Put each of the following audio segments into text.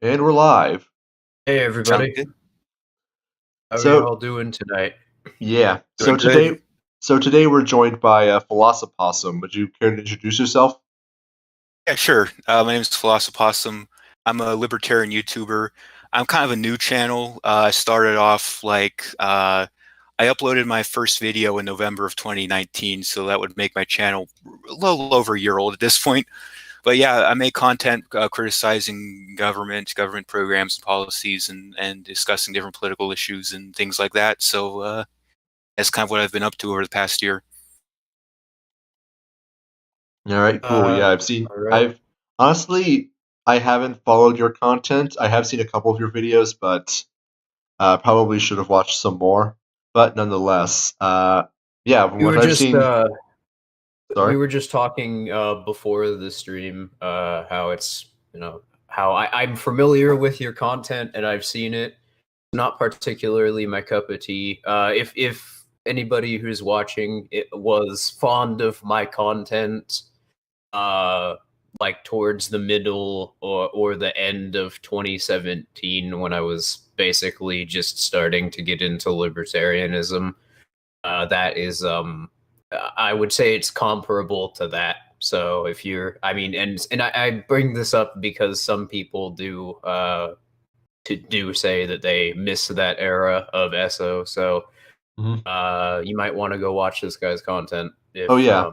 And we're live. Hey Sounds everybody, good. how are you So all doing tonight? yeah. Doing good. So today we're joined by Philosophossum. Would you care to introduce yourself? Yeah, sure. My name is Philosophossum. I'm a libertarian YouTuber. I'm kind of a new channel. I started off I uploaded my first video in November of 2019, so that would make my channel a little over a year old at this point. But yeah, I make content criticizing government programs and policies, and discussing different political issues and things like that. So that's kind of what I've been up to over the past year. All right, cool. Yeah, All right. I've honestly, I haven't followed your content. I have seen a couple of your videos, but probably should have watched some more. But nonetheless, yeah, from We what were I've just seen, we sorry. were just talking before the stream how it's how I'm familiar with your content and I've seen it. Not particularly my cup of tea. If anybody who's watching it was fond of my content, uh, like towards the middle or the end of 2017 when I was basically just starting to get into libertarianism. That is, I would say it's comparable to that. So if you're, I mean, and I bring this up because some people do say that they miss that era of SO. So Mhm. you might want to go watch this guy's content Oh if yeah,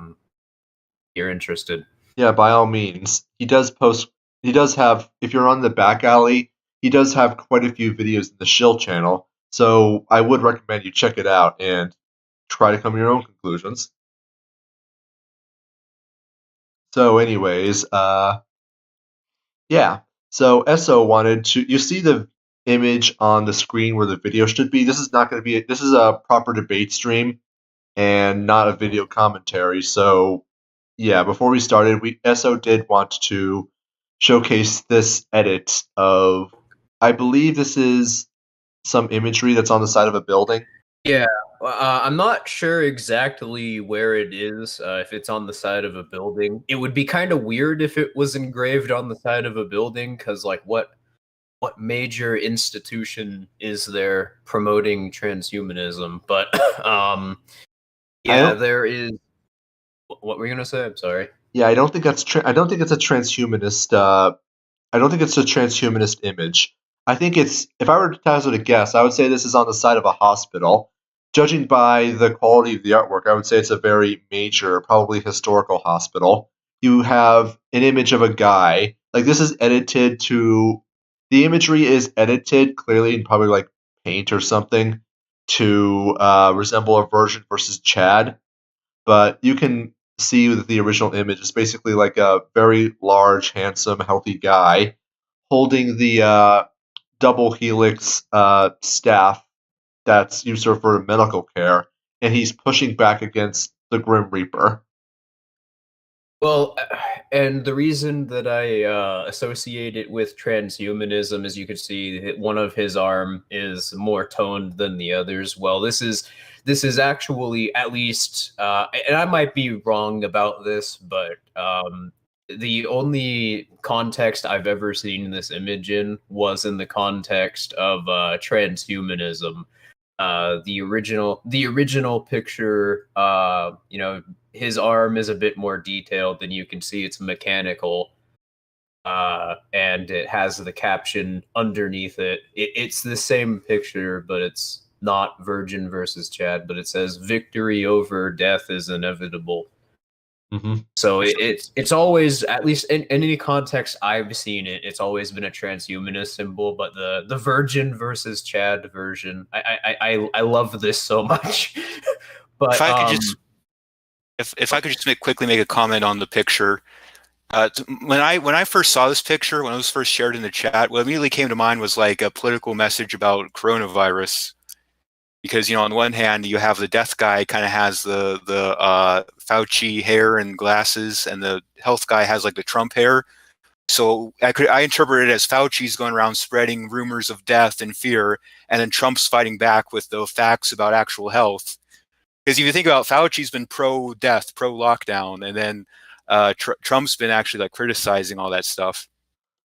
you're interested. yeah. By all means, he does post. He does have. If you're on the Backalley, he does have quite a few videos in the Shill channel. So I would recommend you check it out and try to come to your own conclusions. So, anyways, yeah. So SO wanted to. You see the image on the screen where the video should be. This is not going to be. This is a proper debate stream and not a video commentary. So, yeah. Before we started, we SO did want to showcase this edit of. I believe this is some imagery that's on the side of a building. Yeah, I'm not sure exactly where it is. If it's on the side of a building, it would be kind of weird if it was engraved on the side of a building, because like what major institution is there promoting transhumanism? But I yeah, don't. there is. What were you gonna say? I'm sorry. Yeah, I don't think that's. I don't think it's a transhumanist. I don't think it's a transhumanist image. I think it's, if I were to hazard a guess, I would say this is on the side of a hospital. Judging by the quality of the artwork, I would say it's a very major, probably historical hospital. You have an image of a guy. Like, this is edited to, the imagery is edited clearly in probably like paint or something to resemble a Virgin versus Chad. But you can see that the original image is basically like a very large, handsome, healthy guy holding the double helix staff that's used for medical care, and he's pushing back against the Grim Reaper. Well, and the reason that I associate it with transhumanism is you could see that one of his arm is more toned than the others. Well, this is actually at least, and I might be wrong about this, but the only context I've ever seen this image in was in the context of transhumanism. The original picture, his arm is a bit more detailed than you can see. It's mechanical, and it has the caption underneath it. It's the same picture, but it's not Virgin versus Chad, but it says "Victory over death is inevitable." Mm-hmm. So it's always, at least in any context I've seen it, it's always been a transhumanist symbol. But the Virgin versus Chad version, I love this so much. But If I could just, if I could just quickly make a comment on the picture. When I first saw this picture, when it was first shared in the chat, what immediately came to mind was like a political message about coronavirus. Because, on the one hand, you have the death guy kind of has the Fauci hair and glasses, and the health guy has like the Trump hair. So I interpret it as Fauci's going around spreading rumors of death and fear, and then Trump's fighting back with the facts about actual health. Because if you think about, Fauci's been pro-death, pro-lockdown, and then Trump's been actually like criticizing all that stuff.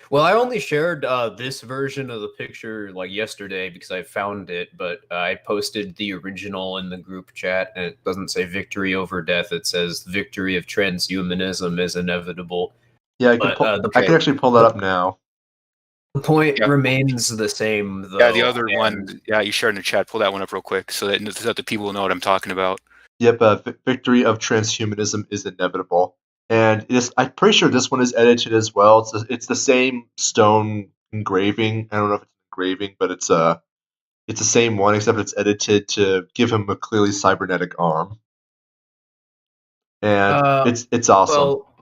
Well, I only shared this version of the picture like yesterday because I found it, but I posted the original in the group chat, and it doesn't say victory over death. It says victory of transhumanism is inevitable. Yeah, I But can actually pull that up now. the point Yeah. remains the same, though. Yeah, the other one, yeah, you shared in the chat. Pull that one up real quick so that the people know what I'm talking about. Yep, victory of transhumanism is inevitable, and I'm pretty sure this one is edited as well. It's the same stone engraving. I don't know if it's engraving, but it's the same one, except it's edited to give him a clearly cybernetic arm, and it's awesome. Well,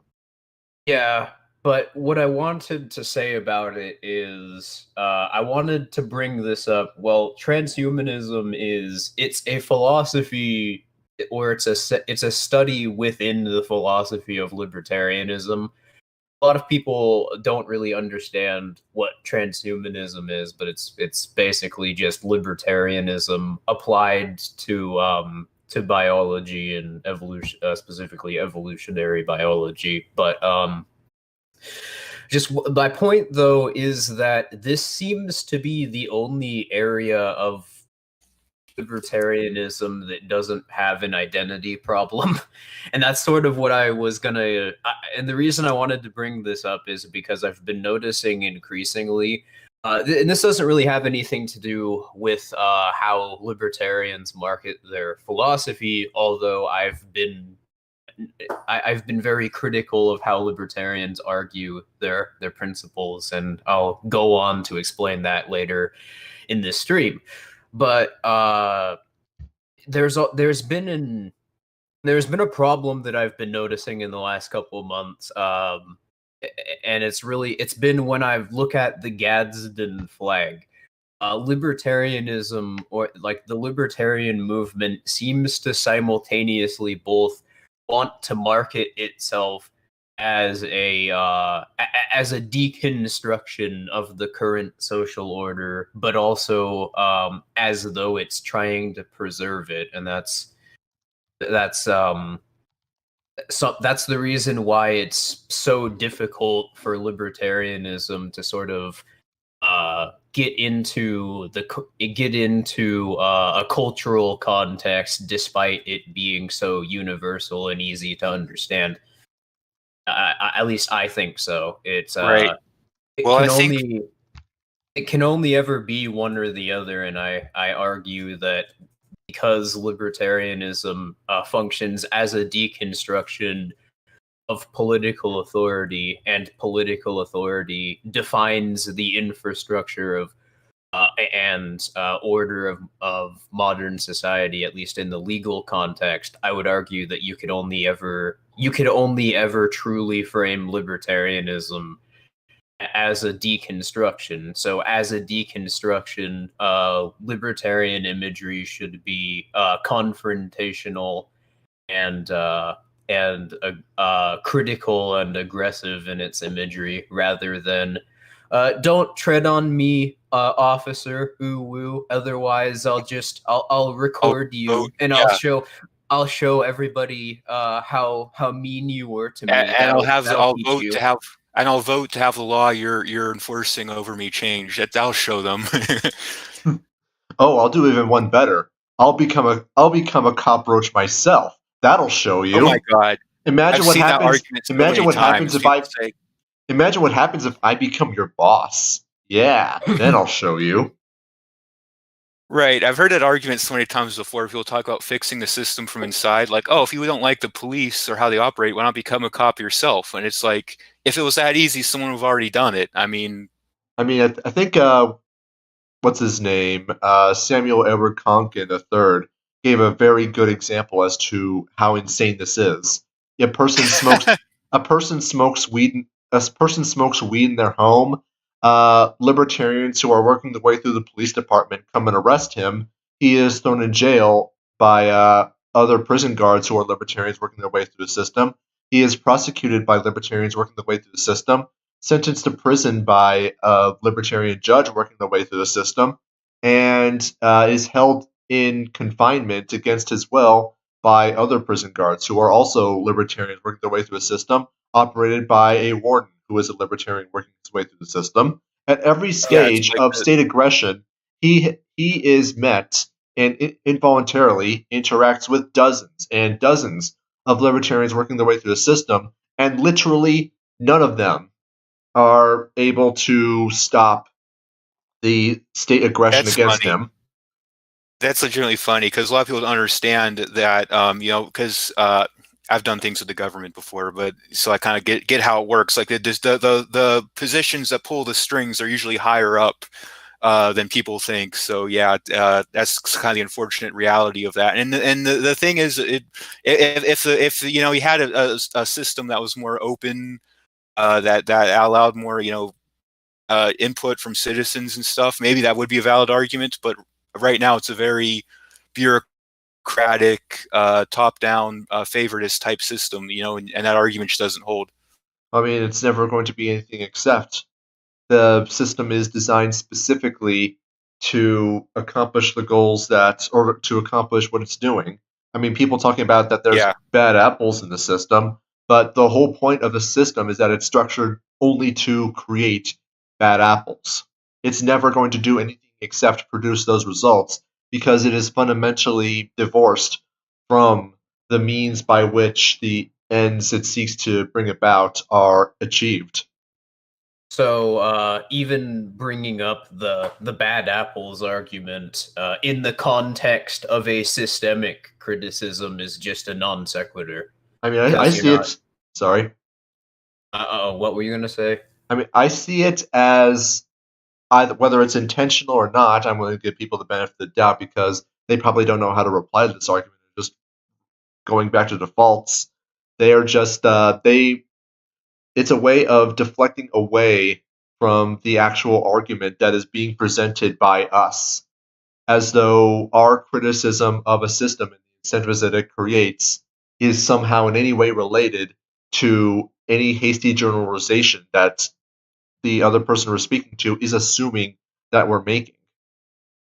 yeah, but what I wanted to say about it is I wanted to bring this up. Well, transhumanism it's a philosophy, or it's a study within the philosophy of libertarianism. A lot of people don't really understand what transhumanism is, but it's basically just libertarianism applied to biology and evolution, specifically evolutionary biology. But just my point, though, is that this seems to be the only area of libertarianism that doesn't have an identity problem. And that's sort of what I was gonna and the reason I wanted to bring this up is because I've been noticing increasingly and this doesn't really have anything to do with how libertarians market their philosophy, although I've been very critical of how libertarians argue their principles, and I'll go on to explain that later in this stream. But there's been a problem that I've been noticing in the last couple of months, and it's been when I've looked at the Gadsden flag. Libertarianism, or like the libertarian movement, seems to simultaneously both want to market itself as a deconstruction of the current social order, but also as though it's trying to preserve it, and that's the reason why it's so difficult for libertarianism to sort of get into a cultural context, despite it being so universal and easy to understand. At least I think so. It's Right. it can only ever be one or the other, and I argue that because libertarianism functions as a deconstruction of political authority, and political authority defines the infrastructure of and order of modern society, at least in the legal context, I would argue that you could only ever truly frame libertarianism as a deconstruction. So as a deconstruction, libertarian imagery should be confrontational and critical and aggressive in its imagery, rather than don't tread on me, officer, ooh woo, otherwise I'll record you, and I'll show everybody how mean you were to me, and I'll vote to have the law you're enforcing over me change. That'll show them. Oh, I'll do even one better. I'll become a cockroach myself. That'll show you. Oh my god! Imagine what happens if I become your boss. Yeah, then I'll show you. Right, I've heard that argument so many times before. People talk about fixing the system from inside, like, oh, if you don't like the police or how they operate, why not become a cop yourself? And it's like, if it was that easy, someone would have already done it. I think what's his name? Samuel Edward Konkin III gave a very good example as to how insane this is. A person smokes weed in their home. Libertarians who are working their way through the police department come and arrest him. He is thrown in jail by other prison guards who are libertarians working their way through the system. He is prosecuted by libertarians working their way through the system, sentenced to prison by a libertarian judge working their way through the system, and is held in confinement against his will by other prison guards who are also libertarians working their way through a system, operated by a warden who is a libertarian working his way through the system. At every Yeah, it's stage like of state aggression, he is met and involuntarily interacts with dozens and dozens of libertarians working their way through the system, and literally none of them are able to stop the state aggression that's against funny. him. That's legitimately funny because a lot of people don't understand that, because I've done things with the government before, but so I kind of get how it works. Like the positions that pull the strings are usually higher up than people think. So yeah, that's kind of the unfortunate reality of that. And the thing is, if he had a system that was more open, that allowed more input from citizens and stuff, maybe that would be a valid argument. But right now, it's a very bureaucratic, top-down, favoritist type system, and that argument just doesn't hold. I mean, it's never going to be anything except the system is designed specifically to accomplish the goals or to accomplish what it's doing. I mean, people talking about that there's Yeah. bad apples in the system, but the whole point of the system is that it's structured only to create bad apples. It's never going to do anything except produce those results because it is fundamentally divorced from the means by which the ends it seeks to bring about are achieved. So even bringing up the bad apples argument in the context of a systemic criticism is just a non sequitur. I mean, I see it. Sorry. What were you going to say? I mean, I see it as either whether it's intentional or not. I'm going to give people the benefit of the doubt because they probably don't know how to reply to this argument. Just going back to defaults, they are just they. It's a way of deflecting away from the actual argument that is being presented by us, as though our criticism of a system and the incentives that it creates is somehow in any way related to any hasty generalization that the other person we're speaking to is assuming that we're making,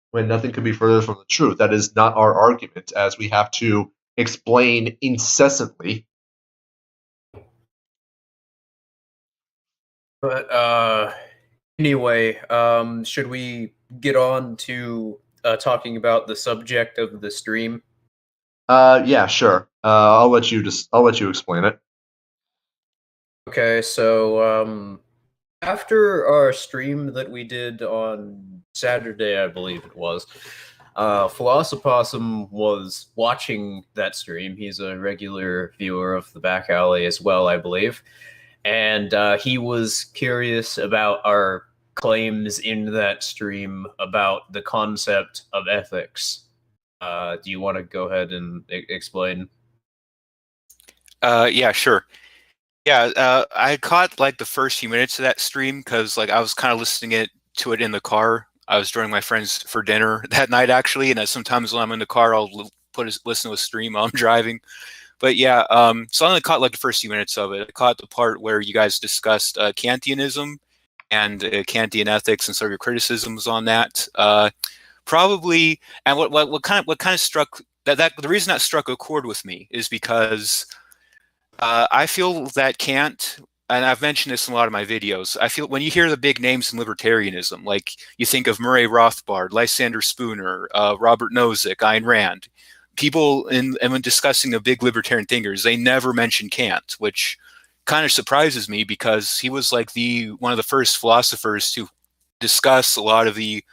when nothing could be further from the truth. That is not our argument, as we have to explain incessantly. But anyway, should we get on to talking about the subject of the stream? Yeah, sure. I'll let you explain it. Okay, so after our stream that we did on Saturday, I believe it was, Philosophossum was watching that stream. He's a regular viewer of the Backalley as well, I believe. And he was curious about our claims in that stream about the concept of ethics. Do you want to go ahead and explain? Yeah, sure. Yeah, I caught like the first few minutes of that stream because like I was kind of listening to it in the car. I was joining my friends for dinner that night actually, and sometimes when I'm in the car, I'll listen to a stream while I'm driving. But yeah, so I only caught like the first few minutes of it. I caught the part where you guys discussed Kantianism and Kantian ethics and sort of your criticisms on that. Probably, and what kind of struck that the reason that struck a chord with me is because I feel that Kant, and I've mentioned this in a lot of my videos, I feel when you hear the big names in libertarianism, like you think of Murray Rothbard, Lysander Spooner, Robert Nozick, Ayn Rand, people and when discussing the big libertarian thinkers, they never mention Kant, which kind of surprises me because he was like one of the first philosophers to discuss a lot of the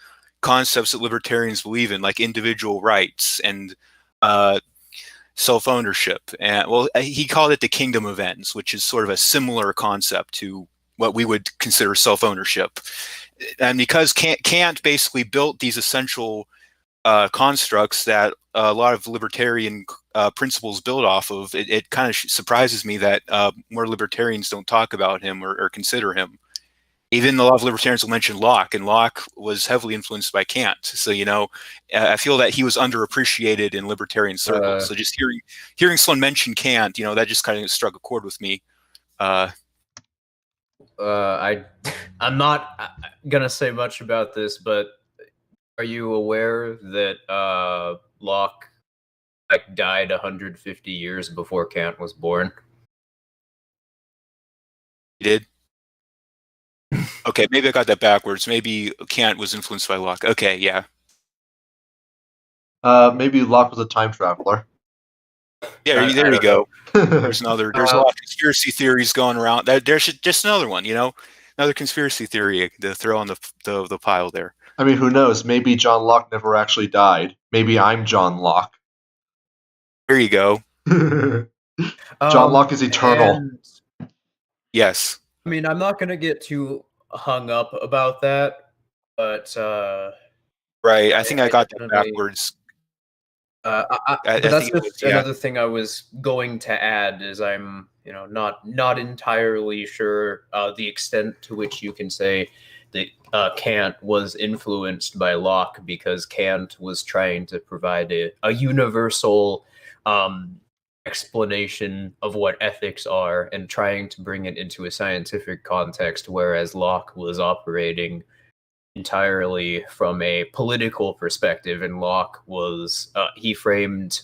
concepts that libertarians believe in, like individual rights and self-ownership. And well, he called it the kingdom of ends, which is sort of a similar concept to what we would consider self-ownership. And because Kant basically built these essential constructs that a lot of libertarian principles build off of, it kind of surprises me that more libertarians don't talk about him or consider him. Even a lot of libertarians will mention Locke, and Locke was heavily influenced by Kant. So, I feel that he was underappreciated in libertarian circles. So just hearing someone mention Kant, that just kind of struck a chord with me. I'm not gonna say much about this, but are you aware that Locke died 150 years before Kant was born? He did? Okay, maybe I got that backwards. Maybe Kant was influenced by Locke. Okay, yeah. Maybe Locke was a time traveler. Yeah, I there you don't go. know. There's a lot of conspiracy theories going around. There's just another one, another conspiracy theory to throw on the pile there. I mean, who knows? Maybe John Locke never actually died. Maybe I'm John Locke. There you go. John Locke is eternal. And, Yes. I mean, I'm not going to get too hung up about that, but Right. I think I got that definitely- backwards. but that's just another thing I was going to add is I'm, not entirely sure the extent to which you can say that Kant was influenced by Locke, because Kant was trying to provide a universal explanation of what ethics are and trying to bring it into a scientific context, whereas Locke was operating entirely from a political perspective, and Locke was he framed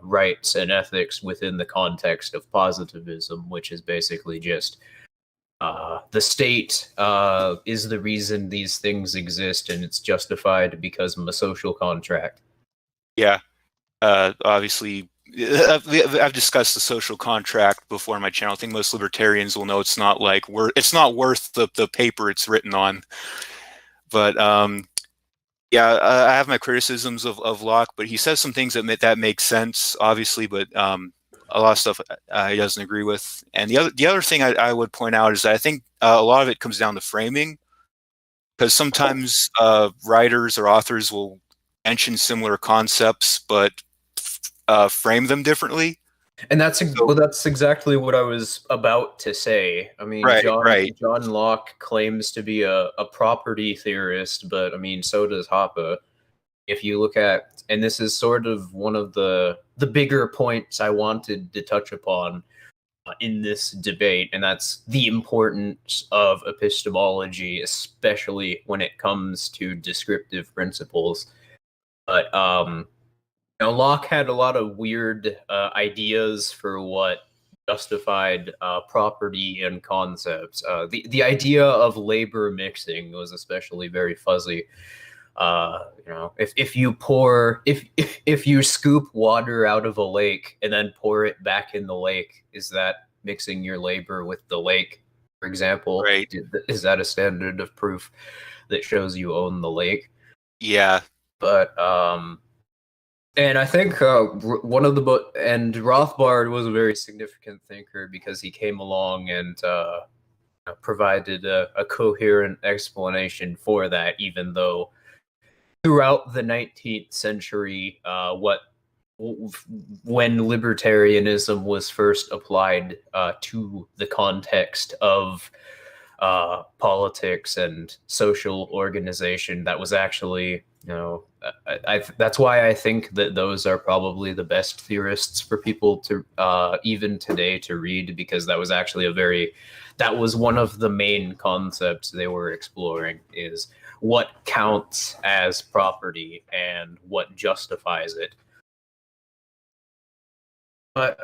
rights and ethics within the context of positivism, which is basically just the state is the reason these things exist, and it's justified because of a social contract. Yeah. Obviously, I've discussed the social contract before on my channel. I think most libertarians will know it's not worth the paper it's written on. But yeah, I have my criticisms of Locke, but he says some things that make sense, obviously, but a lot of stuff he doesn't agree with. And the other thing I would point out is that I think a lot of it comes down to framing, because sometimes writers or authors will mention similar concepts, but frame them differently. And that's exactly what I was about to say. I mean, John Locke claims to be a property theorist, but I mean, so does Hoppe. If you look at, and this is sort of one of the bigger points I wanted to touch upon in this debate, and that's the importance of epistemology, especially when it comes to descriptive principles. But Locke had a lot of weird ideas for what justified property and concepts. The idea of labor mixing was especially very fuzzy. If you scoop water out of a lake and then pour it back in the lake, is that mixing your labor with the lake, for example? Right. Is that a standard of proof that shows you own the lake? Yeah. But and I think one of and Rothbard was a very significant thinker, because he came along and provided a coherent explanation for that, even though throughout the 19th century, when libertarianism was first applied to the context of politics and social organization, that was actually, that's why I think that those are probably the best theorists for people to even today to read, because that was actually that was one of the main concepts they were exploring, is what counts as property and what justifies it. But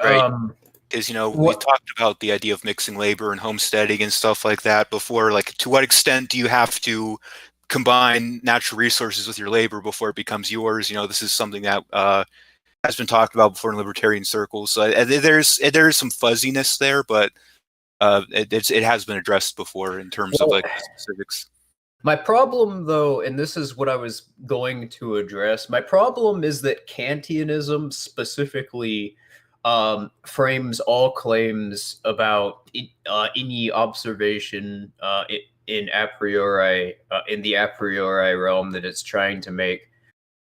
because we talked about the idea of mixing labor and homesteading and stuff like that before. Like, to what extent do you have to combine natural resources with your labor before it becomes yours? This is something that has been talked about before in libertarian circles. So there's some fuzziness there, but it has been addressed before in terms of like specifics. My problem, though, and this is what I was going to address, my problem is that Kantianism specifically frames all claims about any observation in a priori, in the a priori realm that it's trying to make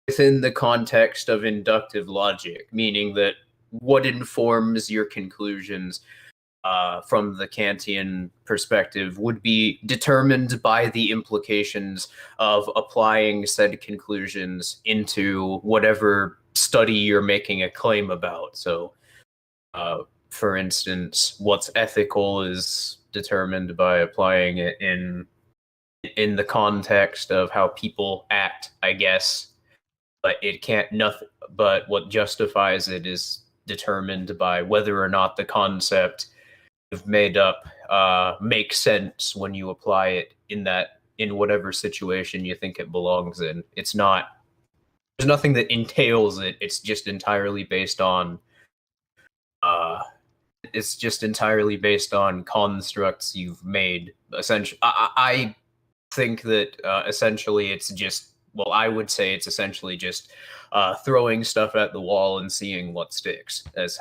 within the context of inductive logic, meaning that what informs your conclusions from the Kantian perspective would be determined by the implications of applying said conclusions into whatever study you're making a claim about. So, for instance, what's ethical is determined by applying it in the context of how people act, I guess. But it can't nothing. But what justifies it is determined by whether or not the concept you've made up make sense when you apply it in whatever situation you think it belongs in. It's not, there's nothing that entails it. It's just entirely based on constructs you've made. Essentially, I think that essentially it's just, well, I would say it's essentially just throwing stuff at the wall and seeing what sticks. That's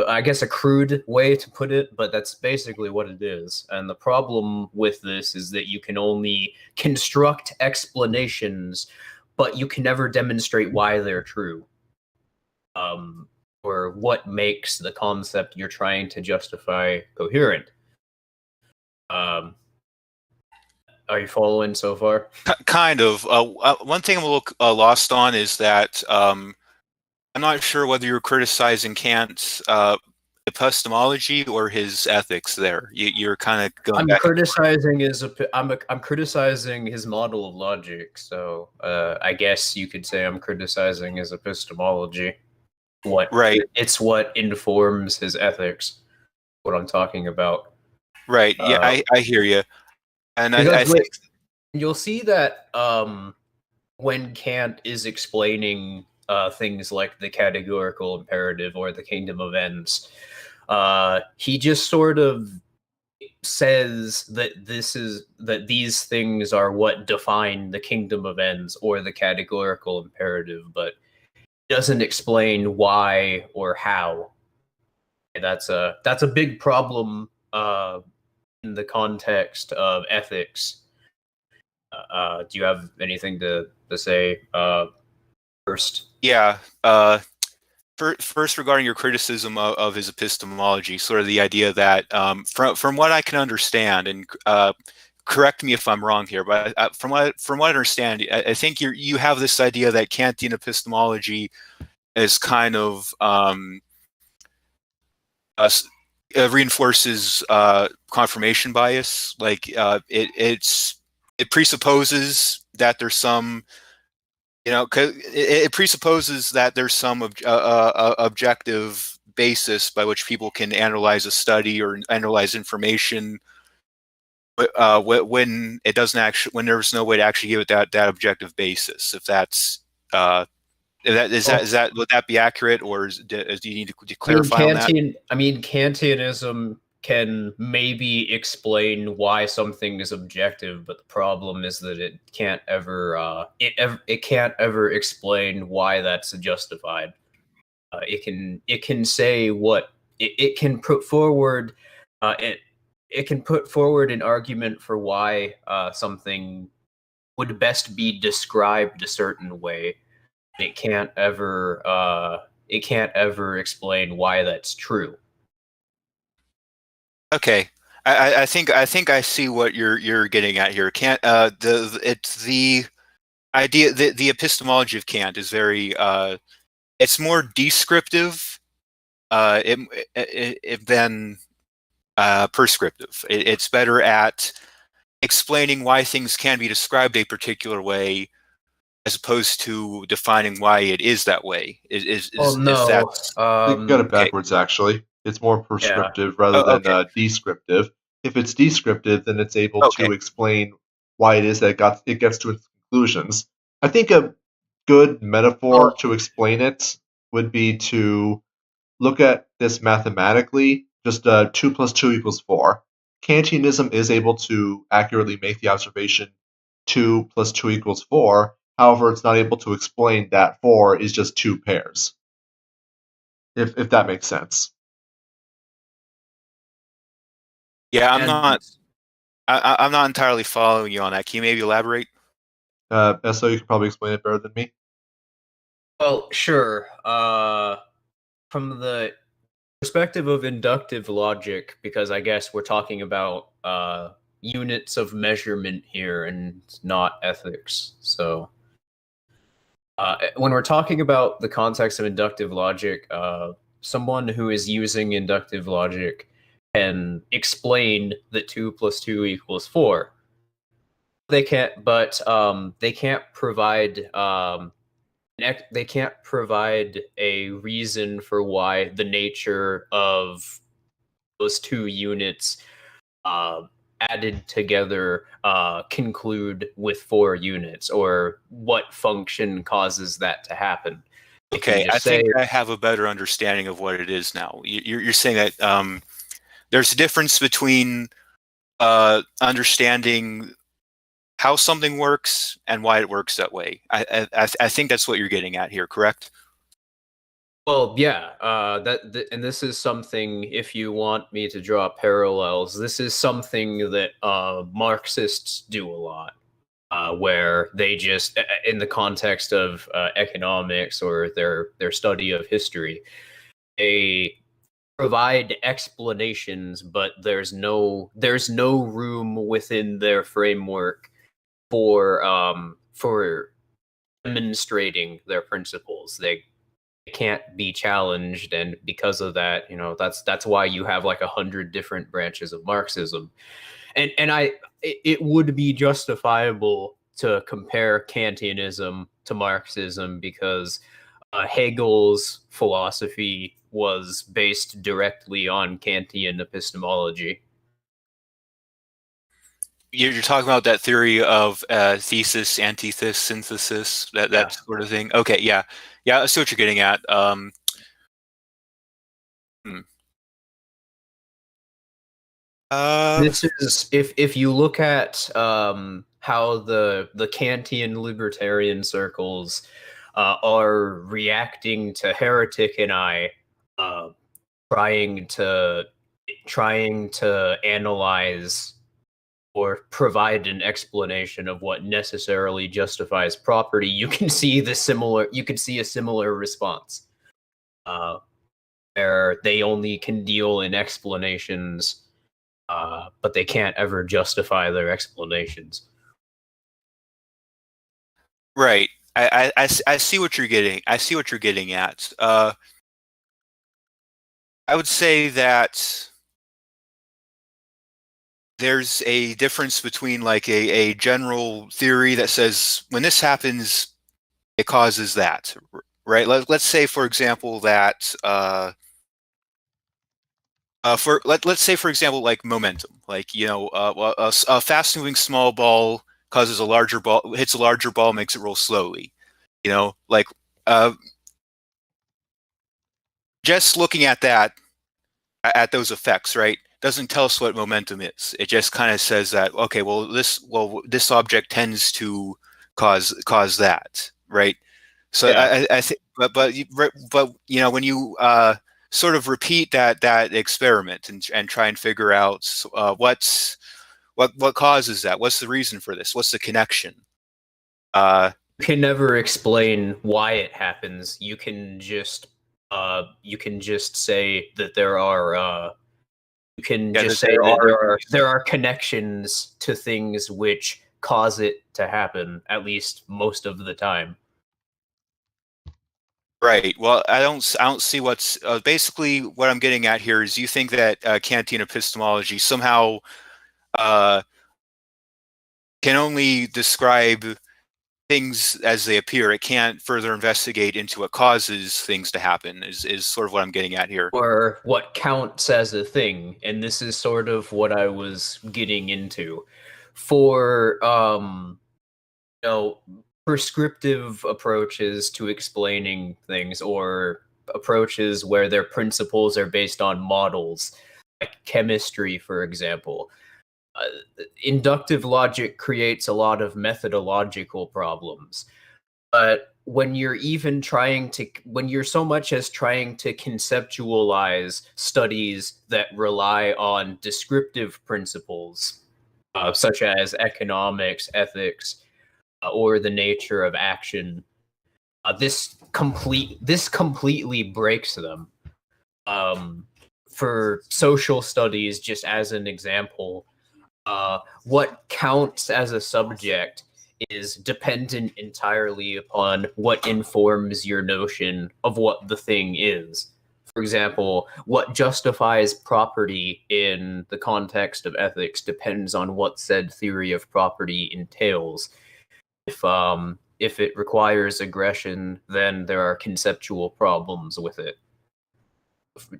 I guess a crude way to put it, but that's basically what it is. And the problem with this is that you can only construct explanations, but you can never demonstrate why they're true. Or what makes the concept you're trying to justify coherent. Are you following so far? Kind of. One thing I'm a little lost on is that I'm not sure whether you're criticizing Kant's epistemology or his ethics. There, you're kind of going. I'm criticizing I'm criticizing his model of logic. So I guess you could say I'm criticizing his epistemology. Right. It's what informs his ethics. What I'm talking about. Right. Yeah, I hear you, and I think you'll see that when Kant is explaining things like the categorical imperative or the kingdom of ends, he just sort of says that these things are what define the kingdom of ends or the categorical imperative, but doesn't explain why or how. That's a big problem in the context of ethics. Do you have anything to say first? Yeah. First, regarding your criticism of his epistemology, sort of the idea that, from what I can understand, and correct me if I'm wrong here, but from what I understand, I think you have this idea that Kantian epistemology is kind of reinforces confirmation bias. Like it presupposes that there's some, it presupposes that there's some objective basis by which people can analyze a study or analyze information. When it doesn't actually, when there's no way to actually give it that objective basis. If that's would that be accurate, or do you need to clarify on that? I mean, Kantianism can maybe explain why something is objective, but the problem is that it can't ever it can't ever explain why that's justified. It can say what it can put forward. It can put forward an argument for why something would best be described a certain way. It can't ever explain why that's true. Okay, I think I see what you're getting at here. Kant, it's the idea, the epistemology of Kant is very it's more descriptive than prescriptive. It's better at explaining why things can be described a particular way, as opposed to defining why it is that way. No. Is that, you got it backwards, actually. It's more prescriptive rather than descriptive. If it's descriptive, then it's able to explain why it is that it gets to its conclusions. I think a good metaphor to explain it would be to look at this mathematically. Just 2 + 2 = 4. Kantianism is able to accurately make the observation 2 + 2 = 4. However, it's not able to explain that 4 is just 2 pairs. If that makes sense. Yeah, I'm not entirely following you on that. Can you maybe elaborate? So you can probably explain it better than me. Well, sure. From the perspective of inductive logic, because I guess we're talking about units of measurement here and not ethics. So when we're talking about the context of inductive logic, someone who is using inductive logic can explain that 2 + 2 = 4. They can't, but they can't provide a reason for why the nature of those two units added together conclude with 4 units, or what function causes that to happen. Okay, I think I have a better understanding of what it is now. You're saying that there's a difference between understanding how something works and why it works that way. I think that's what you're getting at here, correct? Well, yeah, and this is something, if you want me to draw parallels, this is something that Marxists do a lot, where they just, in the context of economics or their study of history, they provide explanations, but there's no room within their framework for demonstrating their principles. They can't be challenged, and because of that, that's why you have like 100 different branches of Marxism. And it would be justifiable to compare Kantianism to Marxism, because Hegel's philosophy was based directly on Kantian epistemology. You're talking about that theory of thesis, antithesis, synthesis, that sort of thing. Okay, yeah, I see what you're getting at. This is, if you look at how the Kantian libertarian circles are reacting to Heretic and I trying to analyze or provide an explanation of what necessarily justifies property, you can see a similar response, where they only can deal in explanations, but they can't ever justify their explanations. Right. I see what you're getting. I see what you're getting at. I would say that there's a difference between like a general theory that says when this happens, it causes that, right? Let's say, for example, that let's say, for example, like momentum, like a fast-moving small ball causes a larger ball, hits a larger ball, makes it roll slowly. Like just looking at that, at those effects, right, doesn't tell us what momentum is. It just kind of says that, okay, this object tends to cause that, right? So yeah. I think, but when you sort of repeat that experiment and try and figure out what causes that, what's the reason for this, what's the connection? You can never explain why it happens. You can just say that there are. You can just say that there are connections to things which cause it to happen, at least most of the time. Right. Well, I don't see what's basically what I'm getting at here is you think that Kantian epistemology somehow can only describe things as they appear. It can't further investigate into what causes things to happen, is sort of what I'm getting at here. Or what counts as a thing. And this is sort of what I was getting into. For prescriptive approaches to explaining things, or approaches where their principles are based on models, like chemistry, for example. Inductive logic creates a lot of methodological problems. But when you're so much as trying to conceptualize studies that rely on descriptive principles, such as economics, ethics, or the nature of action, this completely breaks them. For social studies, just as an example, what counts as a subject is dependent entirely upon what informs your notion of what the thing is. For example, what justifies property in the context of ethics depends on what said theory of property entails. If it requires aggression, then there are conceptual problems with it.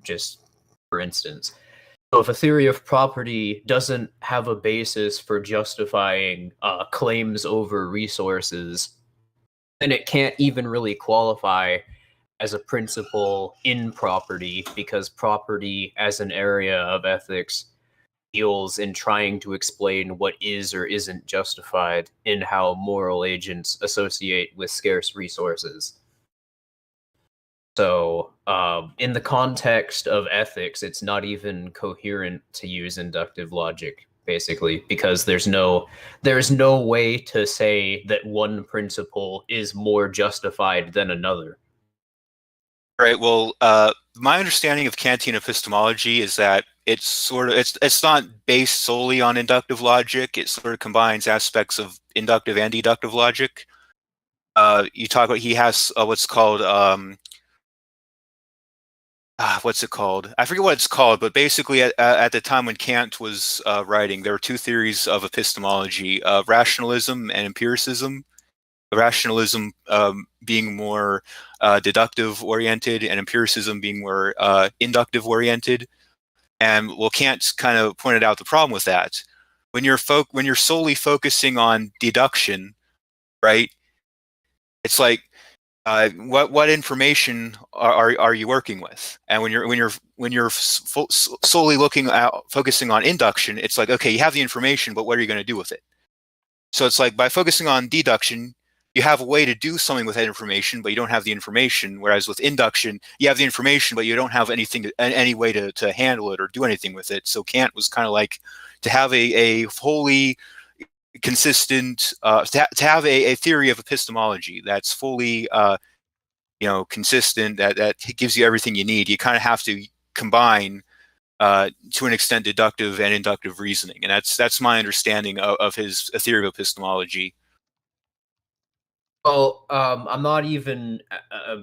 Just for instance. So if a theory of property doesn't have a basis for justifying claims over resources, then it can't even really qualify as a principle in property, because property as an area of ethics deals in trying to explain what is or isn't justified in how moral agents associate with scarce resources. So, in the context of ethics, it's not even coherent to use inductive logic, basically, because there's no way to say that one principle is more justified than another. Right. Well, my understanding of Kantian epistemology is that it's not based solely on inductive logic. It sort of combines aspects of inductive and deductive logic. You talk about he has what's called what's it called? I forget what it's called, but basically at the time when Kant was writing, there were two theories of epistemology: rationalism and empiricism. Rationalism being more deductive oriented, and empiricism being more inductive oriented. And well, Kant kind of pointed out the problem with that. When you're solely focusing on deduction, right? It's like what information are you working with? And when you're solely focusing on induction, it's like, okay, you have the information, but what are you going to do with it? So it's like by focusing on deduction, you have a way to do something with that information, but you don't have the information. Whereas with induction, you have the information, but you don't have any way to handle it or do anything with it. So Kant was kind of like to have a wholly consistent, to have a theory of epistemology that's fully, consistent, that gives you everything you need. You kind of have to combine, to an extent, deductive and inductive reasoning, and that's my understanding of his theory of epistemology. Well, I'm not even.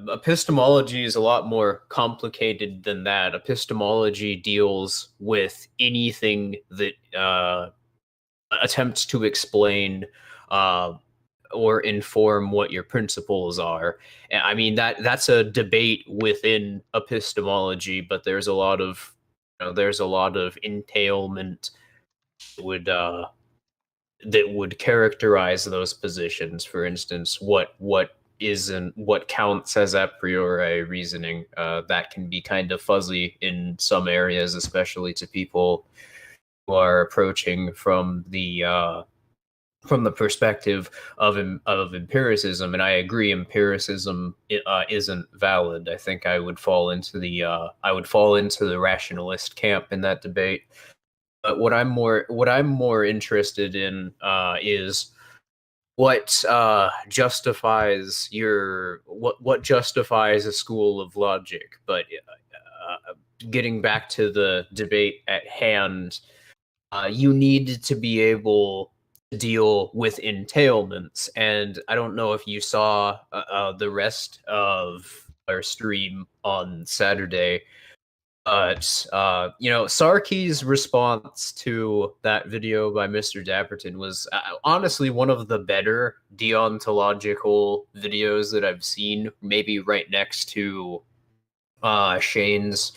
Epistemology is a lot more complicated than that. Epistemology deals with anything that attempts to explain or inform what your principles are. I mean, that's a debate within epistemology, but there's a lot of entailment that would characterize those positions. For instance, what counts as a priori reasoning, that can be kind of fuzzy in some areas, especially to people who are approaching from the perspective of empiricism. And I agree, empiricism isn't valid. I think I would fall into the rationalist camp in that debate. But what I'm more interested in is what justifies what justifies a school of logic. But getting back to the debate at hand, you need to be able to deal with entailments, and I don't know if you saw the rest of our stream on Saturday. But Sarkey's response to that video by Mr. Dapperton was honestly one of the better deontological videos that I've seen, maybe right next to Shane's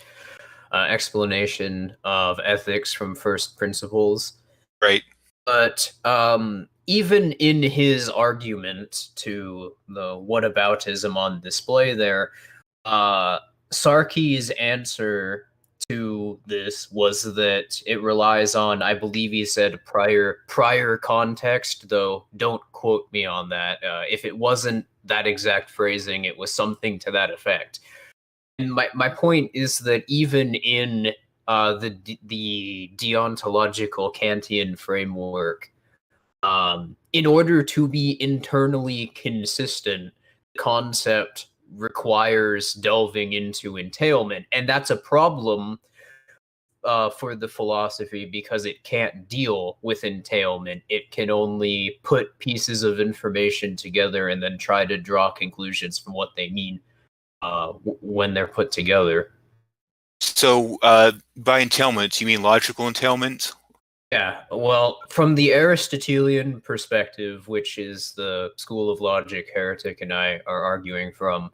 explanation of ethics from first principles. Right. But even in his argument to the whataboutism on display there, Sarkey's answer to this was that it relies on, I believe he said, prior context, though don't quote me on that. If it wasn't that exact phrasing, it was something to that effect. And my point is that even in the deontological Kantian framework, in order to be internally consistent, the concept requires delving into entailment, and that's a problem for the philosophy because it can't deal with entailment. It can only put pieces of information together and then try to draw conclusions from what they mean when they're put together. So by entailment, you mean logical entailment? Yeah, well, from the Aristotelian perspective, which is the school of logic Heretic and I are arguing from,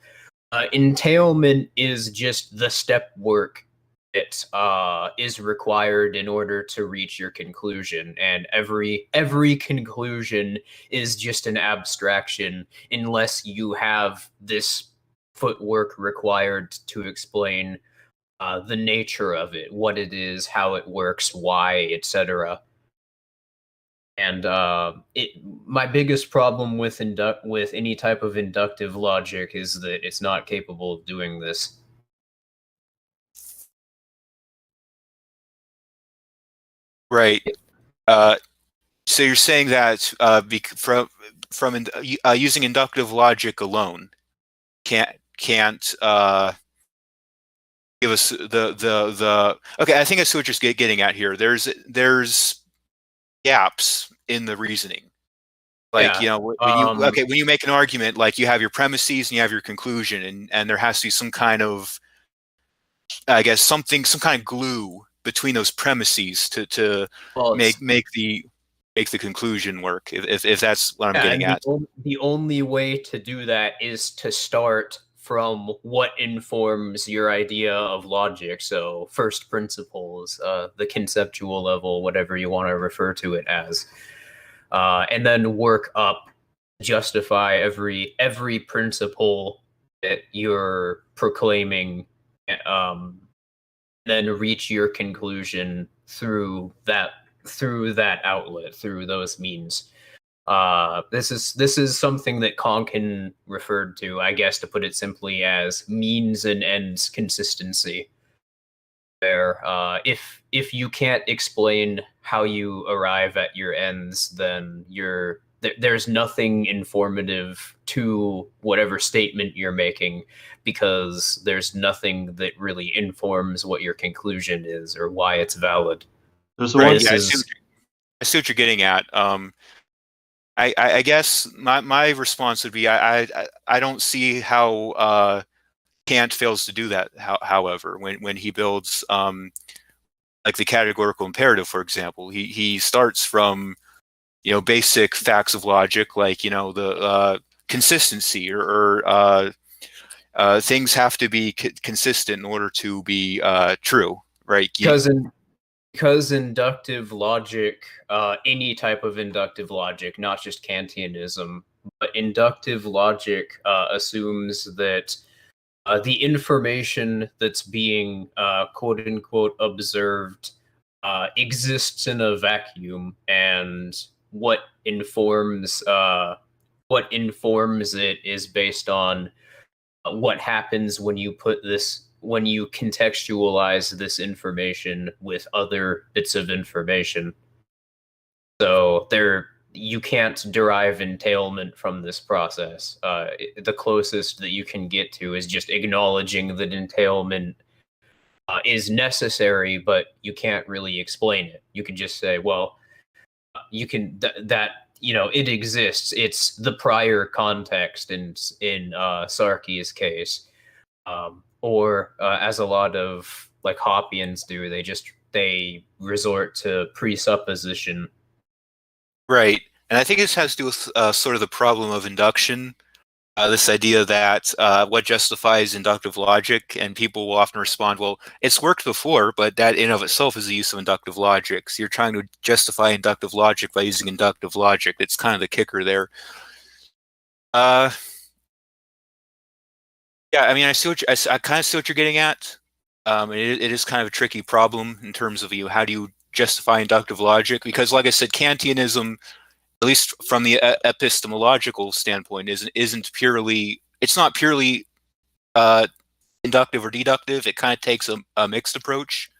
entailment is just the step work it is required in order to reach your conclusion, and every conclusion is just an abstraction unless you have this footwork required to explain the nature of it, what it is, how it works, why, etc. And my biggest problem with any type of inductive logic is that it's not capable of doing this. Right. So you're saying that from using inductive logic alone can't give us the okay. I think I see what you're getting at here. There's gaps in the reasoning. Like, Yeah. When you make an argument, like you have your premises and you have your conclusion, and there has to be some kind of, I guess, some kind of glue between those premises to make the conclusion work. If that's what I'm getting at. The only way to do that is to start from what informs your idea of logic. So first principles, the conceptual level, whatever you want to refer to it as. And then work up, justify every principle that you're proclaiming, then reach your conclusion through that outlet, through those means. This is something that Konkin referred to, I guess, to put it simply, as means and ends consistency. Where if you can't explain how you arrive at your ends, then there's nothing informative to whatever statement you're making, because there's nothing that really informs what your conclusion is or why it's valid. There's Right, one. yeah, I see what you're getting at. I guess my response would be I don't see how Kant fails to do that. However, when he builds like the categorical imperative, for example, he starts from basic facts of logic, like the consistency or things have to be consistent in order to be true, right? Because inductive logic, any type of inductive logic, not just Kantianism, but inductive logic assumes that the information that's being quote unquote observed exists in a vacuum, and what informs it is based on what happens when you contextualize this information with other bits of information. So you can't derive entailment from this process. The closest that you can get to is just acknowledging that entailment is necessary, but you can't really explain it. You can just say, well, you can it exists. It's the prior context in Sarki's case, or as a lot of like Hoppians do, they resort to presupposition. Right, and I think this has to do with sort of the problem of induction. This idea that what justifies inductive logic, and people will often respond, well, it's worked before, but that in of itself is the use of inductive logic. So you're trying to justify inductive logic by using inductive logic. It's kind of the kicker there. Yeah, I mean, I kind of see what you're getting at. It is kind of a tricky problem in terms of how do you justify inductive logic, because like I said, Kantianism, at least from the epistemological standpoint, it's not purely inductive or deductive. It kind of takes a mixed approach.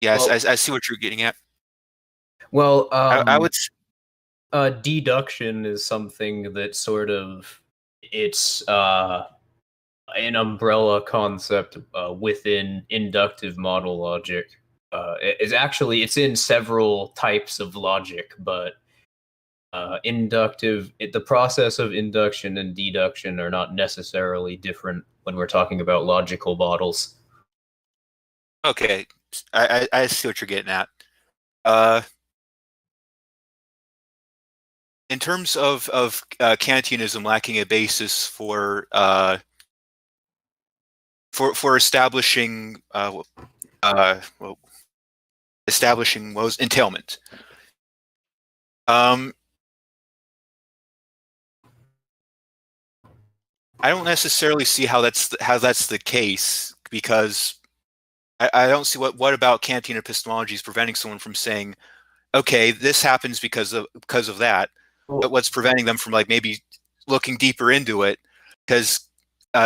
Yes, I see what you're getting at. Well, I would. Deduction is something that sort of it's an umbrella concept within inductive model logic. It's in several types of logic, but the process of induction and deduction are not necessarily different when we're talking about logical models. Okay, I see what you're getting at. in terms of Kantianism lacking a basis for establishing establishing what was entailment. I don't necessarily see how that's the case, because I don't see what about Kantian epistemology is preventing someone from saying, okay, this happens because of that, but what's preventing them from like maybe looking deeper into it? Because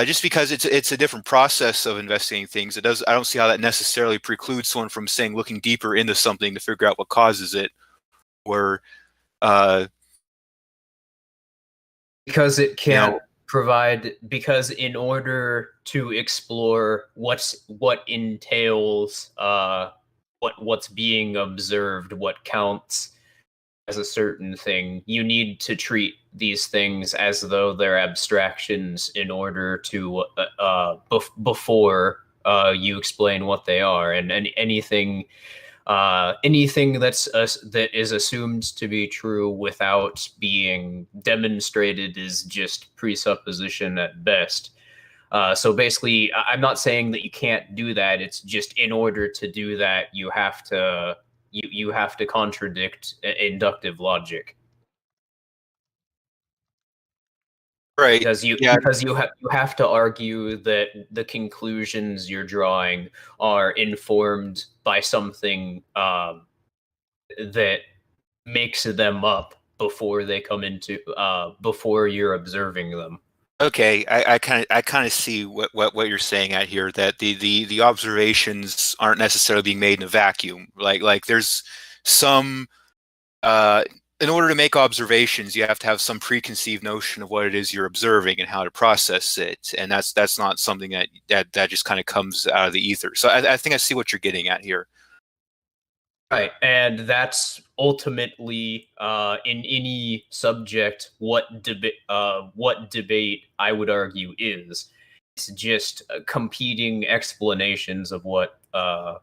just because it's a different process of investigating things, I don't see how that necessarily precludes someone from saying looking deeper into something to figure out what causes it, or because it can't provide, because in order to explore what entails what's being observed, what counts as a certain thing, you need to treat these things as though they're abstractions in order to before you explain what they are, and anything that is assumed to be true without being demonstrated is just presupposition at best. So basically, I'm not saying that you can't do that. It's just in order to do that, you have to contradict inductive logic. right? Because you have to argue that the conclusions you're drawing are informed by something that makes them up before they come into before you're observing them. Okay, I kind of see what you're saying at here, that the observations aren't necessarily being made in a vacuum. Like there's some in order to make observations, you have to have some preconceived notion of what it is you're observing and how to process it, and that's not something that just kind of comes out of the ether. So I think I see what you're getting at here. Right, and that's ultimately in any subject what debate I would argue is. It's just competing explanations of what a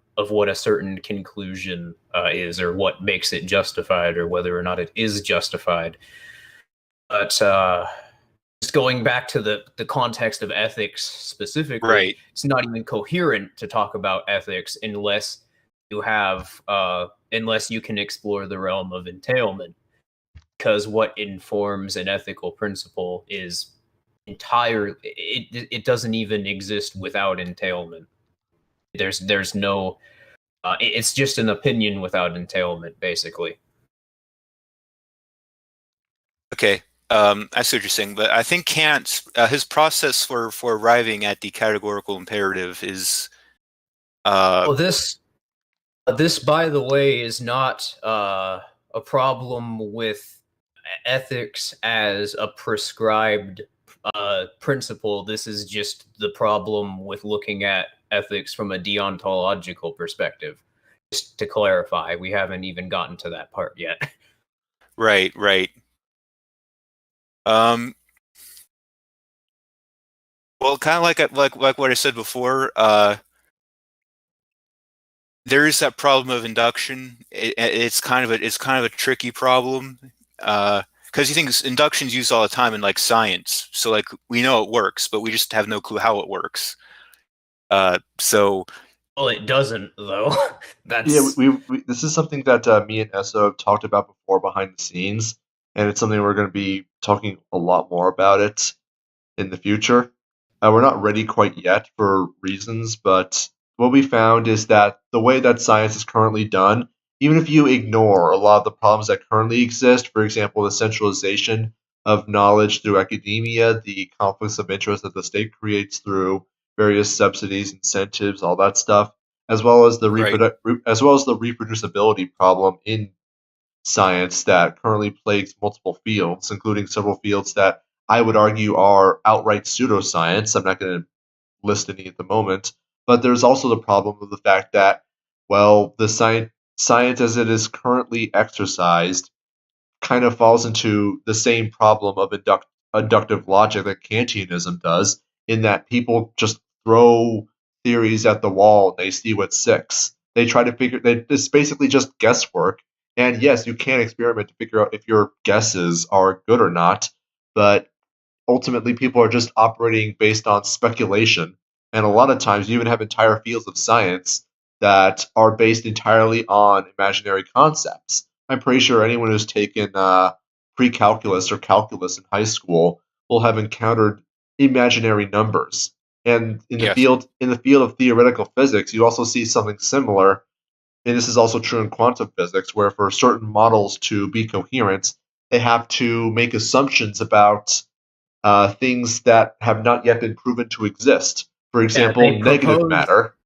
certain conclusion is, or what makes it justified, or whether or not it is justified. But just going back to the context of ethics specifically, Right. It's not even coherent to talk about ethics unless you have unless you can explore the realm of entailment, because what informs an ethical principle is it doesn't even exist without entailment. There's no it's just an opinion without entailment, basically. Okay, I see what you're saying, but I think Kant, his process for arriving at the categorical imperative is This, by the way, is not a problem with ethics as a prescribed principle. This is just the problem with looking at ethics from a deontological perspective. Just to clarify, we haven't even gotten to that part yet. right. Well, kind of like what I said before, there is that problem of induction. It's kind of a tricky problem, because you think induction's used all the time in like science. So like we know it works, but we just have no clue how it works. So Well, it doesn't, though. That's Yeah, we this is something that me and Esso have talked about before behind the scenes, and it's something we're going to be talking a lot more about it in the future. We're not ready quite yet for reasons, but what we found is that the way that science is currently done, even if you ignore a lot of the problems that currently exist, for example, the centralization of knowledge through academia, the conflicts of interest that the state creates through various subsidies, incentives, all that stuff, as well as the Right. reproducibility problem in science that currently plagues multiple fields, including several fields that I would argue are outright pseudoscience. I'm not going to list any at the moment, but there's also the problem of the fact that, well, the science as it is currently exercised kind of falls into the same problem of inductive logic that Kantianism does, in that people just throw theories at the wall and they see what sticks. They try to figure. It's basically just guesswork, And yes, you can experiment to figure out if your guesses are good or not, but ultimately people are just operating based on speculation. And a lot of times you even have entire fields of science that are based entirely on imaginary concepts. I'm pretty sure anyone who's taken pre-calculus or calculus in high school will have encountered imaginary numbers. And in the Yes. field of theoretical physics, you also see something similar, and this is also true in quantum physics, where for certain models to be coherent, they have to make assumptions about things that have not yet been proven to exist. For example, negative matter.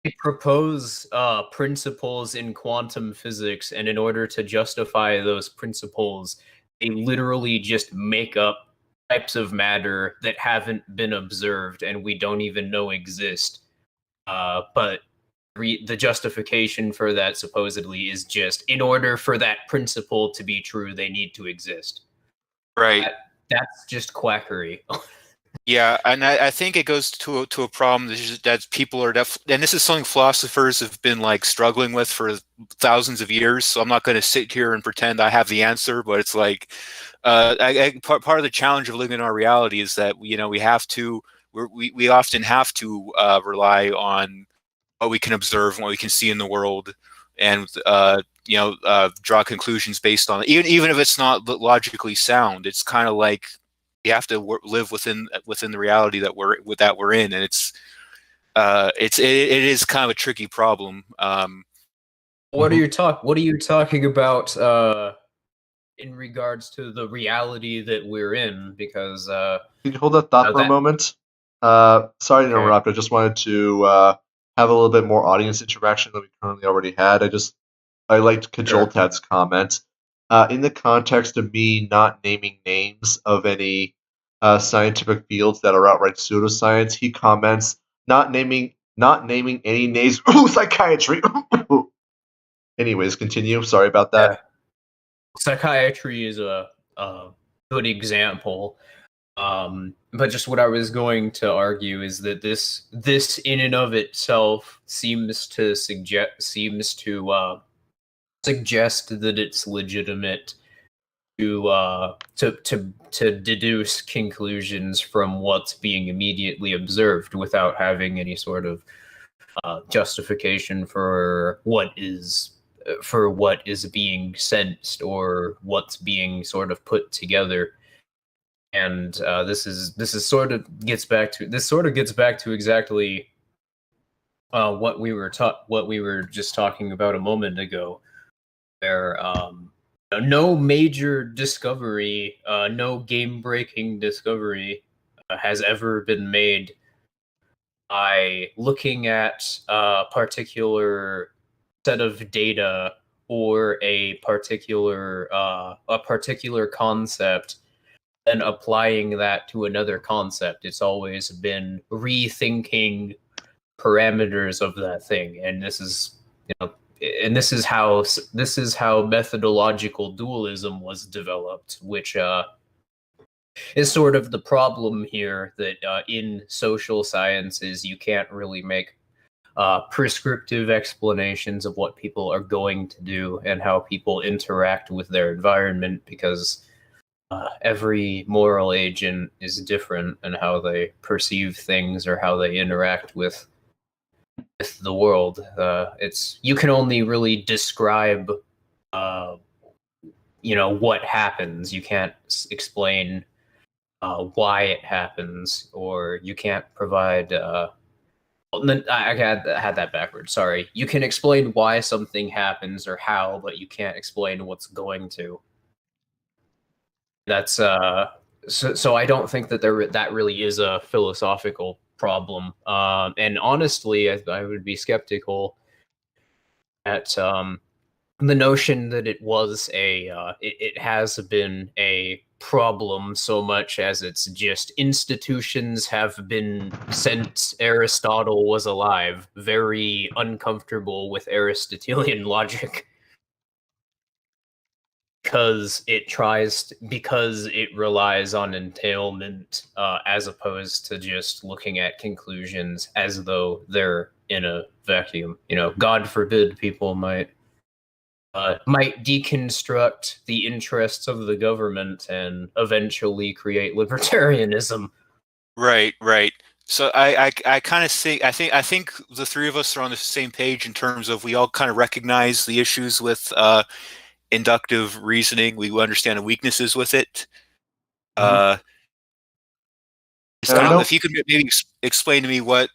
They propose principles in quantum physics, and in order to justify those principles, they literally just make up types of matter that haven't been observed and we don't even know exist. But the justification for that supposedly is just in order for that principle to be true, they need to exist. Right. That's just quackery. Yeah, and I think it goes to a problem that people are and this is something philosophers have been like struggling with for thousands of years. So I'm not going to sit here and pretend I have the answer, but it's like part of the challenge of living in our reality is that we often have to rely on what we can observe and what we can see in the world, and draw conclusions based on it. Even if it's not logically sound, it's kind of like you have to live within the reality that we're in, and it is kind of a tricky problem. What are you talking about in regards to the reality that we're in? Because can you hold that thought for a moment? Sorry to interrupt. I just wanted to have a little bit more audience interaction than we currently already had. I liked Kajoltad's comment. In the context of me not naming names of any scientific fields that are outright pseudoscience, he comments, not naming any names. Ooh, psychiatry. Anyways, continue. Sorry about that. Yeah. Psychiatry is a good example. But just what I was going to argue is that this in and of itself seems to suggest that it's legitimate to deduce conclusions from what's being immediately observed without having any sort of justification for what is being sensed or what's being sort of put together. And this sort of gets back to exactly what we were just talking about a moment ago, where no major discovery, no game-breaking discovery has ever been made by looking at a particular set of data or a particular concept and applying that to another concept. It's always been rethinking parameters of that thing, and this is how methodological dualism was developed, which is sort of the problem here, that in social sciences you can't really make prescriptive explanations of what people are going to do and how people interact with their environment, because every moral agent is different in how they perceive things or how they interact with the world. You can only really describe what happens. You can't explain why it happens, or you can't provide I had that backwards. Sorry. You can explain why something happens or how, but you can't explain what's going to. That's so I don't think that that really is a philosophical problem. And honestly, I would be skeptical at the notion that it was it has been a problem so much as it's just institutions have been, since Aristotle was alive, very uncomfortable with Aristotelian logic, because it relies on entailment as opposed to just looking at conclusions as though they're in a vacuum. God forbid people might might deconstruct the interests of the government and eventually create libertarianism. Right, right. So I kind of think I think the three of us are on the same page in terms of we all kind of recognize the issues with inductive reasoning. We understand the weaknesses with it. Mhm. So And I know if you could maybe explain to me what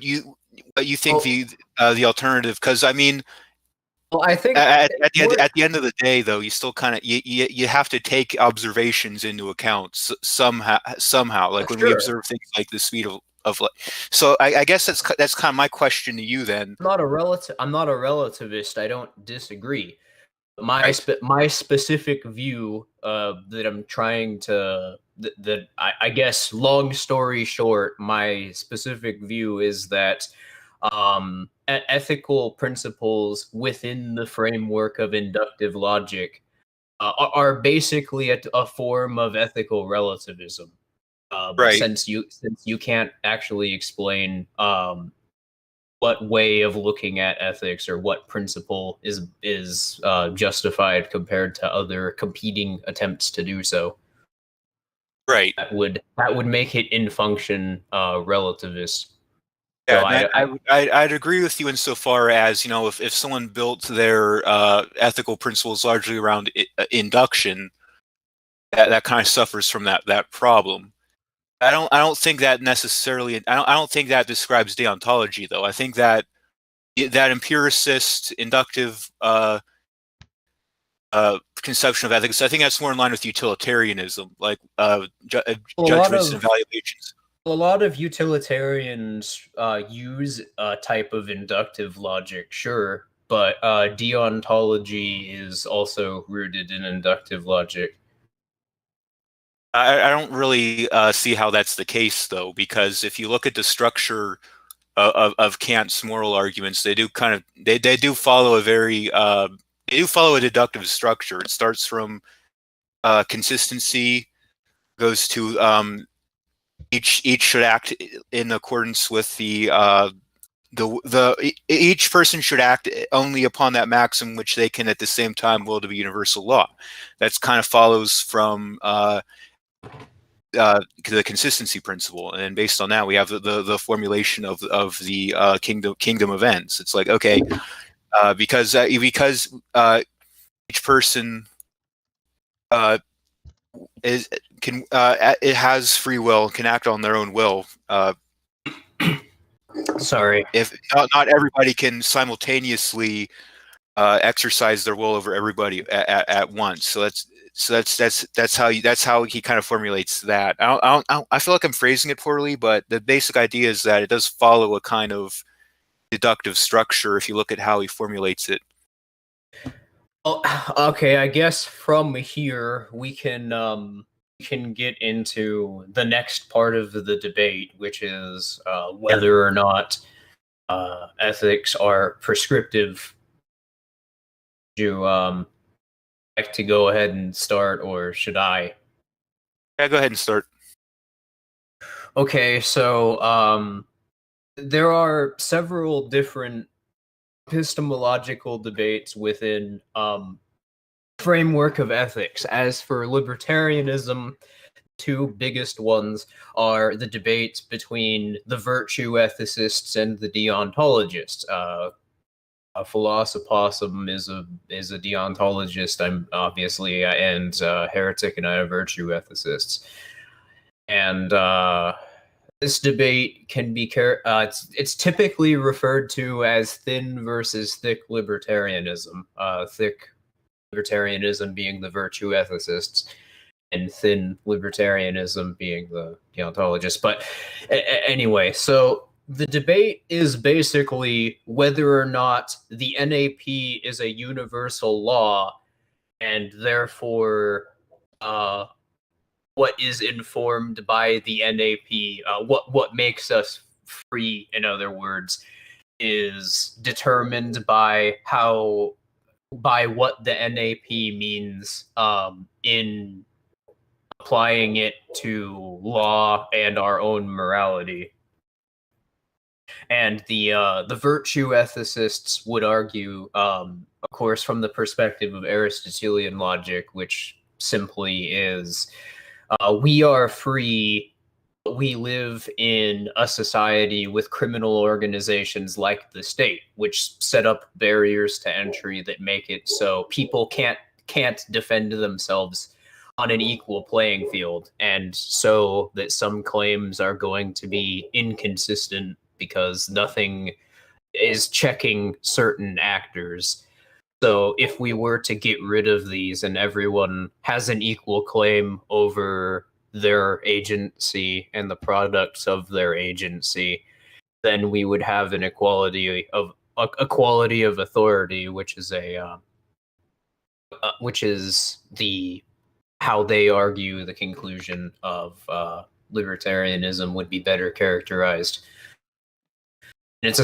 you think the alternative, because I mean Well, I think at the end of the day, though, you still kind of you have to take observations into account somehow. Like when we sure. observe things like the speed of light. So I guess that's kind of my question to you then. I'm not a relativist. I don't disagree. My Right. my specific view that I'm trying to that I guess, long story short, my specific view is that ethical principles within the framework of inductive logic are basically a form of ethical relativism. Right. Since you can't actually explain what way of looking at ethics or what principle is justified compared to other competing attempts to do so, Right. that would make it in function relativist. Yeah, So and I'd agree with you insofar as, you know, if someone built their ethical principles largely around induction, that kind of suffers from that problem. I don't think that necessarily. I don't think that describes deontology, though. I think that that empiricist, inductive conception of ethics, I think that's more in line with utilitarianism, like judgments and evaluations. a lot of utilitarians use a type of inductive logic, sure, but deontology is also rooted in inductive logic. I don't really see how that's the case, though, because if you look at the structure of Kant's moral arguments, they do kind of they do follow a very they do follow a deductive structure. It starts from consistency, goes to each should act in accordance with each person should act only upon that maxim which they can at the same time will to be universal law. That's kind of follows from the consistency principle, and based on that, we have the formulation of the kingdom of ends. It's like, okay, because each person is can it has free will, can act on their own will. Sorry. If not everybody can simultaneously exercise their will over everybody at once. So that's how he kind of formulates that. I feel like I'm phrasing it poorly, but the basic idea is that it does follow a kind of deductive structure if you look at how he formulates it. Well, okay, I guess from here we can get into the next part of the debate, which is whether or not ethics are prescriptive. Do you like to go ahead and start, or should I? Yeah, go ahead and start. Okay, so there are several different epistemological debates within framework of ethics. As for libertarianism, two biggest ones are the debates between the virtue ethicists and the deontologists. A philosophossum is a deontologist. I'm obviously and heretic and I are virtue ethicists. And this debate can be it's typically referred to as thin versus thick libertarianism. Thick libertarianism being the virtue ethicists, and thin libertarianism being the deontologists. But anyway, so the debate is basically whether or not the NAP is a universal law, and therefore what is informed by the NAP, what makes us free, in other words, is determined by what the NAP means in applying it to law and our own morality. And the virtue ethicists would argue, of course, from the perspective of Aristotelian logic, which simply is we are free. We live in a society with criminal organizations like the state, which set up barriers to entry that make it so people can't defend themselves on an equal playing field, and so that some claims are going to be inconsistent because nothing is checking certain actors. So if we were to get rid of these and everyone has an equal claim over their agency and the products of their agency, then we would have an equality of authority, which is the how they argue the conclusion of libertarianism would be better characterized. And it's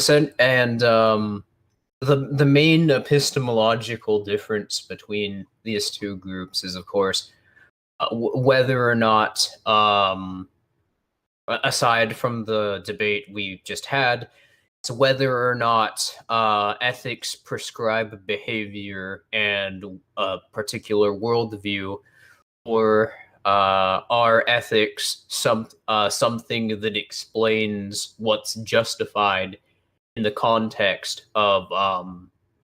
the main epistemological difference between these two groups is, of course, whether or not, aside from the debate we just had, it's whether or not ethics prescribe behavior and a particular worldview, or are ethics something that explains what's justified in the context of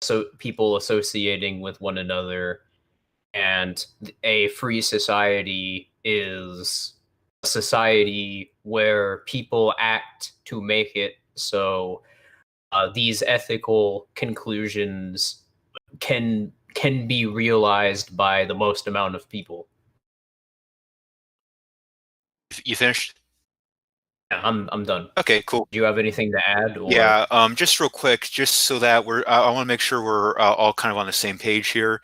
so people associating with one another. And a free society is a society where people act to make it so these ethical conclusions can be realized by the most amount of people. You finished? Yeah, I'm done. Okay, cool. Do you have anything to add? Or? Yeah, just real quick, just so that I want to make sure we're all kind of on the same page here.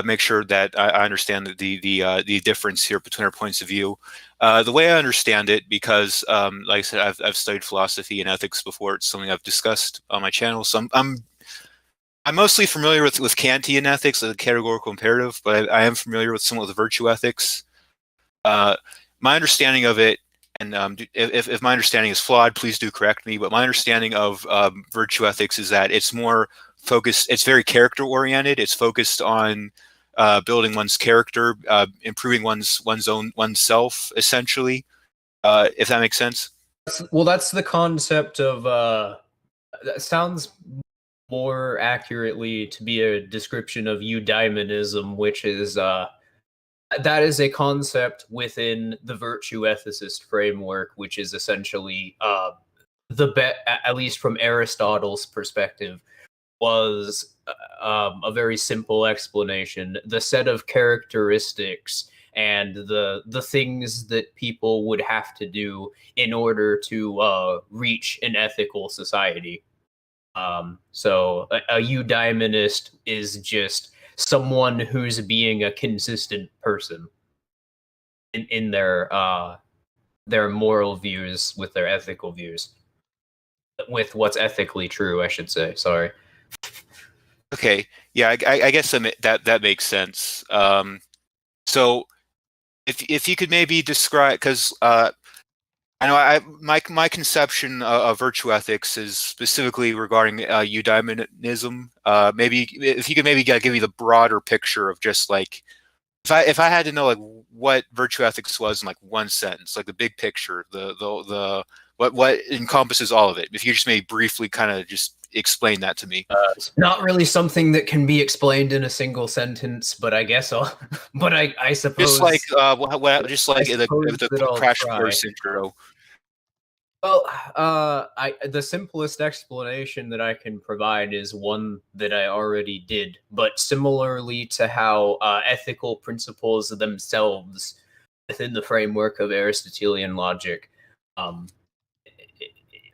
Make sure that I understand the difference here between our points of view. The way I understand it, because like I said, I've studied philosophy and ethics before. It's something I've discussed on my channel. So I'm mostly familiar with Kantian ethics, the categorical imperative, but I am familiar with some of the virtue ethics. My understanding of it, and if my understanding is flawed, please do correct me. But my understanding of virtue ethics is that it's more focused. It's very character oriented. It's focused on building one's character, improving oneself, essentially. If that makes sense. Well, that's the concept of. That sounds more accurately to be a description of eudaimonism, which is. That is a concept within the virtue ethicist framework, which is essentially at least from Aristotle's perspective, was a very simple explanation. The set of characteristics and the things that people would have to do in order to reach an ethical society. So a eudaimonist is just someone who's being a consistent person in their moral views with their ethical views, with what's ethically true, I should say. Sorry. Okay. Yeah, I guess that makes sense. So if you could maybe describe, because I know my conception of virtue ethics is specifically regarding eudaimonism. Maybe if you could maybe give me the broader picture of just like if I had to know like what virtue ethics was in like one sentence, like the big picture, the what encompasses all of it. If you just maybe briefly kind of just explain that to me. It's not really something that can be explained in a single sentence, but I guess but I suppose just like the crash course intro. Well, the simplest explanation that I can provide is one that I already did, but similarly to how ethical principles themselves within the framework of Aristotelian logic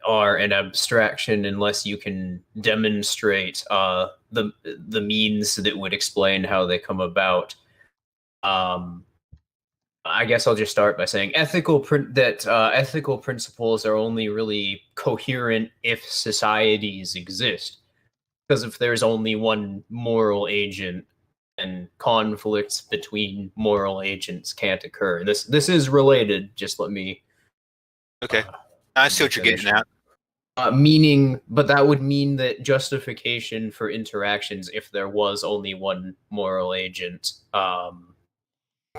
are an abstraction unless you can demonstrate the means that would explain how they come about. I guess I'll just start by saying ethical principles are only really coherent if societies exist. Because if there's only one moral agent, then conflicts between moral agents can't occur. This is related. Just let me. Okay, I see what you're getting at. But that would mean that justification for interactions, if there was only one moral agent,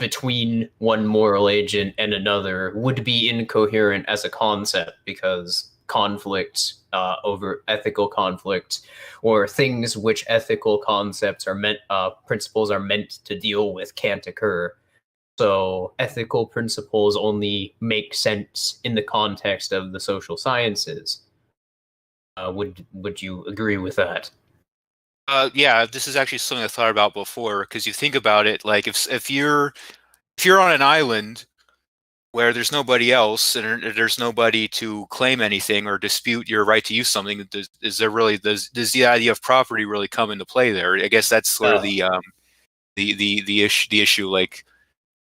between one moral agent and another, would be incoherent as a concept, because conflict over ethical conflict, or things which ethical concepts are meant principles are meant to deal with, can't occur. So ethical principles only make sense in the context of the social sciences. Would you agree with that? Yeah, this is actually something I thought about before, because you think about it, like if you're on an island where there's nobody else and there's nobody to claim anything or dispute your right to use something, does the idea of property really come into play there? I guess that's sort of the issue. Like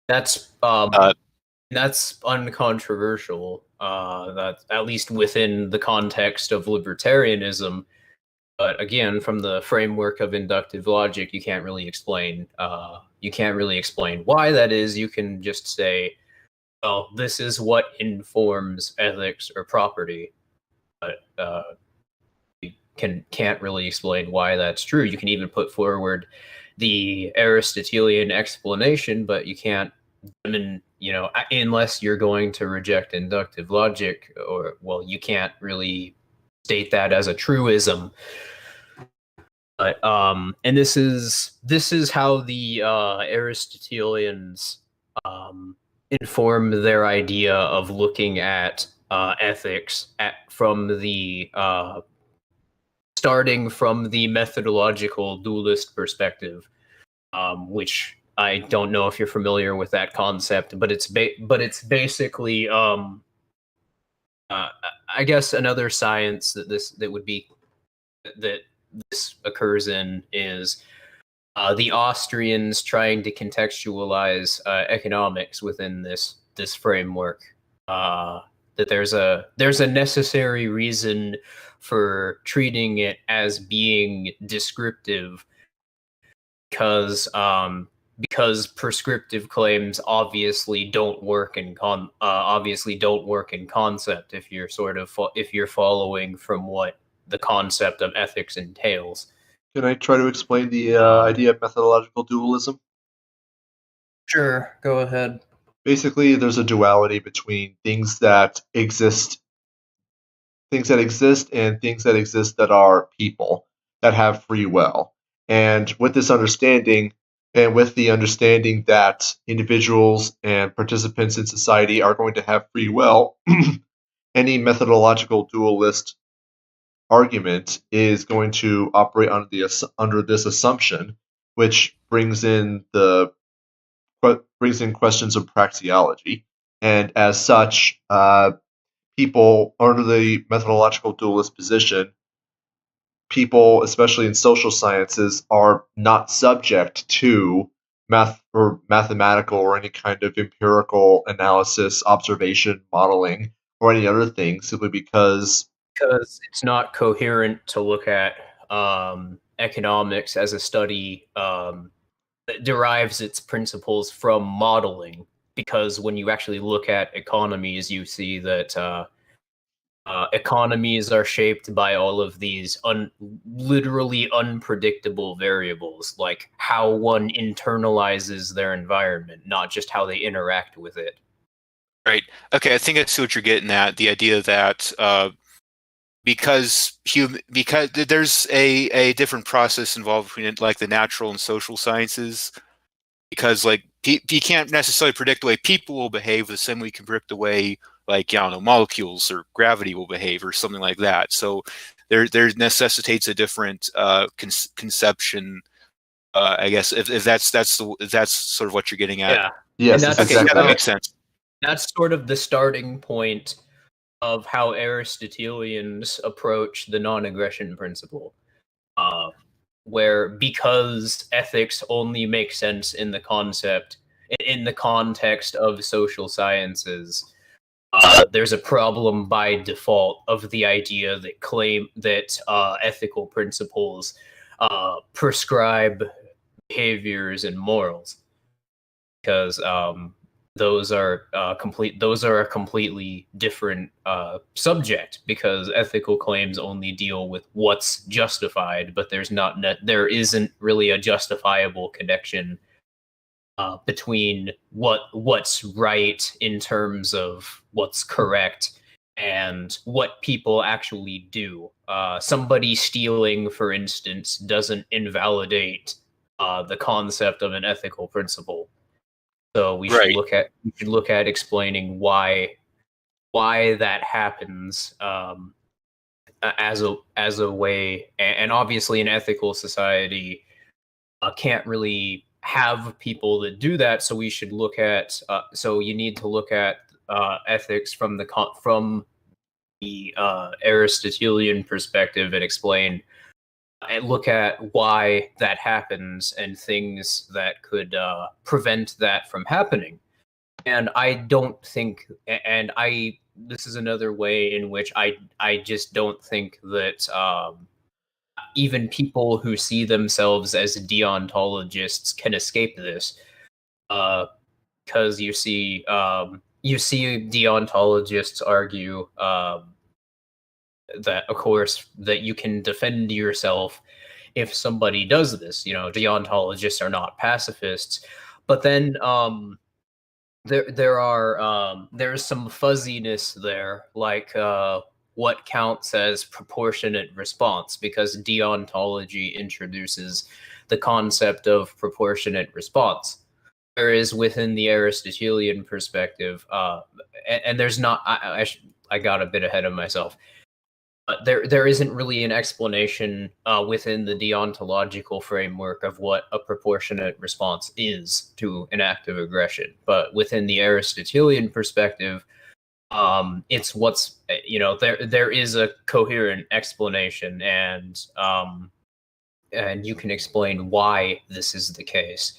that's uh, that's uncontroversial. That, at least within the context of libertarianism. But again, from the framework of inductive logic, you can't really explain. You can't really explain why that is. You can just say, "Well, this is what informs ethics or property," but you can't really explain why that's true. You can even put forward the Aristotelian explanation, but you can't. Unless you're going to reject inductive logic, or, well, you can't really state that as a truism. But and this is how the Aristotelians inform their idea of looking at ethics from the starting from the methodological dualist perspective, which I don't know if you're familiar with that concept, but it's basically I guess another science that this occurs in is the Austrians trying to contextualize economics within this framework. That there's a necessary reason for treating it as being descriptive, because prescriptive claims obviously don't work in concept if you're following from what the concept of ethics entails. Can I try to explain the idea of methodological dualism? Sure, go ahead. Basically, there's a duality between things that exist and things that exist that are people, that have free will. And with this understanding, and with the understanding that individuals and participants in society are going to have free will, any methodological dualist argument is going to operate under this assumption, which brings in questions of praxeology. And as such, people under the methodological dualist position, people, especially in social sciences, are not subject to mathematical or any kind of empirical analysis, observation, modeling, or any other thing, simply because it's not coherent to look at economics as a study that derives its principles from modeling. Because when you actually look at economies, you see that economies are shaped by all of these literally unpredictable variables, like how one internalizes their environment, not just how they interact with it. right. Okay, I think I see what you're getting at. The idea that because there's a different process involved between like the natural and social sciences, because like you can't necessarily predict the way people will behave the same way you can predict the way, like, I don't know, molecules or gravity will behave or something like that. So there necessitates a different conception. I guess if that's sort of what you're getting at. Yeah. yes, And that's Okay, exactly that makes sense. That's sort of the starting point of how Aristotelians approach the non-aggression principle, where, because ethics only makes sense in the context of social sciences, there's a problem by default of the idea that ethical principles prescribe behaviors and morals, because those are a completely different subject, because ethical claims only deal with what's justified, but there isn't really a justifiable connection between what's right in terms of what's correct and what people actually do. Somebody stealing, for instance, doesn't invalidate the concept of an ethical principle. So we should look at explaining why that happens as a way, and obviously an ethical society can't really have people that do that. So we should look at so you need to look at ethics from the Aristotelian perspective and explain and look at why that happens and things that could prevent that from happening. And I don't think, and this is another way in which I just don't think that even people who see themselves as deontologists can escape this, because you see deontologists argue that, of course, that you can defend yourself if somebody does this. Deontologists are not pacifists, but then there's some fuzziness there, like what counts as proportionate response, because deontology introduces the concept of proportionate response. Whereas within the Aristotelian perspective, and there's not, I got a bit ahead of myself. There isn't really an explanation within the deontological framework of what a proportionate response is to an act of aggression. But within the Aristotelian perspective, it's what's, there is a coherent explanation, and you can explain why this is the case.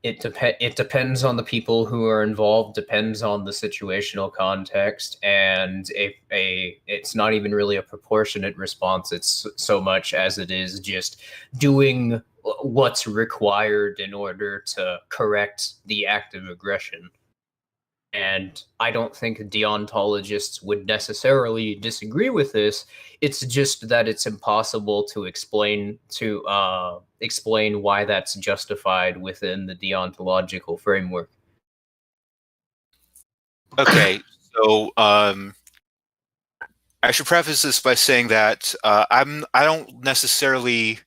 It depends on the people who are involved, depends on the situational context, and it's not even really a proportionate response. It's so much as it is just doing what's required in order to correct the act of aggression. And I don't think deontologists would necessarily disagree with this. It's just that it's impossible to explain why that's justified within the deontological framework. Okay, so I should preface this by saying that I don't necessarily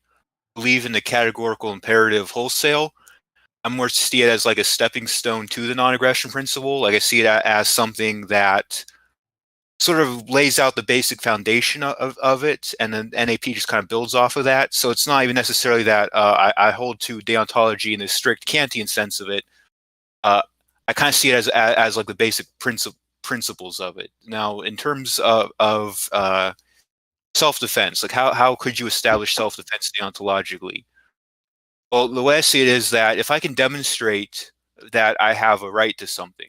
believe in the categorical imperative wholesale. I'm more see it as like a stepping stone to the non-aggression principle. Like I see it as something that sort of lays out the basic foundation of it, and then NAP just kind of builds off of that. So it's not even necessarily that I hold to deontology in the strict Kantian sense of it. I kind of see it as like the basic principles of it. Now, in terms of self-defense, like how could you establish self-defense deontologically? Well, the way I see it is that if I can demonstrate that I have a right to something,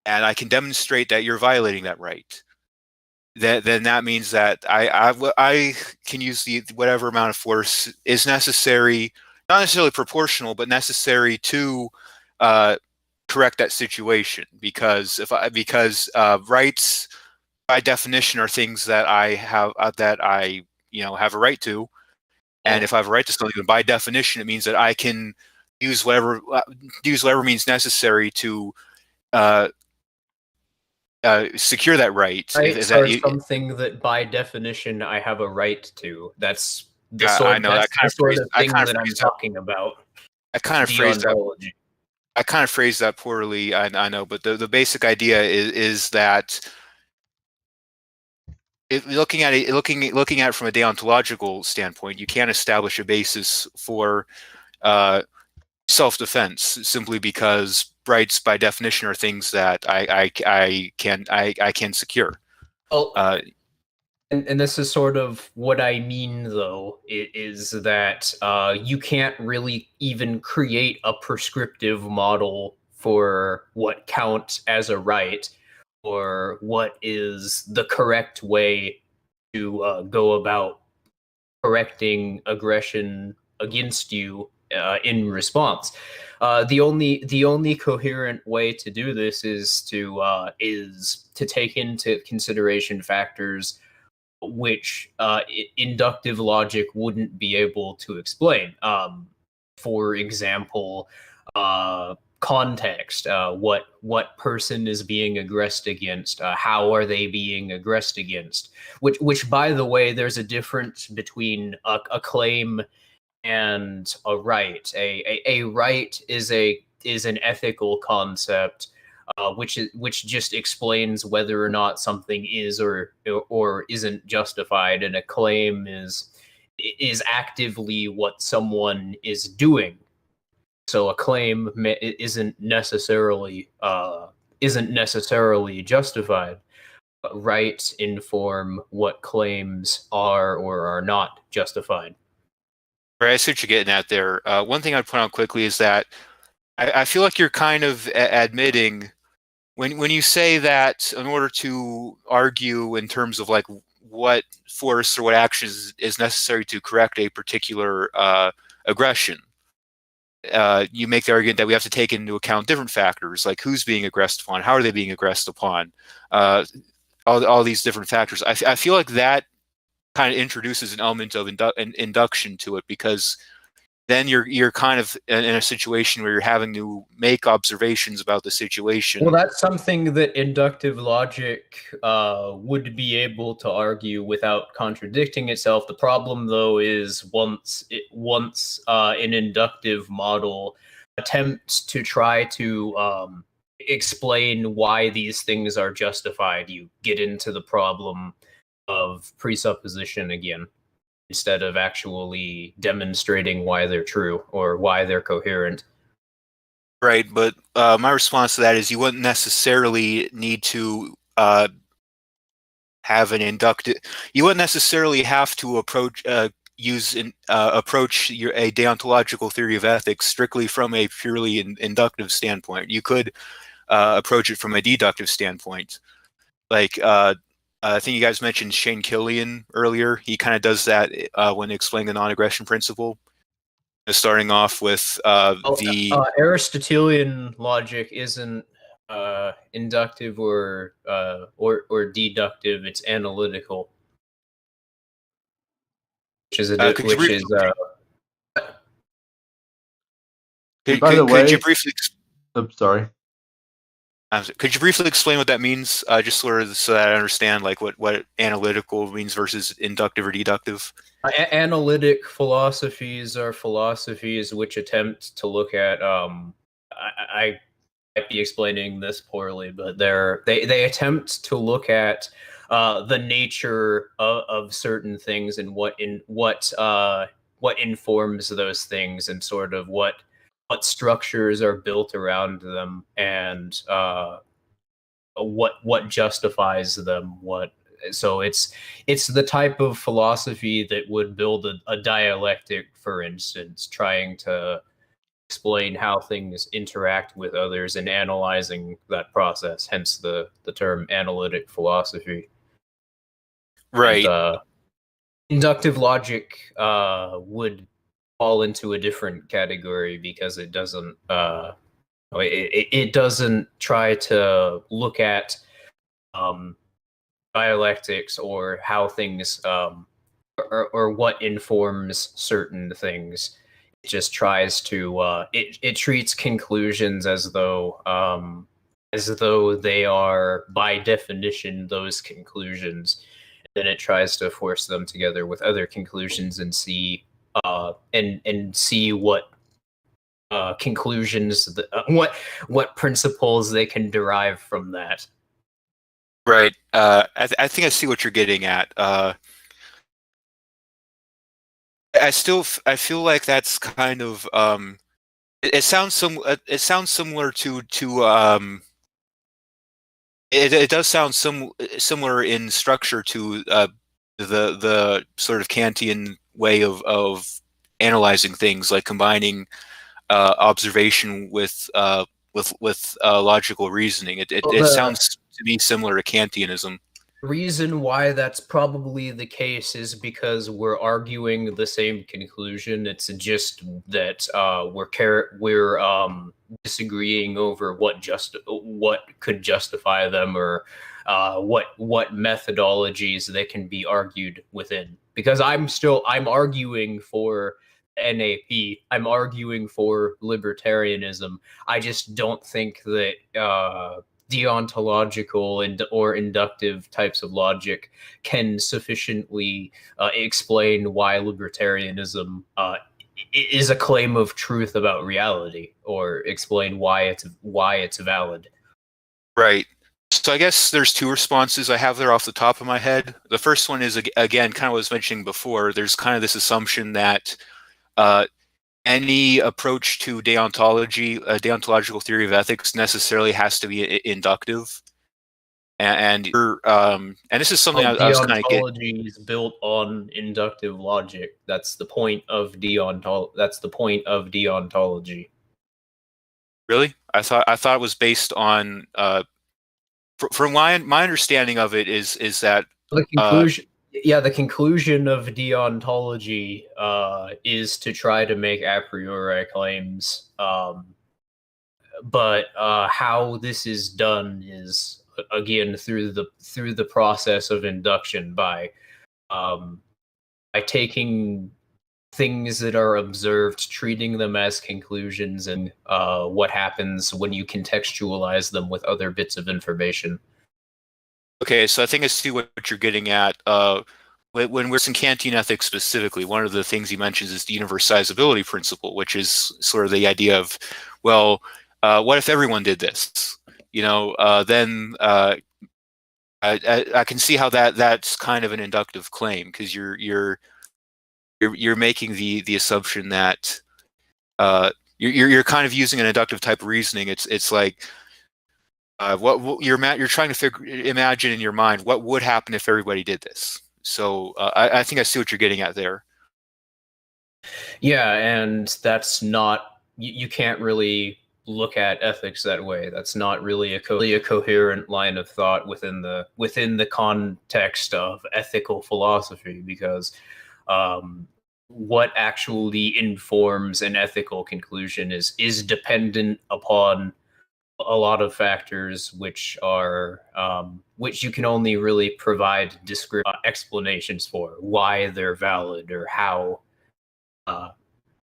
and I can demonstrate that you're violating that right, then that means that I can use whatever amount of force is necessary, not necessarily proportional, but necessary to correct that situation. Because rights by definition are things that I have have a right to. And if I have a right to something, then by definition, it means that I can use whatever means necessary to secure that right. Rights are something that, by definition, I have a right to. That's the sort of thing that I'm talking about. I kind of phrased that poorly. I know, but the basic idea is that looking at it from a deontological standpoint, you can't establish a basis for self-defense simply because rights, by definition, are things that I can secure. Well, and this is sort of what I mean, though, is that you can't really even create a prescriptive model for what counts as a right, or what is the correct way to go about correcting aggression against you in response. The only coherent way to do this is to take into consideration factors which inductive logic wouldn't be able to explain. For example, context, what person is being aggressed against, how are they being aggressed against, which by the way, there's a difference between a claim and a right. A right is an ethical concept, which just explains whether or not something is or isn't justified, and a claim is actively what someone is doing. So a claim isn't necessarily justified. Rights inform what claims are or are not justified. Right, I see what you're getting at there. One thing I'd point out quickly is that I feel like you're kind of admitting when you say that in order to argue in terms of like what force or what action is necessary to correct a particular aggression, you make the argument that we have to take into account different factors, like who's being aggressed upon, how are they being aggressed upon, all these different factors. I feel like that kind of introduces an element of induction to it, because then you're kind of in a situation where you're having to make observations about the situation. Well, that's something that inductive logic would be able to argue without contradicting itself. The problem, though, is once an inductive model attempts to try to explain why these things are justified, you get into the problem of presupposition again, instead of actually demonstrating why they're true or why they're coherent. Right, but my response to that is you wouldn't necessarily need to have an inductive. You wouldn't necessarily have to approach a deontological theory of ethics strictly from a purely inductive standpoint. You could approach it from a deductive standpoint. Like I think you guys mentioned Shane Killian earlier. He kind of does that when explaining the non-aggression principle. Starting off with the Aristotelian logic isn't inductive or deductive; it's analytical, which is By the way, could you briefly? I'm sorry. Could you briefly explain what that means, just sort of so that I understand, like what analytical means versus inductive or deductive? Analytic philosophies are philosophies which attempt to look at. I might be explaining this poorly, but they attempt to look at the nature of certain things and what informs those things, and sort of what structures are built around them, and what justifies them. So it's the type of philosophy that would build a dialectic, for instance, trying to explain how things interact with others and analyzing that process. Hence the term analytic philosophy. Right. And, inductive logic would fall into a different category because it doesn't it doesn't try to look at dialectics or how things or what informs certain things. It just tries to it treats conclusions as though they are by definition those conclusions. Then it tries to force them together with other conclusions and see see what conclusions, what principles they can derive from that. Right. I think I see what you're getting at. I feel like that's kind of it sounds similar to it does sound similar in structure to the sort of Kantian way of analyzing things, like combining observation with logical reasoning. It sounds to me similar to Kantianism. reason why that's probably the case is because we're arguing the same conclusion. It's just that we're disagreeing over what could justify them, or what methodologies they can be argued within. Because I'm arguing for NAP. I'm arguing for libertarianism. I just don't think that deontological or inductive types of logic can sufficiently explain why libertarianism is a claim of truth about reality, or explain why it's valid. Right. So I guess there's two responses I have there off the top of my head. The first one is, again, kind of what I was mentioning before. There's kind of this assumption that any approach to deontology, a deontological theory of ethics, necessarily has to be inductive. And this is something I was kind of getting. Deontology is built on inductive logic. That's the point of deontology. Really? I thought it was based on. From my understanding of it is that the conclusion. The conclusion of deontology is to try to make a priori claims, but how this is done is, again, through the process of induction, by taking things that are observed, treating them as conclusions, and what happens when you contextualize them with other bits of information. Okay, so I think I see what you're getting at. When we're in Kantian ethics specifically, one of the things he mentions is the universalizability principle, which is sort of the idea of, well, what if everyone did this? Then I can see how that's kind of an inductive claim, because you're making the assumption that you're kind of using an inductive type of reasoning. It's like what you're trying to imagine in your mind what would happen if everybody did this. So I think I see what you're getting at there. Yeah, and that's not, you can't really look at ethics that way. That's not really a coherent line of thought within the context of ethical philosophy, because what actually informs an ethical conclusion is dependent upon a lot of factors, which you can only really provide descriptive explanations for why they're valid, or how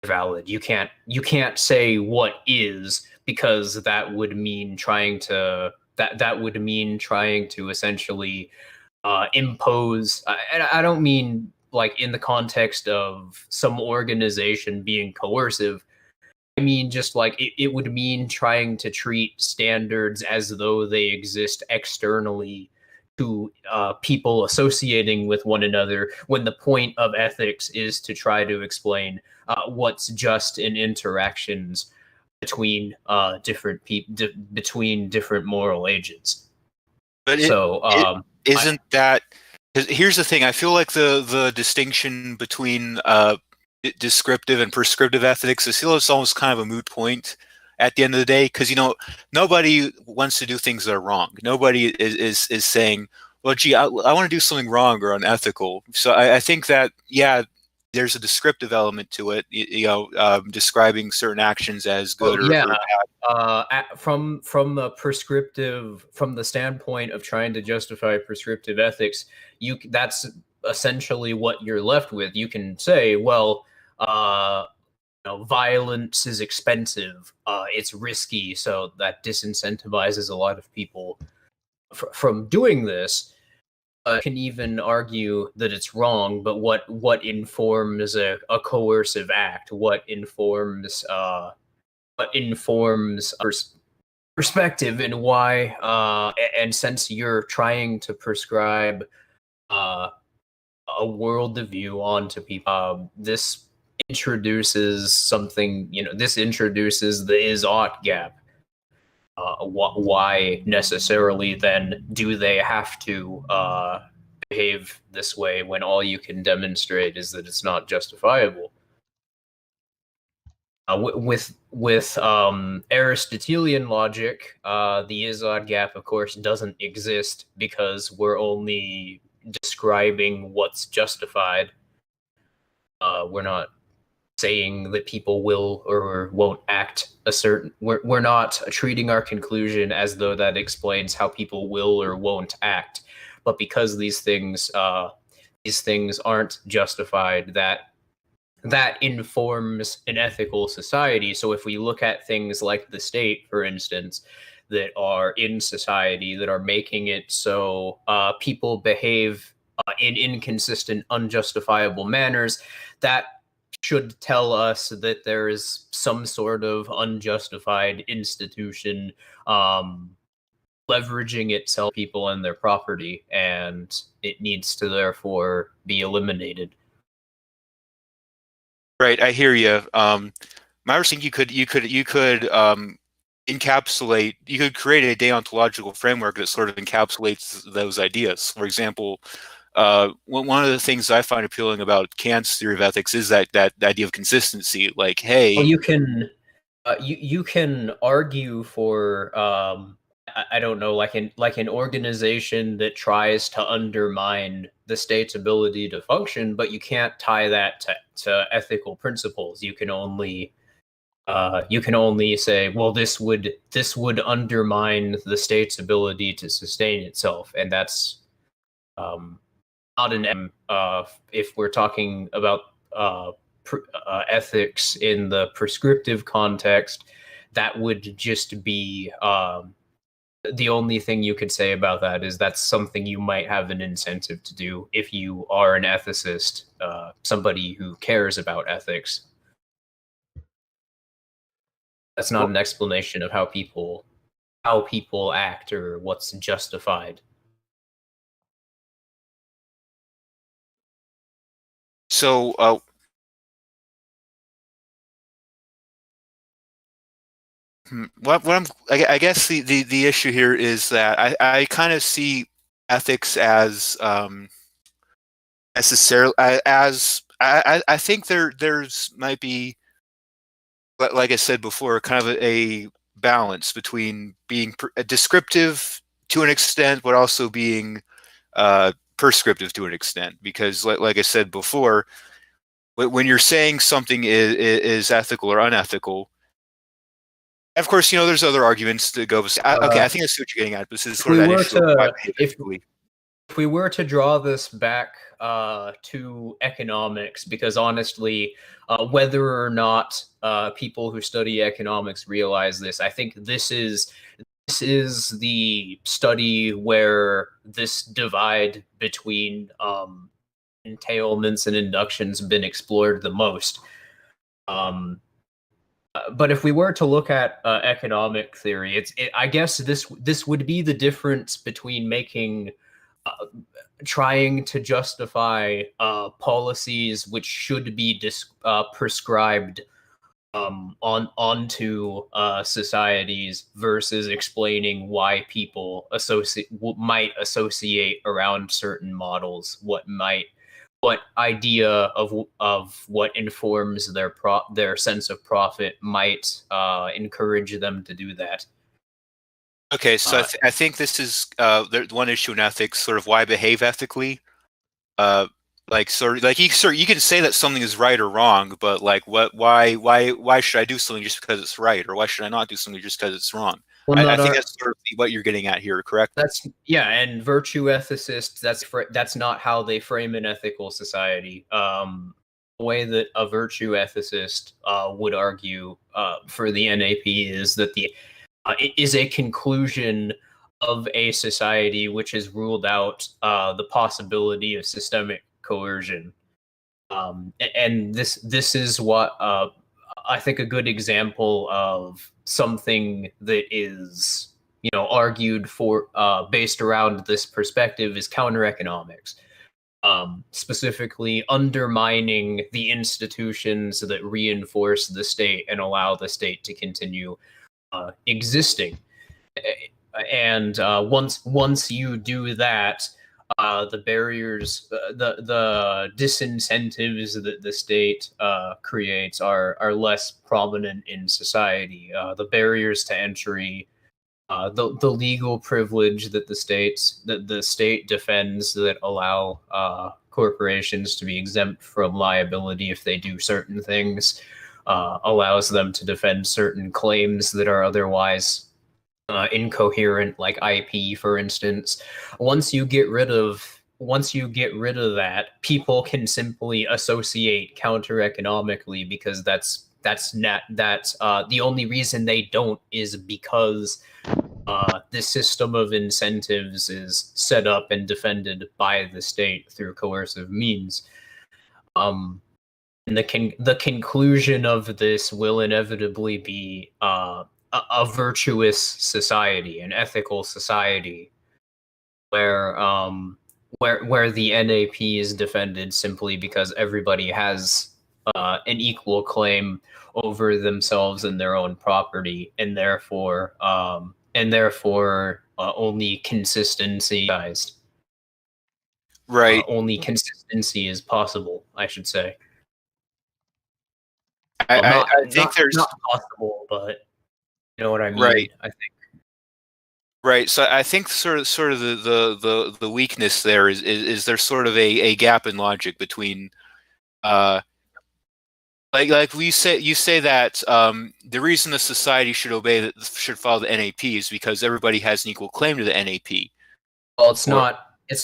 valid. You can't say what is, because that would mean trying to essentially impose. And I don't mean like in the context of some organization being coercive. I mean, just like it would mean trying to treat standards as though they exist externally to people associating with one another, when the point of ethics is to try to explain what's just in interactions between different people, between different moral agents. But isn't that? Here's the thing. I feel like the distinction between descriptive and prescriptive ethics, I feel it's almost kind of a moot point at the end of the day, because nobody wants to do things that are wrong. Nobody is saying, well, gee, I want to do something wrong or unethical. So I think that, yeah, there's a descriptive element to it, describing certain actions as good or bad. From the standpoint of trying to justify prescriptive ethics, that's essentially what you're left with. You can say, well, violence is expensive, it's risky, so that disincentivizes a lot of people from doing this. Can even argue that it's wrong, but what informs a coercive act? What informs perspective, and why? And since you're trying to prescribe a worldview onto people, this introduces something. This introduces the is-ought gap. Why necessarily then do they have to behave this way when all you can demonstrate is that it's not justifiable? With Aristotelian logic, the is-odd gap, of course, doesn't exist because we're only describing what's justified. We're not saying that people will or won't act a certain. We're not treating our conclusion as though that explains how people will or won't act, but because these things aren't justified, that informs an ethical society. So if we look at things like the state, for instance, that are in society that are making it so people behave in inconsistent, unjustifiable manners, that should tell us that there is some sort of unjustified institution leveraging itself, people and their property, and it needs to therefore be eliminated. Right, I hear you. I was thinking you could encapsulate, you could create a deontological framework that sort of encapsulates those ideas. For example, one of the things I find appealing about Kant's theory of ethics is that idea of consistency. Like, hey, well, you can argue for I don't know, like an organization that tries to undermine the state's ability to function, but you can't tie that to ethical principles. You can only say, well, this would undermine the state's ability to sustain itself, and that's not an if we're talking about ethics in the prescriptive context, that would just be the only thing you could say about that is that's something you might have an incentive to do if you are an ethicist, somebody who cares about ethics. That's not an explanation of how people act or what's justified. So, I guess the issue here is that I kind of see ethics as necessarily as I think there's might be, like I said before, kind of a balance between being descriptive to an extent, but also being prescriptive to an extent. Because, like I said before, when you're saying something is ethical or unethical, of course, there's other arguments to go. Okay, I think that's what you're getting at. This is sort of that issue. If we were to draw this back to economics, because honestly, whether or not people who study economics realize this, I think this is the study where this divide between entailments and inductions been explored the most. But if we were to look at economic theory, I guess this would be the difference between making trying to justify policies which should be prescribed onto societies versus explaining why people might associate around certain models, what idea of what informs their sense of profit might encourage them to do that. Okay, so I think this is one issue in ethics, sort of why behave ethically. You can say that something is right or wrong, but like why should I do something just because it's right, or why should I not do something just because it's wrong? Well, I think that's sort of what you're getting at here, correct? And virtue ethicists, that's not how they frame an ethical society. The way that a virtue ethicist would argue for the NAP is that it is a conclusion of a society which has ruled out the possibility of systemic coercion. And this is what I think a good example of something that is, argued for based around this perspective is counter-economics. Specifically undermining the institutions that reinforce the state and allow the state to continue existing. And once you do that, the barriers, the disincentives that the state creates are less prominent in society. The barriers to entry, the legal privilege that the state defends that allow corporations to be exempt from liability if they do certain things, allows them to defend certain claims that are otherwise incoherent, like IP, for instance. Once you get rid of that, people can simply associate counter economically, because that's the only reason they don't is because this system of incentives is set up and defended by the state through coercive means. And the conclusion of this will inevitably be a virtuous society, an ethical society, where the NAP is defended simply because everybody has an equal claim over themselves and their own property, and therefore only consistency Right. only consistency is possible, I should say. I think there's not possible, but you know what I mean. Right. I think. Right. So I think sort of the weakness there is there's sort of a gap in logic between like you say that the reason the society should follow the NAP is because everybody has an equal claim to the NAP. Well, it's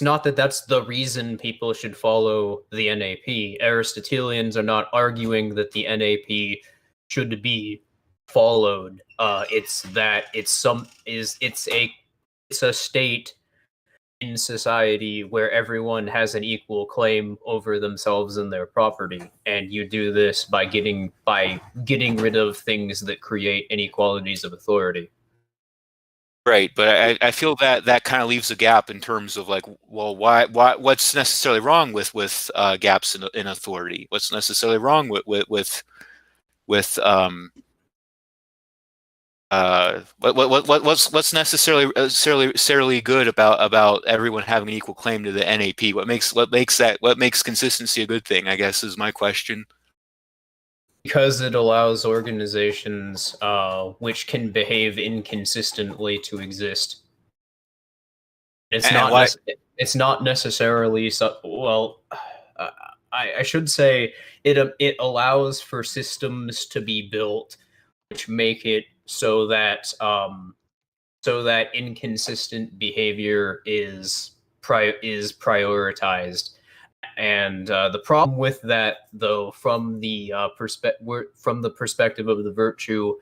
not that that's the reason people should follow the NAP. Aristotelians are not arguing that the NAP should be followed. It's that it's a state in society where everyone has an equal claim over themselves and their property, and you do this by getting rid of things that create inequalities of authority. Right, but I feel that kind of leaves a gap in terms of like, well, what's necessarily wrong with gaps in authority? What's necessarily wrong what's necessarily good about everyone having an equal claim to the NAP? What makes consistency a good thing, I guess, is my question. Because it allows organizations which can behave inconsistently to exist. It's not necessarily well. I should say it allows for systems to be built which make it so that inconsistent behavior is prioritized. And the problem with that, though, from the perspective of the virtue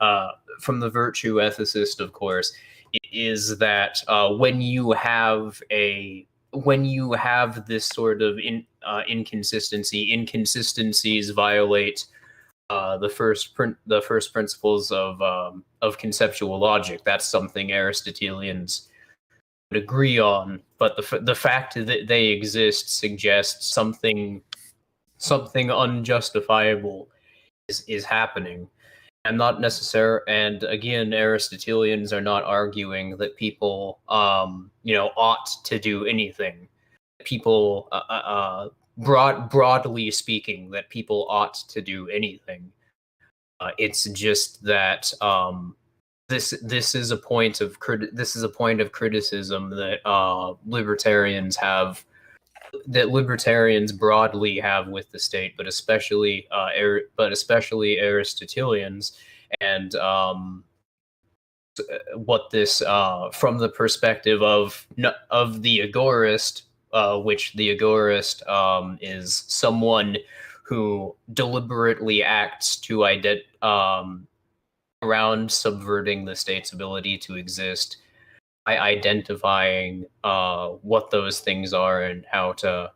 ethicist, of course, is that when you have this sort of inconsistencies violate the first principles of conceptual logic. That's something Aristotelians would agree on, but the fact that they exist suggests something unjustifiable is happening. And again, Aristotelians are not arguing that people ought to do anything. People broadly speaking, that people ought to do anything. It's just that this is a point of criticism that libertarians broadly have with the state, but especially Aristotelians, and what this from the perspective of the agorist, which the agorist is someone who deliberately acts to around subverting the state's ability to exist by identifying what those things are and how to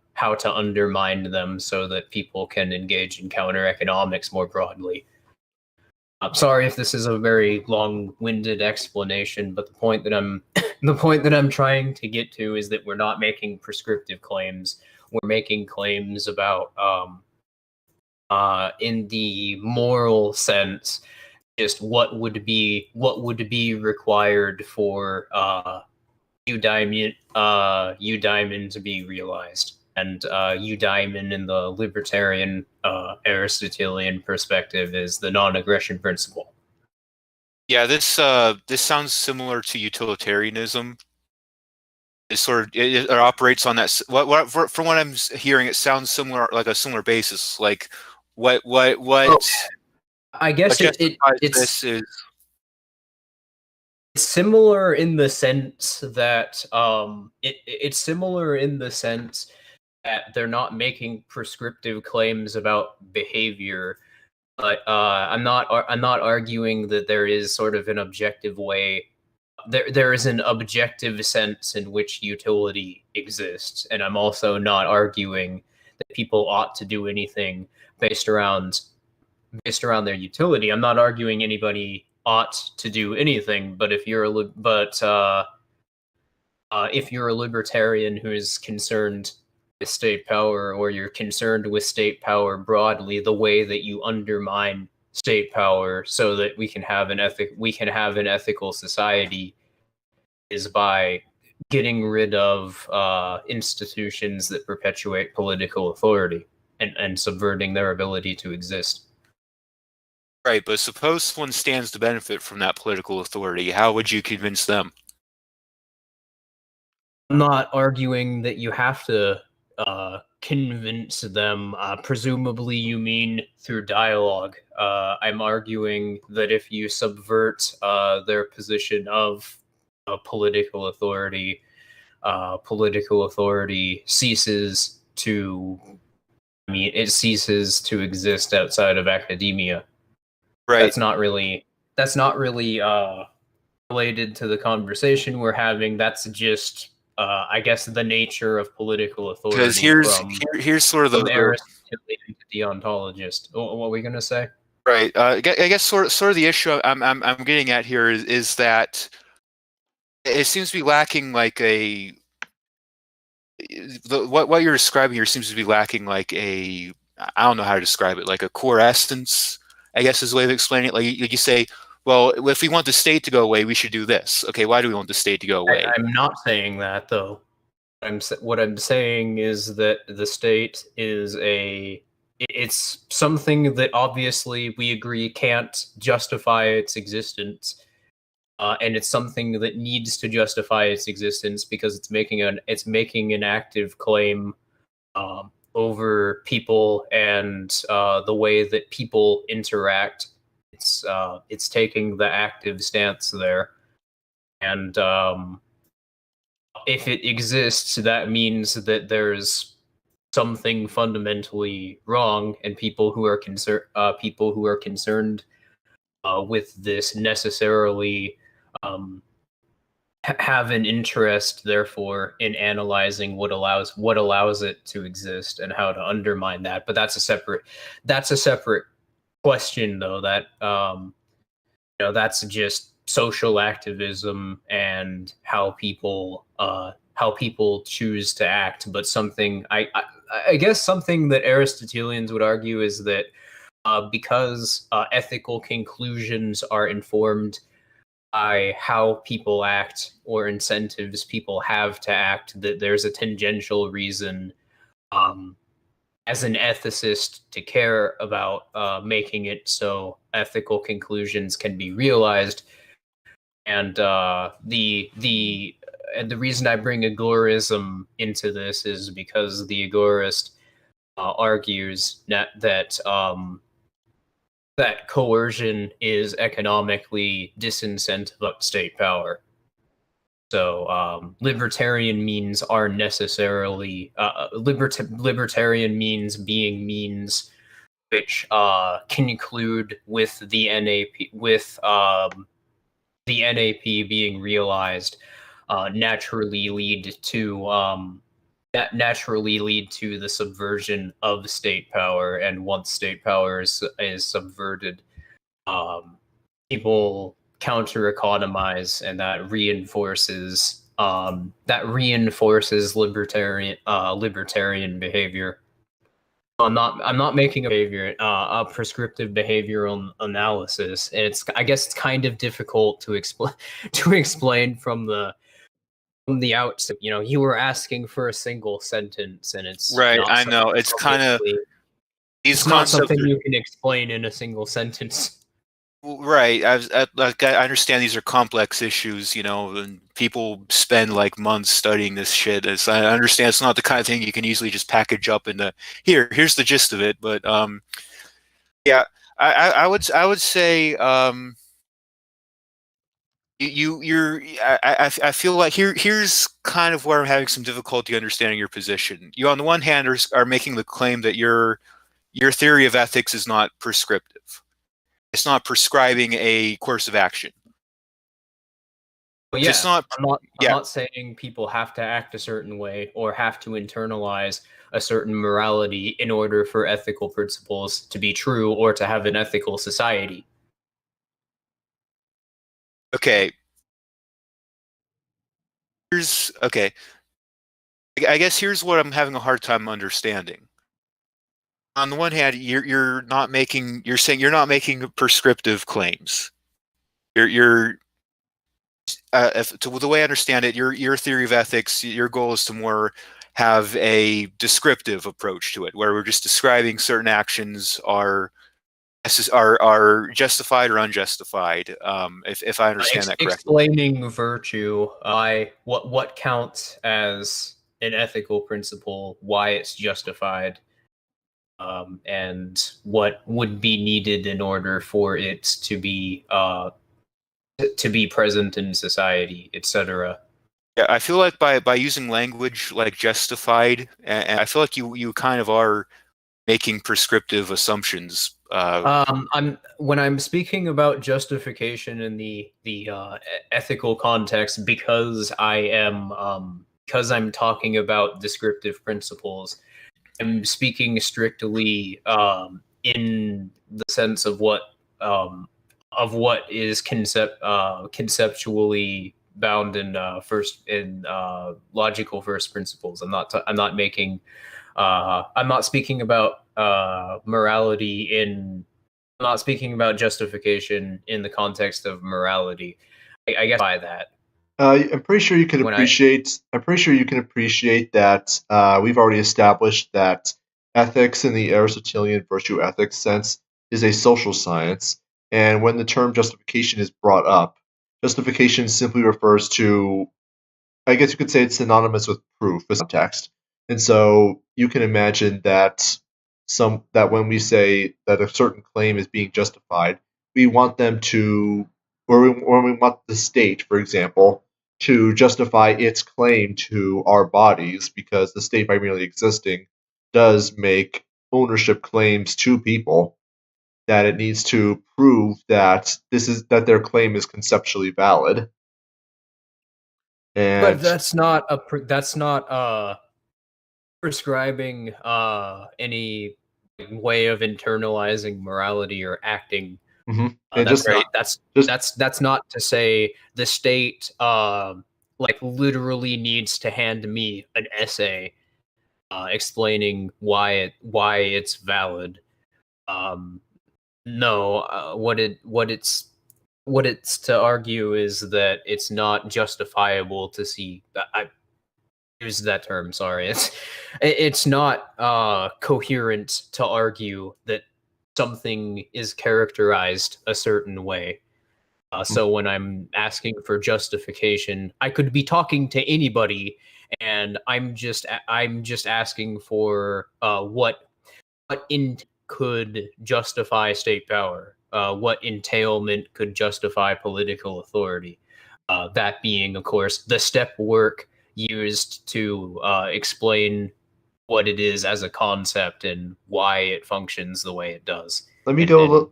undermine them so that people can engage in counter economics more broadly. I'm sorry if this is a very long-winded explanation, but the point that I'm trying to get to is that we're not making prescriptive claims. We're making claims about, in the moral sense, just what would be required for eudaimon to be realized, and eudaimon in the libertarian Aristotelian perspective is the non-aggression principle. Yeah, this sounds similar to utilitarianism. It operates on that. From what I'm hearing, it sounds similar, like a similar basis. Like what I guess this is. It's similar in the sense that it's similar in the sense that they're not making prescriptive claims about behavior, but I'm not arguing that there is sort of an objective way. There is an objective sense in which utility exists, and I'm also not arguing that people ought to do anything based around their utility. I'm not arguing anybody ought to do anything, but if you're if you're a libertarian who is concerned with state power, or you're concerned with state power broadly, the way that you undermine state power so that we can have an ethical society is by getting rid of institutions that perpetuate political authority and subverting their ability to exist. Right, but suppose one stands to benefit from that political authority. How would you convince them? I'm not arguing that you have to convince them. Presumably, you mean through dialogue. I'm arguing that if you subvert their position of political authority ceases to. It ceases to exist outside of academia. Right. That's not really related to the conversation we're having. That's just, I guess, the nature of political authority. Because here's sort of the Aristotelian deontologist. What were we gonna say? Right. I guess sort of the issue I'm getting at here is that it seems to be lacking like what you're describing here seems to be lacking like I don't know how to describe it, like a core essence, I guess is the way of explaining it. Like you say, well, if we want the state to go away, we should do this. Okay, why do we want the state to go away? I'm not saying that, though. What I'm saying is that the state is it's something that obviously we agree can't justify its existence, and it's something that needs to justify its existence because it's making an active claim over people and the way that people interact. It's taking the active stance there, and if it exists, that means that there's something fundamentally wrong, and people who are concerned with this necessarily have an interest, therefore, in analyzing what allows it to exist and how to undermine that. But that's a separate question, though. That that's just social activism and how people choose to act. But something I guess something that Aristotelians would argue is that because ethical conclusions are informed by how people act or incentives people have to act, that there's a tangential reason as an ethicist to care about making it so ethical conclusions can be realized. And the reason I bring agorism into this is because the agorist argues that coercion is economically disincentive of state power. So libertarian means are necessarily libertarian means being means which conclude with the NAP being realized naturally lead to the subversion of state power. And once state power is subverted, people counter-economize, and that reinforces libertarian behavior. I'm not making a prescriptive behavioral analysis, and I guess it's kind of difficult to explain from the outset, you were asking for a single sentence, and it's Right, not I know. It's kind of these it's not concepts. something you can explain in a single sentence. Right. I understand these are complex issues, and people spend like months studying this shit. I understand it's not the kind of thing you can easily just package up into here's the gist of it. But yeah, I would say I feel like here's kind of where I'm having some difficulty understanding your position. You on the one hand are making the claim that your theory of ethics is not prescriptive. It's not prescribing a course of action. Well, yeah, I'm not saying people have to act a certain way or have to internalize a certain morality in order for ethical principles to be true or to have an ethical society. Okay. I guess here's what I'm having a hard time understanding. On the one hand, you're saying you're not making prescriptive claims. The way I understand it, your theory of ethics, your goal is to more have a descriptive approach to it, where we're just describing certain actions are justified or unjustified. If I understand that correctly, explaining virtue, what counts as an ethical principle, why it's justified, and what would be needed in order for it to be present in society, etc. Yeah, I feel like by using language like justified, and I feel like you kind of are making prescriptive assumptions. When I'm speaking about justification in the ethical context, because I'm talking about descriptive principles, I'm speaking strictly in the sense of what is conceptually bound in logical first principles. I'm not speaking about morality I'm not speaking about justification in the context of morality. I guess by that. I'm pretty sure you can appreciate. I'm pretty sure you can appreciate that we've already established that ethics in the Aristotelian virtue ethics sense is a social science, and when the term justification is brought up, justification simply refers to, I guess you could say, it's synonymous with proof as context, and so you can imagine that when we say that a certain claim is being justified, we want them to, or we want the state, for example, to justify its claim to our bodies, because the state, by merely existing, does make ownership claims to people that it needs to prove that their claim is conceptually valid. And but that's not prescribing any way of internalizing morality or acting. That's not to say the state literally needs to hand me an essay explaining why it's valid. No, what it's to argue is that it's not justifiable to see. I use that term. Sorry, it's not coherent to argue that something is characterized a certain way. So when I'm asking for justification, I could be talking to anybody, and I'm just asking for what could justify state power, what entailment could justify political authority. That being, of course, the step work used to explain what it is as a concept and why it functions the way it does. Let me go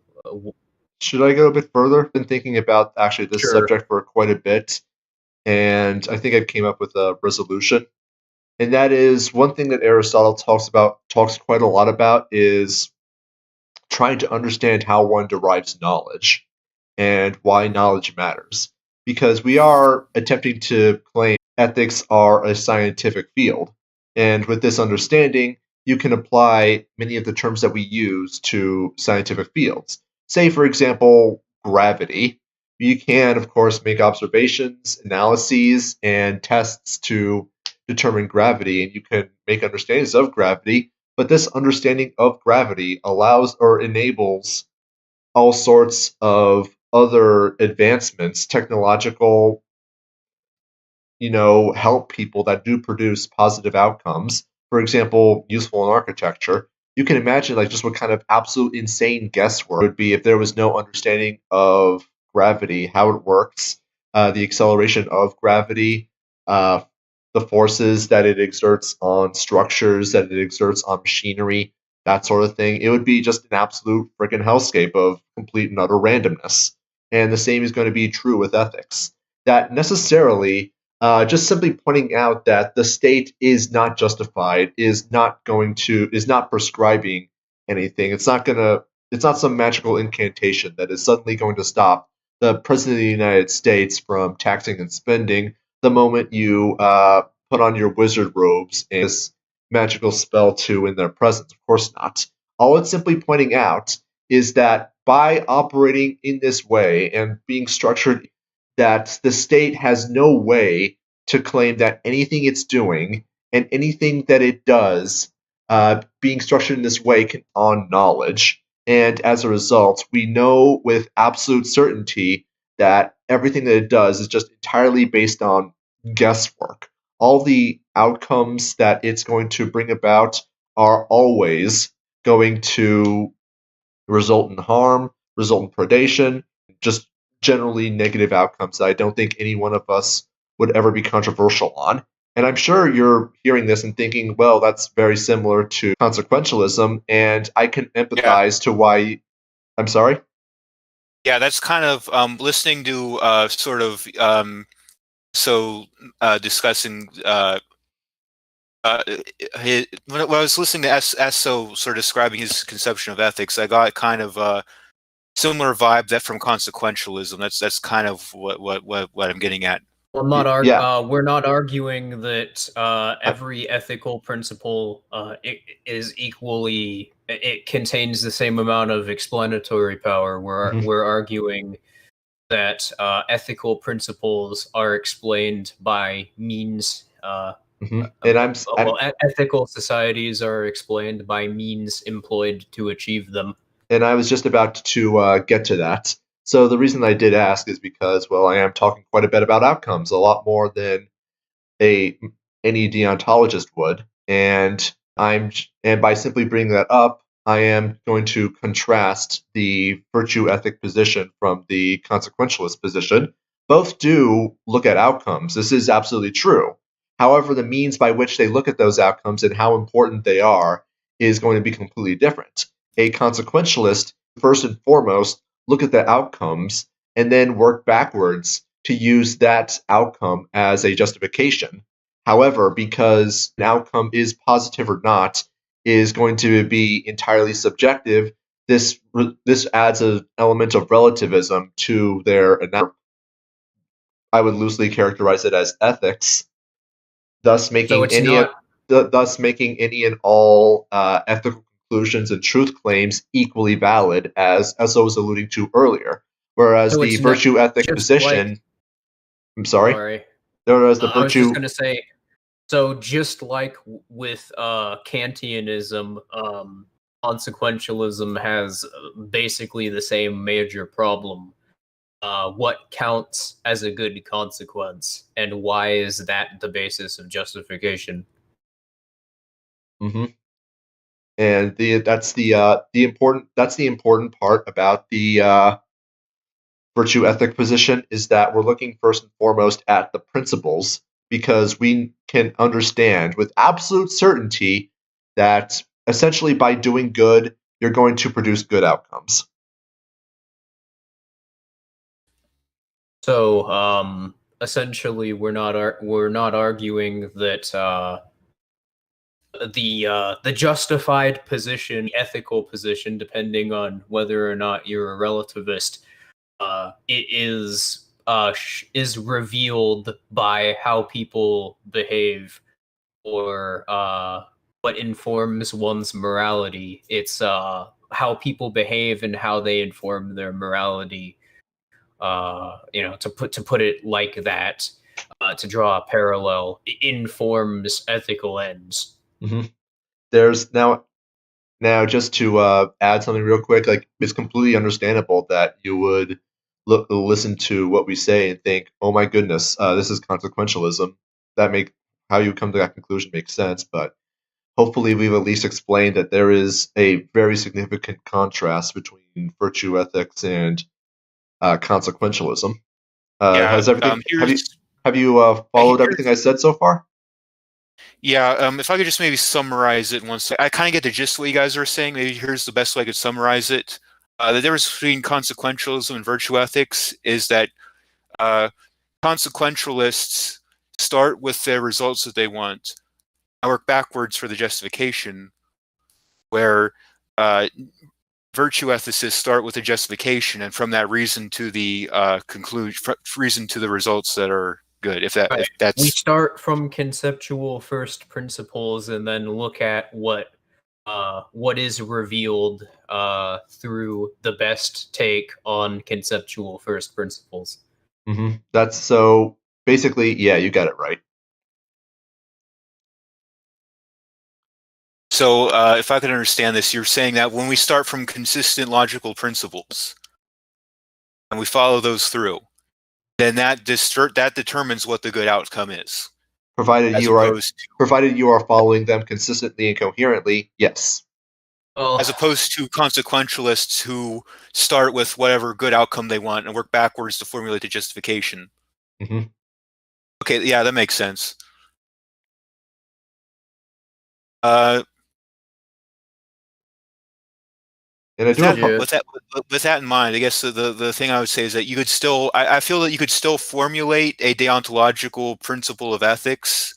should I go a bit further? I've been thinking about actually this subject for quite a bit, and I think I came up with a resolution. And that is one thing that Aristotle talks quite a lot about is trying to understand how one derives knowledge and why knowledge matters. Because we are attempting to claim ethics are a scientific field. And with this understanding, you can apply many of the terms that we use to scientific fields. Say, for example, gravity. You can, of course, make observations, analyses, and tests to determine gravity, and you can make understandings of gravity, but this understanding of gravity allows or enables all sorts of other advancements, technological, help people that do produce positive outcomes. For example, useful in architecture. You can imagine like just what kind of absolute insane guesswork it would be if there was no understanding of gravity, how it works, the acceleration of gravity, uh, the forces that it exerts on structures, that it exerts on machinery, that sort of thing. It would be just an absolute freaking hellscape of complete and utter randomness. And the same is going to be true with ethics. That necessarily just simply pointing out that the state is not justified, is not prescribing anything. It's not some magical incantation that is suddenly going to stop the President of the United States from taxing and spending the moment you put on your wizard robes and this magical spell to in their presence. Of course not. All it's simply pointing out is that by operating in this way and being structured, that the state has no way to claim that anything it's doing and anything that it does, being structured in this way, can on knowledge. And as a result, we know with absolute certainty that everything that it does is just entirely based on guesswork. All the outcomes that it's going to bring about are always going to result in harm, result in predation, just generally negative outcomes that I don't think any one of us would ever be controversial on. And I'm sure you're hearing this and thinking, well, that's very similar to consequentialism, and I can empathize to why. I'm sorry? Yeah, that's kind of listening to discussing when I was listening to Esso sort of describing his conception of ethics, I got kind of a similar vibe that from consequentialism. That's kind of what I'm getting at. We're not arguing that every ethical principle is equally. It contains the same amount of explanatory power. We're arguing that ethical principles are explained by means. Ethical societies are explained by means employed to achieve them. And I was just about to get to that. So the reason I did ask is because, well, I am talking quite a bit about outcomes, a lot more than any deontologist would. And by simply bringing that up, I am going to contrast the virtue ethic position from the consequentialist position. Both do look at outcomes. This is absolutely true. However, the means by which they look at those outcomes and how important they are is going to be completely different. A consequentialist, first and foremost, look at the outcomes and then work backwards to use that outcome as a justification. However, because an outcome is positive or not is going to be entirely subjective, this adds an element of relativism to their analysis. I would loosely characterize it as ethics, thus making any and all ethical conclusions and truth claims equally valid, as I was alluding to earlier. Whereas the virtue ethic position, I'm sorry. Whereas the virtue, I was just going to say, so just like with Kantianism, consequentialism has basically the same major problem. What counts as a good consequence, and why is that the basis of justification? Mm-hmm. And that's the important part about the virtue ethic position, is that we're looking first and foremost at the principles, because we can understand with absolute certainty that essentially by doing good, you're going to produce good outcomes. So, essentially, we're not arguing that the justified position, ethical position, depending on whether or not you're a relativist, it is revealed by how people behave, or what informs one's morality. It's how people behave and how they inform their morality. to put it like that, to draw a parallel, informs ethical ends. Mm-hmm. There's now just to add something real quick, like it's completely understandable that you would listen to what we say and think, oh my goodness, this is consequentialism. How you come to that conclusion makes sense, but hopefully we've at least explained that there is a very significant contrast between virtue ethics and consequentialism. Has everything? Have you followed everything I said so far? Yeah, if I could just maybe summarize it once. I kind of get the gist of what you guys are saying. Maybe here's the best way I could summarize it. The difference between consequentialism and virtue ethics is that consequentialists start with the results that they want. I work backwards for the justification, where virtue ethicists start with the justification, and from that reason to the conclusion, reason to the results that are good. If that's, we start from conceptual first principles and then look at what is revealed through the best take on conceptual first principles. Mm-hmm. That's so basically, yeah, you got it right. So if I could understand this, you're saying that when we start from consistent logical principles and we follow those through, then that determines what the good outcome is. Provided you are following them consistently and coherently, yes. As opposed to consequentialists who start with whatever good outcome they want and work backwards to formulate the justification. Mm-hmm. Okay, yeah, that makes sense. And I do with that in mind, I guess the thing I would say is that you could still, I feel that you could still formulate a deontological principle of ethics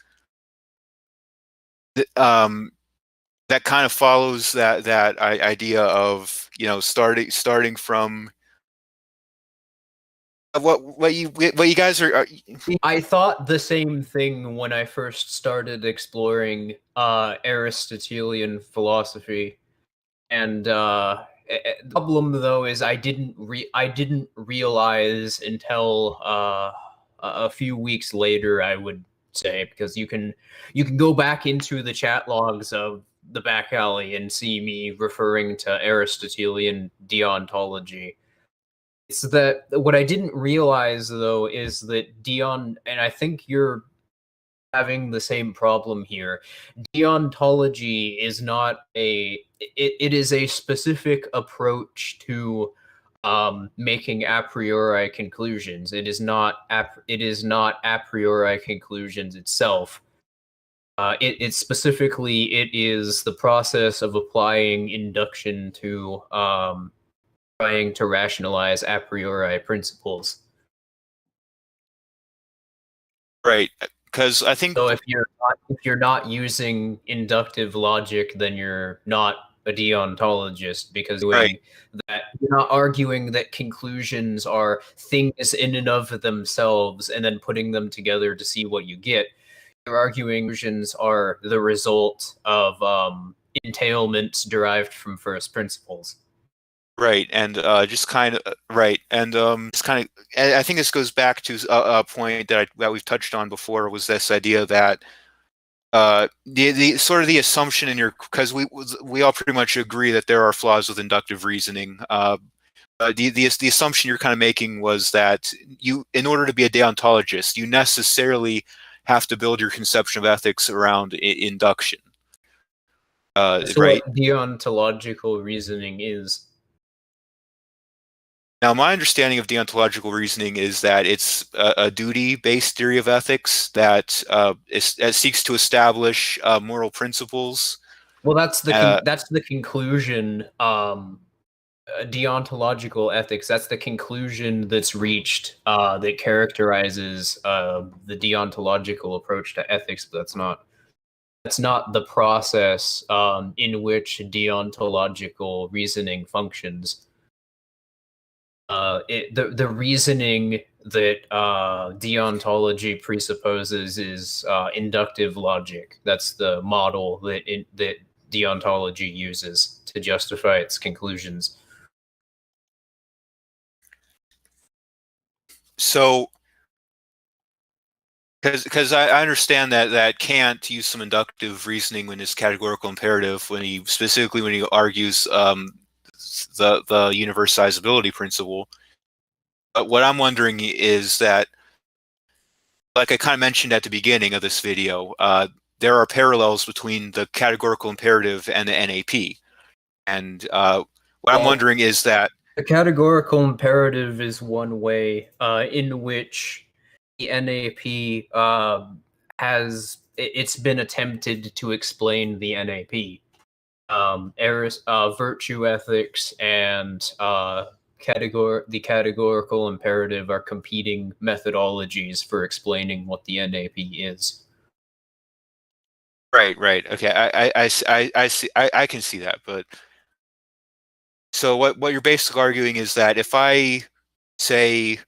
that kind of follows that idea of, you know, starting from what you guys are. I thought the same thing when I first started exploring Aristotelian philosophy, and the problem though is I didn't realize until a few weeks later, I would say, because you can go back into the chat logs of the Backalley and see me referring to Aristotelian deontology. It's that what I didn't realize though is that and I think you're having the same problem here. Deontology is not it is a specific approach to making a priori conclusions. It is not a priori conclusions itself. It specifically, it is the process of applying induction to trying to rationalize a priori principles. Right. Because I think so. If you're not using inductive logic, then you're not a deontologist, because right. that you're not arguing that conclusions are things in and of themselves and then putting them together to see what you get. You're arguing conclusions are the result of entailments derived from first principles. Right, and just kind of right, and just kind of. I think this goes back to a point that we've touched on before, was this idea that the sort of the assumption in your, because we all pretty much agree that there are flaws with inductive reasoning. The assumption you're kind of making was that you, in order to be a deontologist, you necessarily have to build your conception of ethics around induction. That's right. What deontological reasoning is. Now, my understanding of deontological reasoning is that it's a duty-based theory of ethics that seeks to establish moral principles. Well, that's the conclusion. Deontological ethics. That's the conclusion that's reached that characterizes the deontological approach to ethics. But that's not the process in which deontological reasoning functions. The reasoning that deontology presupposes is inductive logic. That's the model that deontology uses to justify its conclusions. So, because I understand that Kant used some inductive reasoning in his categorical imperative when he argues the universalizability principle. But what I'm wondering is that, like I kind of mentioned at the beginning of this video, there are parallels between the categorical imperative and the NAP. And what I'm wondering is that the categorical imperative is one way in which the NAP it's been attempted to explain the NAP. Virtue ethics and the categorical imperative are competing methodologies for explaining what the NAP is. Right. Okay, I see. I can see that, but so what you're basically arguing is that if I say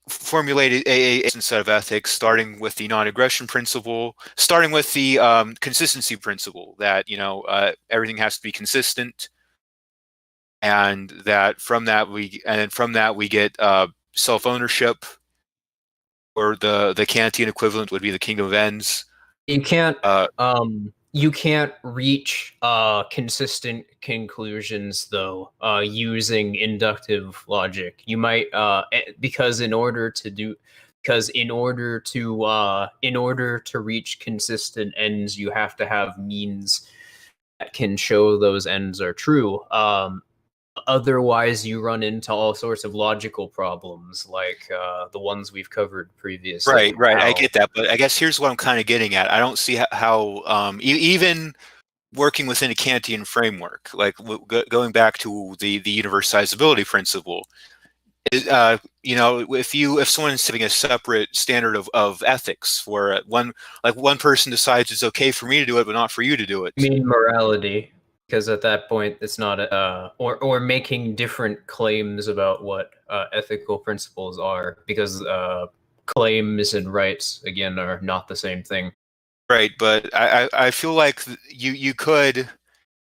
formulated a set of ethics, starting with the non-aggression principle, starting with the consistency principle, that everything has to be consistent, and that from that we get self-ownership, or the Kantian equivalent would be the kingdom of ends. You can't reach consistent conclusions though using inductive logic. You might because in order to reach consistent ends, you have to have means that can show those ends are true. Otherwise, you run into all sorts of logical problems, like the ones we've covered previously. Right. I get that, but I guess here's what I'm kind of getting at. I don't see how even working within a Kantian framework, like going back to the universalizability principle, if someone's setting a separate standard of ethics for one person decides it's okay for me to do it, but not for you to do it. I mean morality. Because at that point, it's not or making different claims about what ethical principles are, because claims and rights again are not the same thing. Right, but I feel like you could,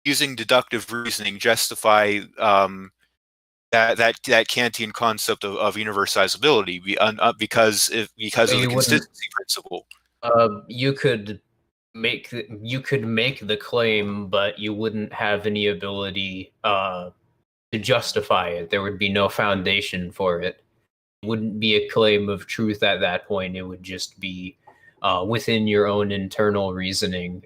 using deductive reasoning, justify that Kantian concept of universalizability because of the consistency principle. You could make the claim, but you wouldn't have any ability to justify it. There would be no foundation for it. It wouldn't be a claim of truth at that point. It would just be within your own internal reasoning,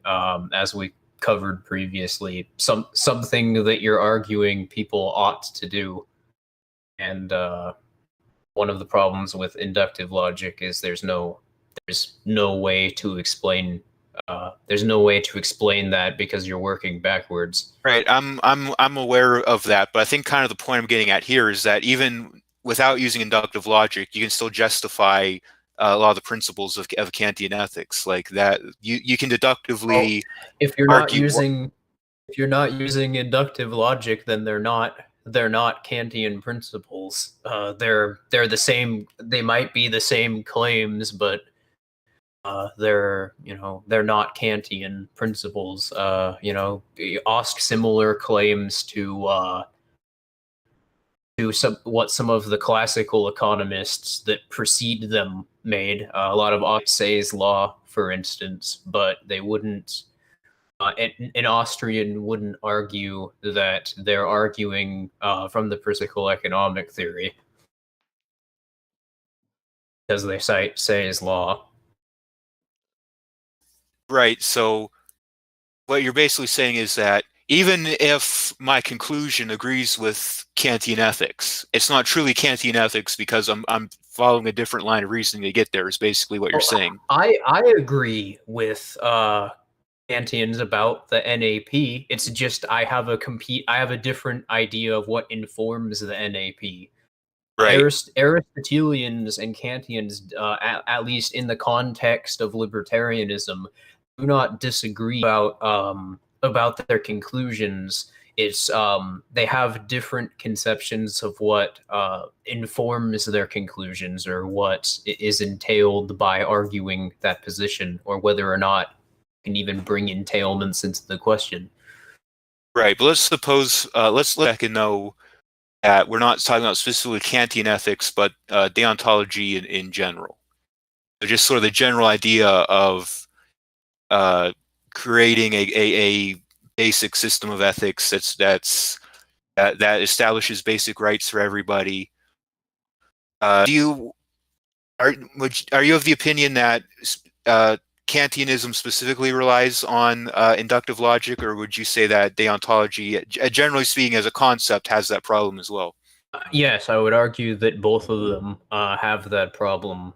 as we covered previously, something that you're arguing people ought to do. And one of the problems with inductive logic is there's no way to explain. There's no way to explain that because you're working backwards. Right, I'm aware of that, but I think kind of the point I'm getting at here is that even without using inductive logic, you can still justify a lot of the principles of Kantian ethics, like that. You can deductively. If you're not using inductive logic, then they're not Kantian principles. They're the same. They might be the same claims, but they're not Kantian principles. You ask similar claims to some of the classical economists that precede them made. A lot of Say's law, for instance, but they wouldn't. An Austrian wouldn't argue that they're arguing from the physical economic theory because they cite Say's law. Right, so what you're basically saying is that even if my conclusion agrees with Kantian ethics, it's not truly Kantian ethics because I'm following a different line of reasoning to get there, is basically what you're saying. I agree with Kantians about the NAP. It's just I have a different idea of what informs the NAP. Right. Aristotelians and Kantians, at least in the context of libertarianism, do not disagree about their conclusions. It's they have different conceptions of what informs their conclusions, or what is entailed by arguing that position, or whether or not you can even bring entailments into the question. Right, but let's suppose let's look back and know that we're not talking about specifically Kantian ethics, but deontology in general. So just sort of the general idea of creating a basic system of ethics that establishes basic rights for everybody. Are you of the opinion that Kantianism specifically relies on inductive logic, or would you say that deontology, generally speaking, as a concept, has that problem as well? Yes, I would argue that both of them have that problem.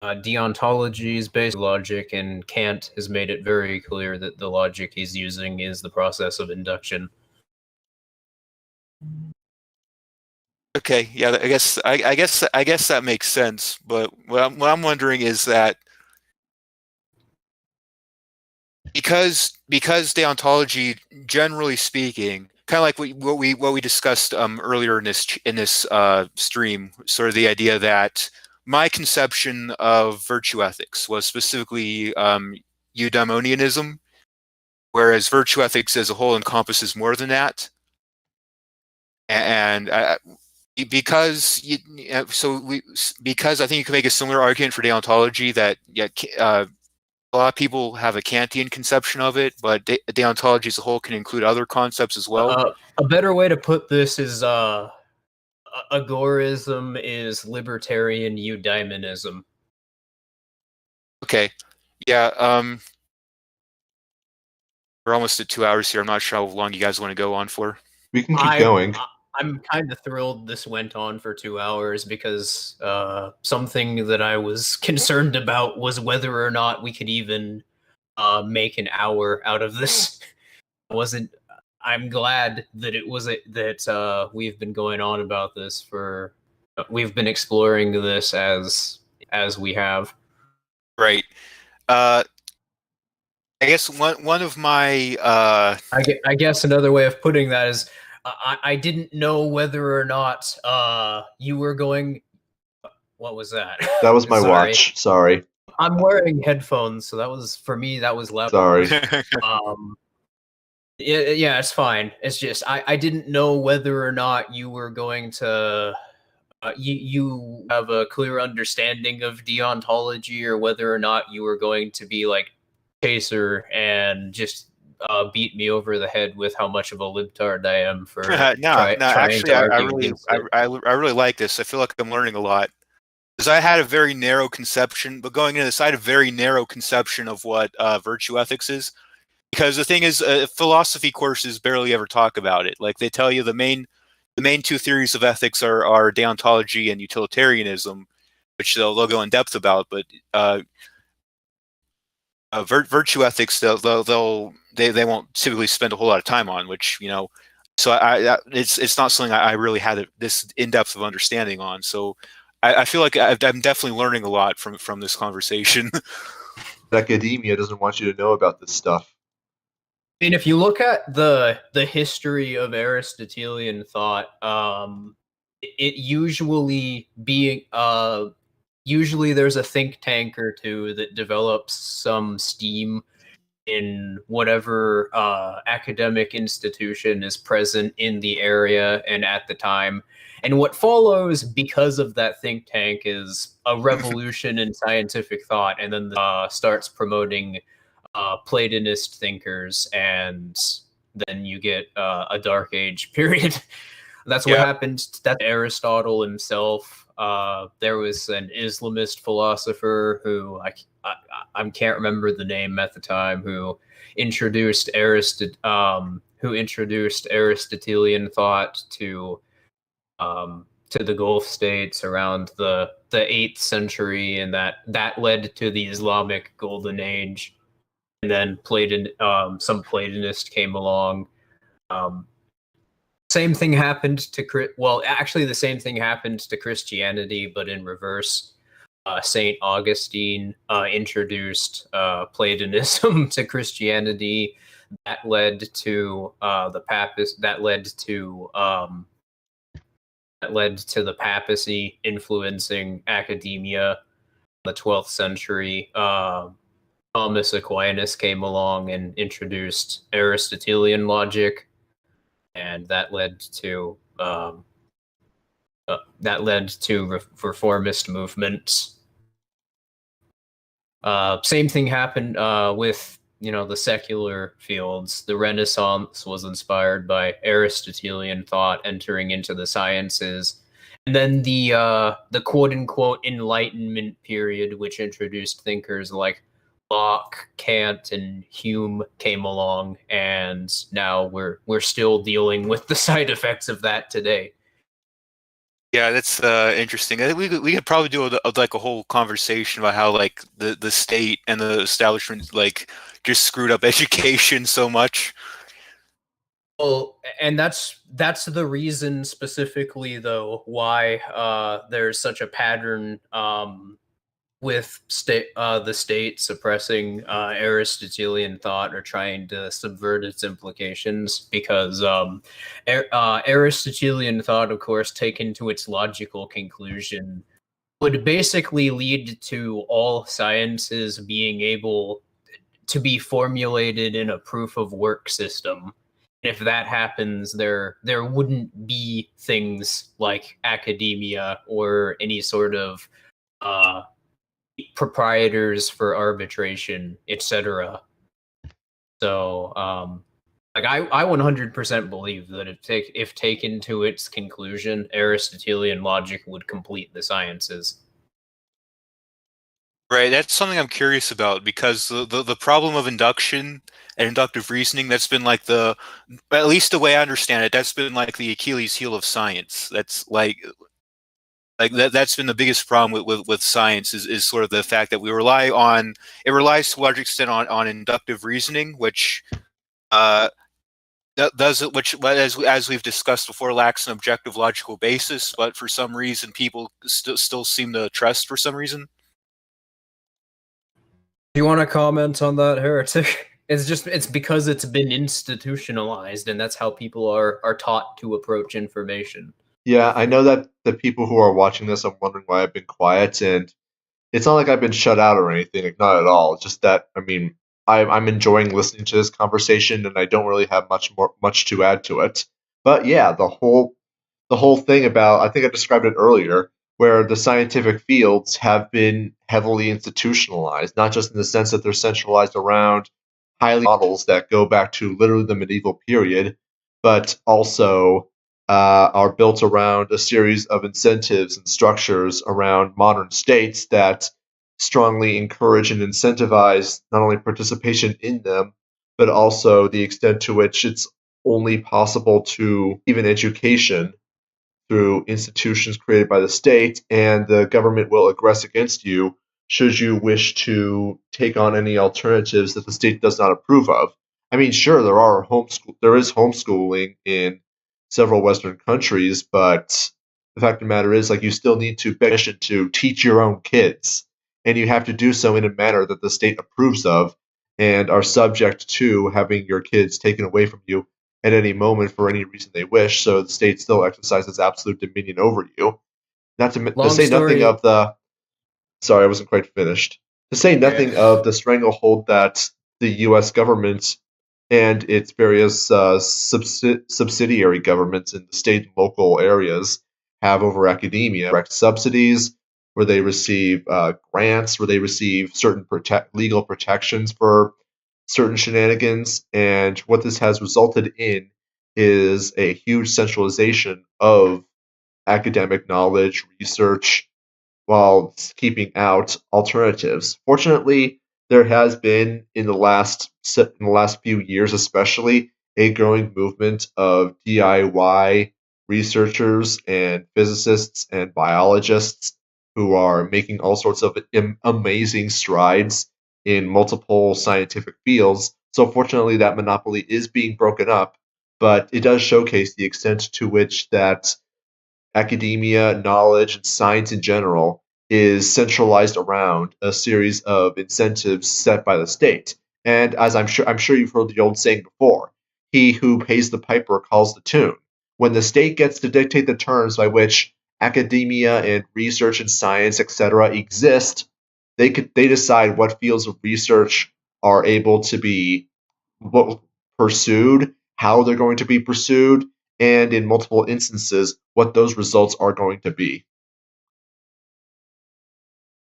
Deontology is based on logic, and Kant has made it very clear that the logic he's using is the process of induction. Okay, yeah, I guess that makes sense. But what I'm wondering is that because deontology, generally speaking, kind of like what we discussed earlier in this stream, sort of the idea that my conception of virtue ethics was specifically eudaimonianism, whereas virtue ethics as a whole encompasses more than that. And because I think you can make a similar argument for deontology that a lot of people have a Kantian conception of it, but deontology as a whole can include other concepts as well. A better way to put this is agorism is libertarian eudaimonism. Okay, yeah. We're almost at 2 hours here. I'm not sure how long you guys want to go on for. We can keep going. I'm kind of thrilled this went on for 2 hours because something that I was concerned about was whether or not we could even make an hour out of this. I'm glad that that we've been going on about this we've been exploring this as we have. Right. I guess one of my I guess another way of putting that is I didn't know whether or not you were going. What was that? That was my watch. Sorry. I'm wearing headphones, so that was for me. That was loud. Sorry. Yeah, it's fine. It's just I didn't know whether or not you were going to. You have a clear understanding of deontology, or whether or not you were going to be like Chaser and just beat me over the head with how much of a libtard I am for actually I really like this. I feel like I'm learning a lot because I had a very narrow conception, but going into this, I had a very narrow conception of what virtue ethics is. Because the thing is, philosophy courses barely ever talk about it. Like they tell you the main two theories of ethics are deontology and utilitarianism, which they'll go in depth about. But virtue ethics, they won't typically spend a whole lot of time on. Which so it's not something I really had this in depth of understanding on. So I feel like I'm definitely learning a lot from this conversation. Academia doesn't want you to know about this stuff. I mean, if you look at the history of Aristotelian thought, it usually usually there's a think tank or two that develops some steam in whatever academic institution is present in the area and at the time. And what follows because of that think tank is a revolution in scientific thought, and then starts promoting Platonist thinkers, and then you get a Dark Age period. That's what happened. That's Aristotle himself. There was an Islamist philosopher who I can't remember the name at the time, who introduced Aristotelian thought to the Gulf states around the 8th century, and that led to the Islamic Golden Age. And then some Platonist came along. Same thing happened to the same thing happened to Christianity, but in reverse. Saint Augustine introduced Platonism to Christianity. That led to the papacy influencing academia in the 12th century. Thomas Aquinas came along and introduced Aristotelian logic, and that led to that led to reformist movements. Same thing happened with the secular fields. The Renaissance was inspired by Aristotelian thought entering into the sciences, and then the quote unquote Enlightenment period, which introduced thinkers like Locke, Kant, and Hume, came along, and now we're still dealing with the side effects of that today. Yeah, that's interesting. I think we could probably do a whole conversation about how like the state and the establishment like just screwed up education so much. Well, and that's the reason specifically, though, why there's such a pattern with the state suppressing Aristotelian thought or trying to subvert its implications, because Aristotelian thought, of course, taken to its logical conclusion, would basically lead to all sciences being able to be formulated in a proof of work system. If that happens, there wouldn't be things like academia or any sort of proprietors for arbitration, etc. So, like I 100% believe that if taken to its conclusion, Aristotelian logic would complete the sciences. Right, that's something I'm curious about, because the problem of induction and inductive reasoning, that's been like at least the way I understand it, that's been like the Achilles heel of science. That's like that's been the biggest problem with science is sort of the fact that it relies to a large extent on inductive reasoning, which as we've discussed before, lacks an objective logical basis, but for some reason people still seem to trust for some reason. Do you want to comment on that, Heretic? It's because it's been institutionalized, and that's how people are taught to approach information. Yeah, I know that the people who are watching this are wondering why I've been quiet, and it's not like I've been shut out or anything, like, not at all. It's just that, I mean, I'm enjoying listening to this conversation, and I don't really have much to add to it. But yeah, the whole thing about, I think I described it earlier, where the scientific fields have been heavily institutionalized, not just in the sense that they're centralized around highly models that go back to literally the medieval period, but also are built around a series of incentives and structures around modern states that strongly encourage and incentivize not only participation in them, but also the extent to which it's only possible to even education through institutions created by the state, and the government will aggress against you should you wish to take on any alternatives that the state does not approve of. I mean, sure, there is homeschooling in several Western countries, but the fact of the matter is, like, you still need to beg permission to teach your own kids, and you have to do so in a manner that the state approves of, and are subject to having your kids taken away from you at any moment for any reason they wish, so the state still exercises absolute dominion over you. Not to say nothing of the... Sorry, I wasn't quite finished. To say nothing of the stranglehold that the U.S. government and its various subsidiary governments in the state and local areas have over academia. Direct subsidies, where they receive grants, where they receive certain legal protections for certain shenanigans, and what this has resulted in is a huge centralization of academic knowledge, research, while keeping out alternatives. Fortunately, there has been in the last few years, especially, a growing movement of DIY researchers and physicists and biologists who are making all sorts of amazing strides in multiple scientific fields. So fortunately, that monopoly is being broken up, but it does showcase the extent to which that academia, knowledge, and science in general is centralized around a series of incentives set by the state. And as I'm sure you've heard the old saying before, he who pays the piper calls the tune. When the state gets to dictate the terms by which academia and research and science, etc., exist, they decide what fields of research are able to be pursued, how they're going to be pursued, and in multiple instances, what those results are going to be.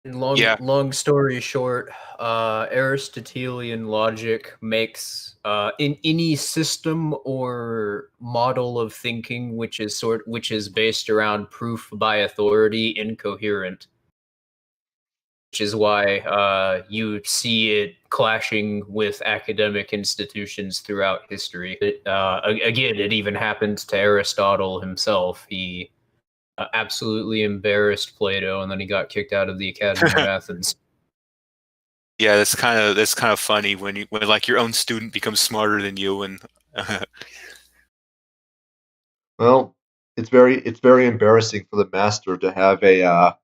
Long story short, Aristotelian logic makes in any system or model of thinking which is based around proof by authority incoherent, which is why you see it clashing with academic institutions throughout history. Again, it even happened to Aristotle himself. He absolutely embarrassed Plato, and then he got kicked out of the Academy of Athens. Yeah, that's kind of funny when like your own student becomes smarter than you, and well, it's very embarrassing for the master to have a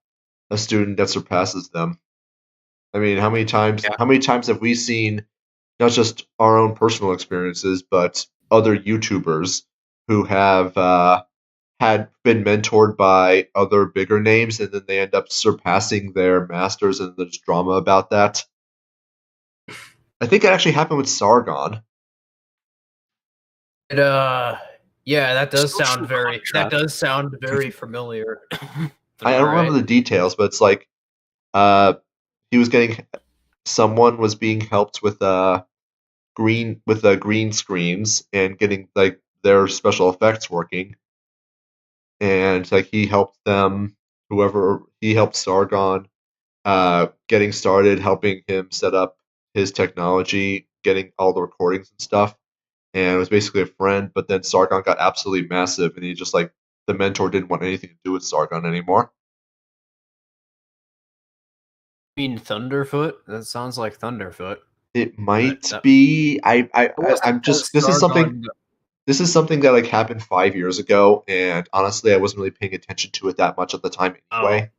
student that surpasses them. I mean, how many times have we seen not just our own personal experiences, but other YouTubers who have had been mentored by other bigger names, and then they end up surpassing their masters, and there's drama about that. I think it actually happened with Sargon. Yeah, that does sound very familiar. I don't remember the details, but it's like someone was being helped with green screens and getting like their special effects working, and like he helped Sargon getting started, helping him set up his technology, getting all the recordings and stuff, and it was basically a friend. But then Sargon got absolutely massive, and he just like the mentor didn't want anything to do with Sargon anymore. You mean Thunderfoot? That sounds like Thunderfoot. It might be. I'm just. This is something. This is something that like happened 5 years ago, and honestly, I wasn't really paying attention to it that much at the time anyway.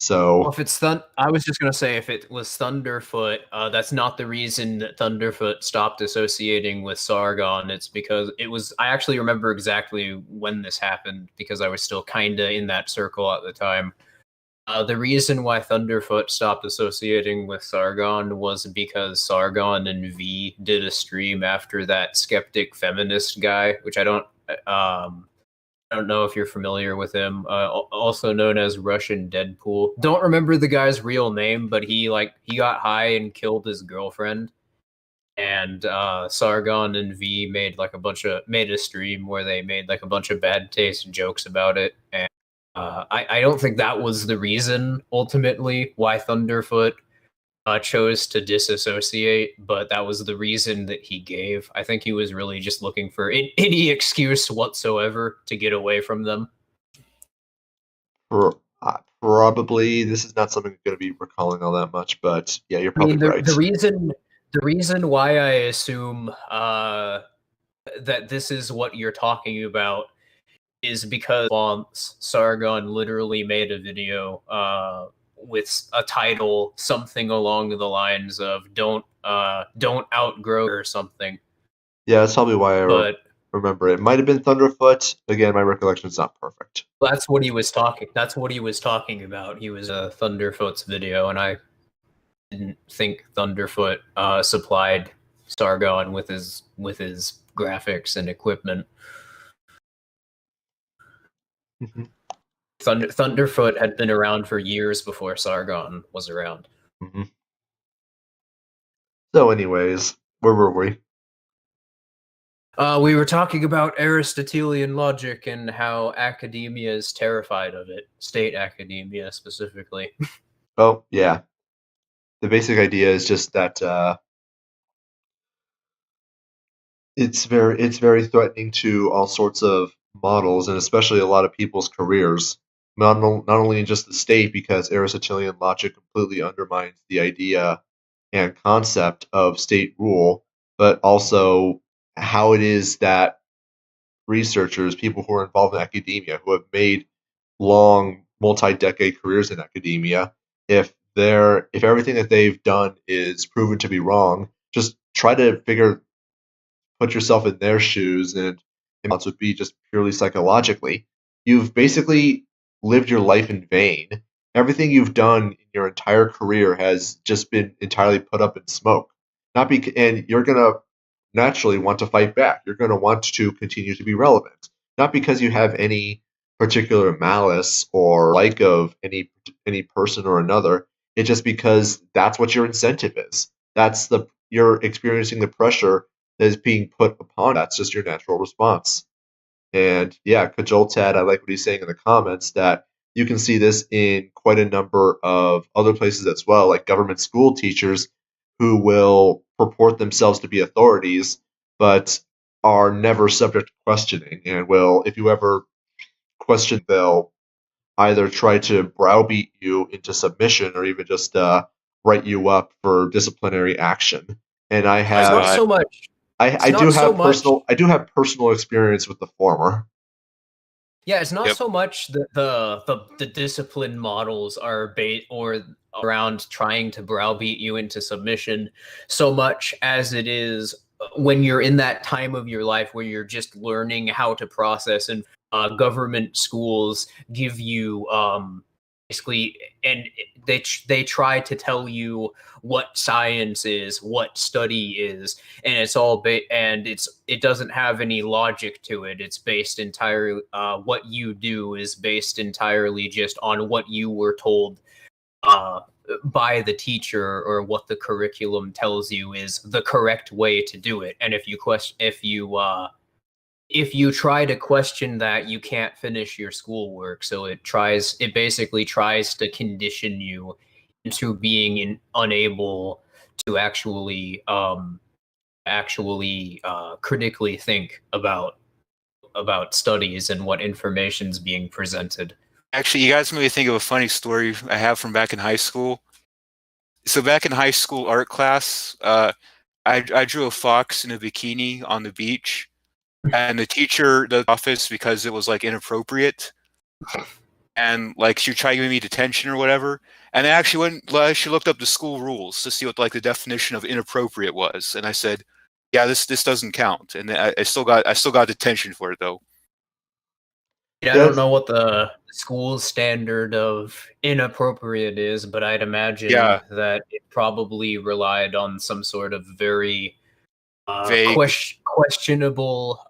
So well, if it's I was just gonna say if it was Thunderfoot, that's not the reason that Thunderfoot stopped associating with Sargon. It's because it was. I actually remember exactly when this happened because I was still kinda in that circle at the time. The reason why Thunderfoot stopped associating with Sargon was because Sargon and V did a stream after that skeptic feminist guy, which I don't know if you're familiar with him. Also known as Russian Deadpool. Don't remember the guy's real name, but he got high and killed his girlfriend. And Sargon and V made a stream where they made like a bunch of bad taste jokes about it. And I don't think that was the reason ultimately why Thunderfoot chose to disassociate, but that was the reason that he gave. I think he was really just looking for any excuse whatsoever to get away from them. Probably this is not something I'm going to be recalling all that much, but yeah, you're probably right. The reason why I assume that this is what you're talking about is because Sargon literally made a video with a title something along the lines of "Don't outgrow" or something. Yeah, that's probably why I remember it. It might have been Thunderfoot. Again, my recollection is not perfect. That's what he was talking. That's what he was talking about. He was a Thunderfoot's video, and I didn't think Thunderfoot supplied Sargon with his graphics and equipment. Mm-hmm. Thunderfoot had been around for years before Sargon was around. Mm-hmm. So anyways, where were we? We were talking about Aristotelian logic and how academia is terrified of it. State academia, specifically. Oh, yeah. The basic idea is just that it's very threatening to all sorts of models, and especially a lot of people's careers. Not only in just the state, because Aristotelian logic completely undermines the idea and concept of state rule, but also how it is that researchers, people who are involved in academia, who have made long, multi-decade careers in academia, if everything that they've done is proven to be wrong, just try to put yourself in their shoes, and it would be just purely psychologically. You've basically lived your life in vain. Everything you've done in your entire career has just been entirely put up in smoke. And you're gonna naturally want to fight back. You're gonna want to continue to be relevant. not because you have any particular malice or like of any person or another. It's just because that's what your incentive is. You're experiencing the pressure that is being put upon. That's just your natural response. And yeah, Kajoltad, I like what he's saying in the comments that you can see this in quite a number of other places as well, like government school teachers who will purport themselves to be authorities, but are never subject to questioning. And will, if you ever question, they'll either try to browbeat you into submission or even just write you up for disciplinary action. And I It's have not so much. I It's do not so have much. personal experience with the former. Yeah, it's not Yep. so much that the discipline models are around trying to browbeat you into submission, so much as it is when you're in that time of your life where you're just learning how to process, and government schools give you basically, and they try to tell you what science is, what study is, and it's all it doesn't have any logic to it. It's based entirely what you do is based entirely just on what you were told by the teacher, or what the curriculum tells you is the correct way to do it. And if you try to question that, you can't finish your schoolwork. So it basically tries to condition you into being unable to actually critically think about studies and what information's being presented. Actually, you guys made me think of a funny story I have from back in high school. So back in high school art class, I drew a fox in a bikini on the beach, and the teacher, the office, because it was like inappropriate, and like she tried giving me detention or whatever. And I actually she looked up the school rules to see what like the definition of inappropriate was, and I said, "Yeah, this doesn't count." And I still got detention for it though. Yeah, I don't know what the school standard of inappropriate is, but I'd imagine that it probably relied on some sort of very questionable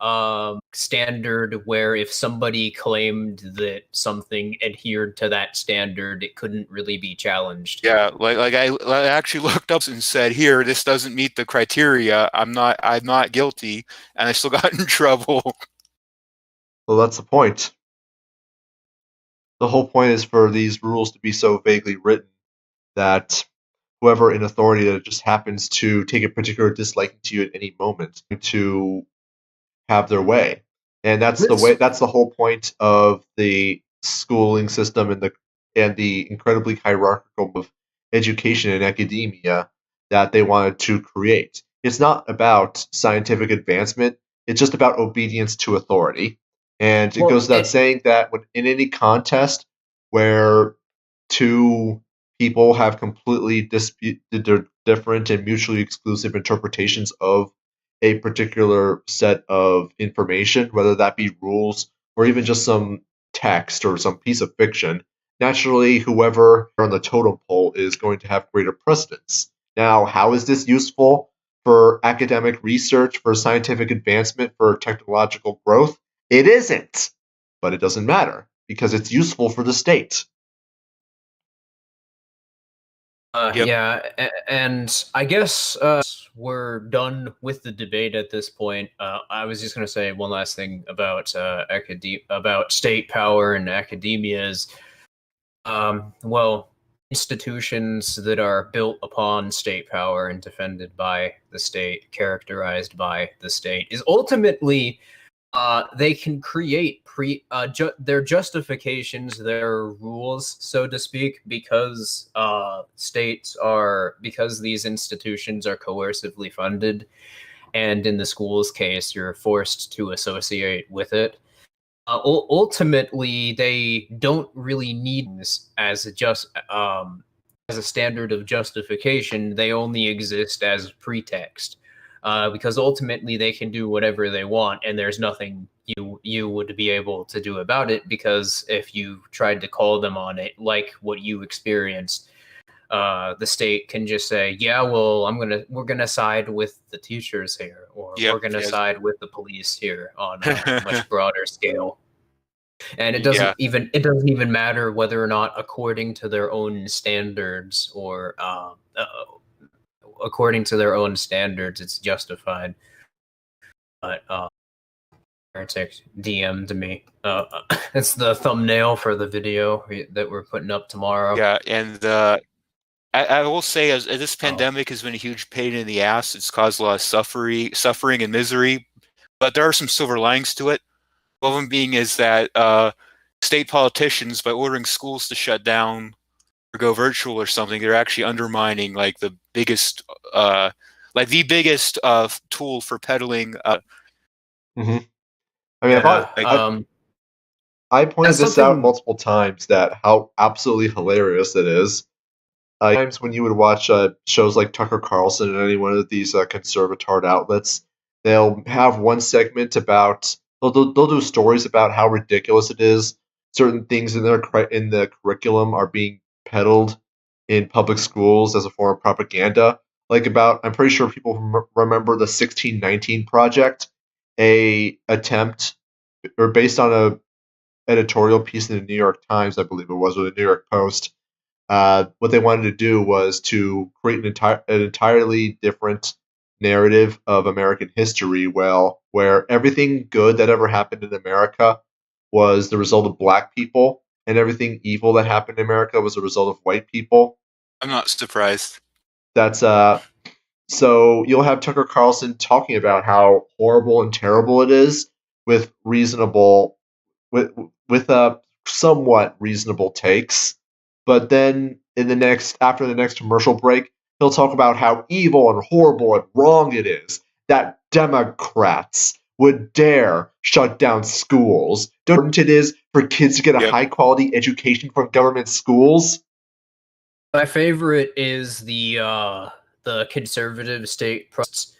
standard, where if somebody claimed that something adhered to that standard, it couldn't really be challenged. Yeah, like I actually looked up and said, "Here, this doesn't meet the criteria. I'm not guilty," and I still got in trouble. Well, that's the point. The whole point is for these rules to be so vaguely written that whoever in authority that just happens to take a particular dislike to you at any moment to have their way. And that's the whole point of the schooling system and the incredibly hierarchical of education and academia that they wanted to create. It's not about scientific advancement, it's just about obedience to authority. And it goes without saying that when in any contest where two people have completely different and mutually exclusive interpretations of a particular set of information, whether that be rules or even just some text or some piece of fiction, naturally whoever on the totem pole is going to have greater precedence. Now, how is this useful for academic research, for scientific advancement, for technological growth? It isn't, but it doesn't matter because it's useful for the state. Yeah, and I guess we're done with the debate at this point. I was just going to say one last thing about about state power and academia is, well, institutions that are built upon state power and defended by the state, characterized by the state, is ultimately they can create their justifications, their rules, so to speak, because because these institutions are coercively funded, and in the school's case, you're forced to associate with it. Ultimately, they don't really need this as a standard of justification. They only exist as pretext. Because ultimately they can do whatever they want, and there's nothing you would be able to do about it, because if you tried to call them on it, like what you experienced, the state can just say, yeah, well, we're gonna side with the teachers here, we're going to side with the police here on a much broader scale. And it doesn't even matter whether or not according to their own standards or according to their own standards it's justified. But Heretic DM'd me. It's the thumbnail for the video that we're putting up tomorrow. Yeah, and I will say, as this pandemic has been a huge pain in the ass. It's caused a lot of suffering and misery, but there are some silver linings to it. One of them being is that state politicians, by ordering schools to shut down or go virtual or something, they're actually undermining like the biggest tool for peddling. Mm-hmm. I mean, I pointed this out multiple times that how absolutely hilarious it is. Times when you would watch shows like Tucker Carlson and any one of these conservatard outlets, they'll have one segment about they'll do stories about how ridiculous it is. Certain things in the curriculum are being peddled in public schools as a form of propaganda. I'm pretty sure people remember the 1619 Project, a attempt or based on a editorial piece in the New York Times, I believe it was, or the New York Post. What they wanted to do was to create an entirely different narrative of American history, where everything good that ever happened in America was the result of black people, and everything evil that happened in America was the result of white people. I'm not surprised. That's so you'll have Tucker Carlson talking about how horrible and terrible it is with somewhat reasonable takes. But then after the next commercial break, he'll talk about how evil and horrible and wrong it is that Democrats would dare shut down schools. How important it is for kids to get a high quality education from government schools. My favorite is the conservative state protests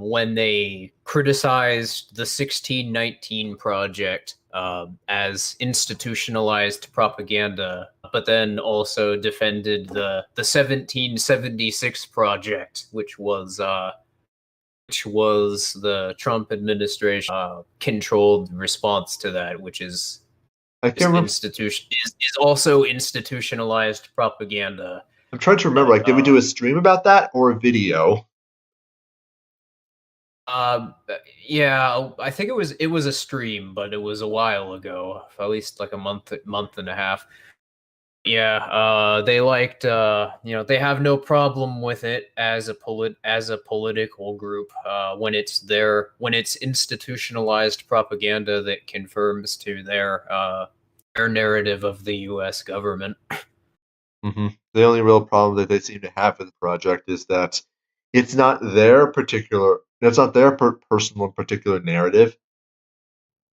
when they criticized the 1619 Project as institutionalized propaganda, but then also defended the 1776 Project, which was the Trump administration controlled response to that, which is also institutionalized propaganda. I'm trying to remember, did we do a stream about that or a video? Yeah, I think it was a stream, but it was a while ago, at least like a month and a half. Yeah, they liked, they have no problem with it as a political group when it's institutionalized propaganda that confirms to their narrative of the U.S. government. Mm-hmm. The only real problem that they seem to have with the project is that it's not their personal and particular narrative.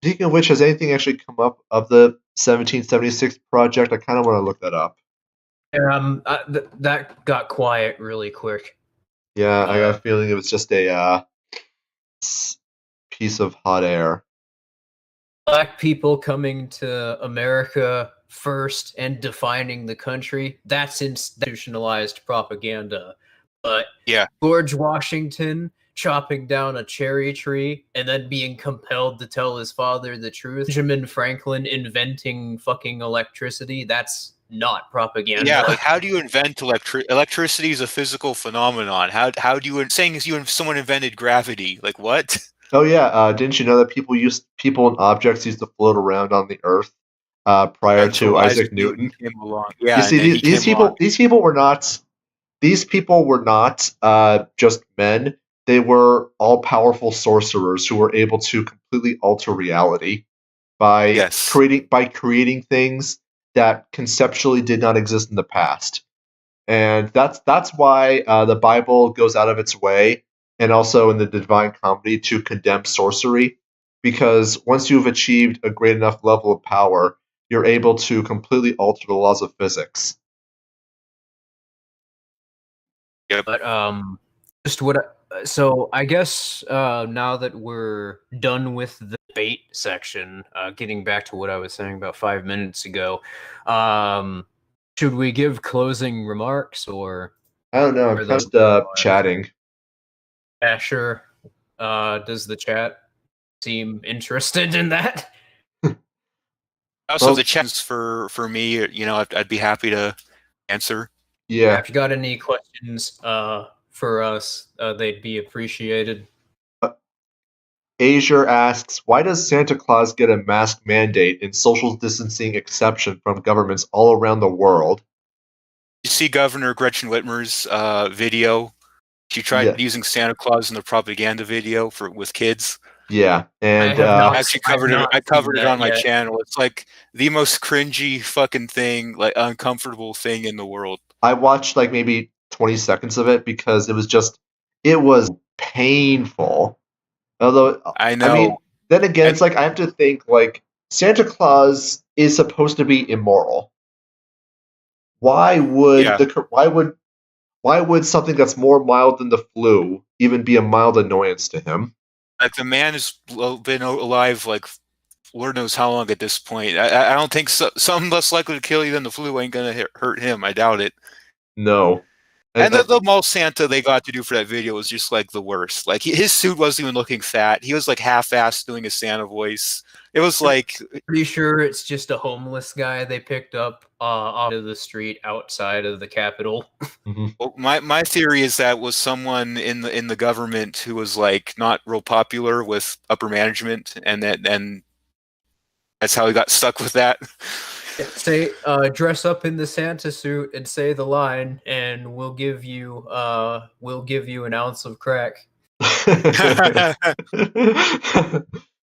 Speaking of which, has anything actually come up of the 1776 Project? I kind of want to look that up. That got quiet really quick. Yeah, I got a feeling it was just a piece of hot air. Black people coming to America first and defining the country, that's institutionalized propaganda. But George Washington chopping down a cherry tree and then being compelled to tell his father the truth, Benjamin Franklin inventing fucking electricity, that's not propaganda. Yeah, like how do you invent electricity is a physical phenomenon. How do you someone invented gravity? Like what? Oh yeah, didn't you know that people and objects used to float around on the Earth prior to Isaac Newton came along? Yeah, you see, these people were not just men. They were all-powerful sorcerers who were able to completely alter reality by creating things that conceptually did not exist in the past. And that's why the Bible goes out of its way, and also in the Divine Comedy, to condemn sorcery, because once you've achieved a great enough level of power, you're able to completely alter the laws of physics. Yep. But so I guess now that we're done with the debate section, getting back to what I was saying about 5 minutes ago, should we give closing remarks or? I don't know. I'm just chatting. Yeah, sure. Does the chat seem interested in that? Also, Well- the chance for me, I'd be happy to answer. Yeah. If you got any questions for us, they'd be appreciated. Azure asks, why does Santa Claus get a mask mandate and social distancing exception from governments all around the world? You see Governor Gretchen Whitmer's video. She tried Yeah. using Santa Claus in the propaganda video with kids. Yeah, and I Actually covered it. I covered it on my channel. It's like the most cringy fucking thing, like uncomfortable thing in the world. I watched like maybe 20 seconds of it because it was painful. Although, I know. I mean, then again, it's like I have to think like Santa Claus is supposed to be immoral. Why would why would something that's more mild than the flu even be a mild annoyance to him? Like the man has been alive like Lord knows how long at this point. I don't think something less likely to kill you than the flu ain't gonna hurt him. I doubt it. No. And the mall Santa they got to do for that video was just like the worst. Like his suit wasn't even looking fat. He was like half-assed doing a Santa voice. It was like pretty sure it's just a homeless guy they picked up off of the street outside of the Capitol. Mm-hmm. Well, my theory is that was someone in the government who was like not real popular with upper management, and that's how he got stuck with that. Say, dress up in the Santa suit and say the line, and we'll give you an ounce of crack.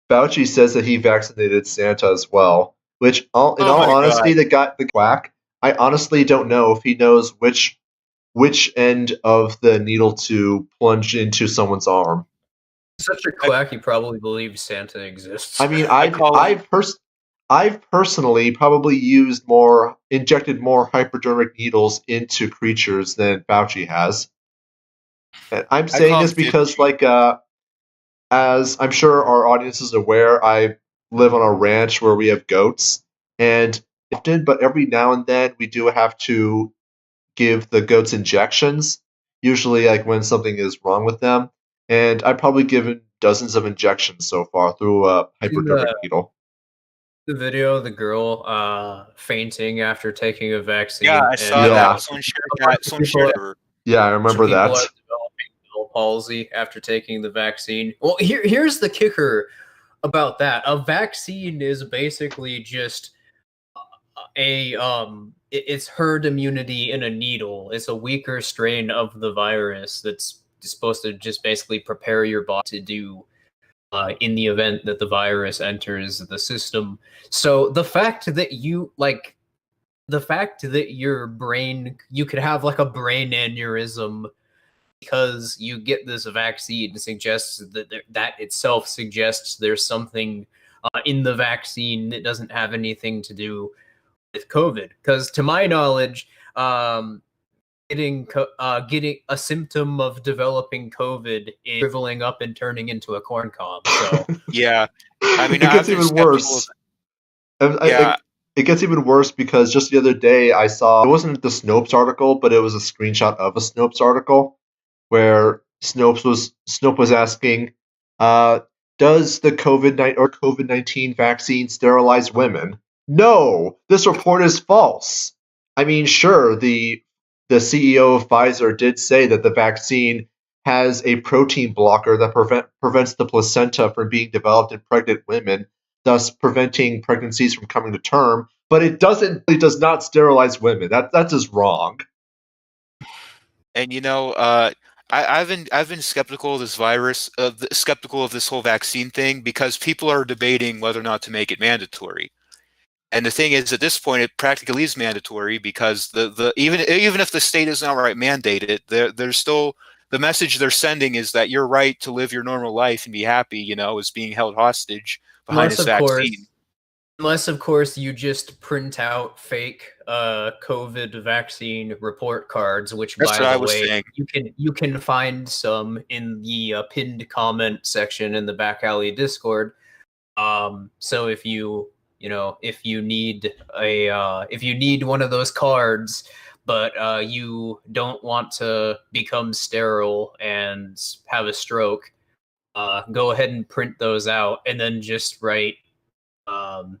Fauci says that he vaccinated Santa as well, which, in all honesty, God. the quack. I honestly don't know if he knows which end of the needle to plunge into someone's arm. Such a quack, he probably believes Santa exists. I mean, I've personally probably injected more hypodermic needles into creatures than Fauci has. And I'm saying this because, like, as I'm sure our audience is aware, I live on a ranch where we have goats, and but every now and then we do have to give the goats injections, usually like when something is wrong with them. And I've probably given dozens of injections so far through a hypodermic needle. The video of the girl fainting after taking a vaccine. Yeah, I saw that. Someone shared that. Yeah, I remember that. People are developing cerebral palsy after taking the vaccine. Well, here's the kicker about that. A vaccine is basically just it's herd immunity in a needle. It's a weaker strain of the virus that's supposed to just basically prepare your body to do in the event that the virus enters the system. So the fact that your brain, you could have like a brain aneurysm because you get this vaccine suggests that itself suggests there's something in the vaccine that doesn't have anything to do with COVID. Because to my knowledge, getting a symptom of developing COVID is shriveling up and turning into a corn cob. So yeah, I mean, it gets even worse. It gets even worse because just the other day I saw, it wasn't the Snopes article, but it was a screenshot of a Snopes article where Snopes was asking, does the COVID-19 vaccine sterilize women? No, this report is false. I mean, sure, the CEO of Pfizer did say that the vaccine has a protein blocker that prevents the placenta from being developed in pregnant women, thus preventing pregnancies from coming to term. But it does not sterilize women. That's just wrong. And I've been skeptical of this virus, skeptical of this whole vaccine thing, because people are debating whether or not to make it mandatory. And the thing is, at this point, it practically is mandatory because even if the state doesn't outright mandate it, there's still the message they're sending is that your right to live your normal life and be happy, is being held hostage behind this vaccine. Unless, of course, you just print out fake COVID vaccine report cards, which, That's by the way, you can find some in the pinned comment section in the Backalley Discord. So if you need one of those cards, but you don't want to become sterile and have a stroke, go ahead and print those out, and then just write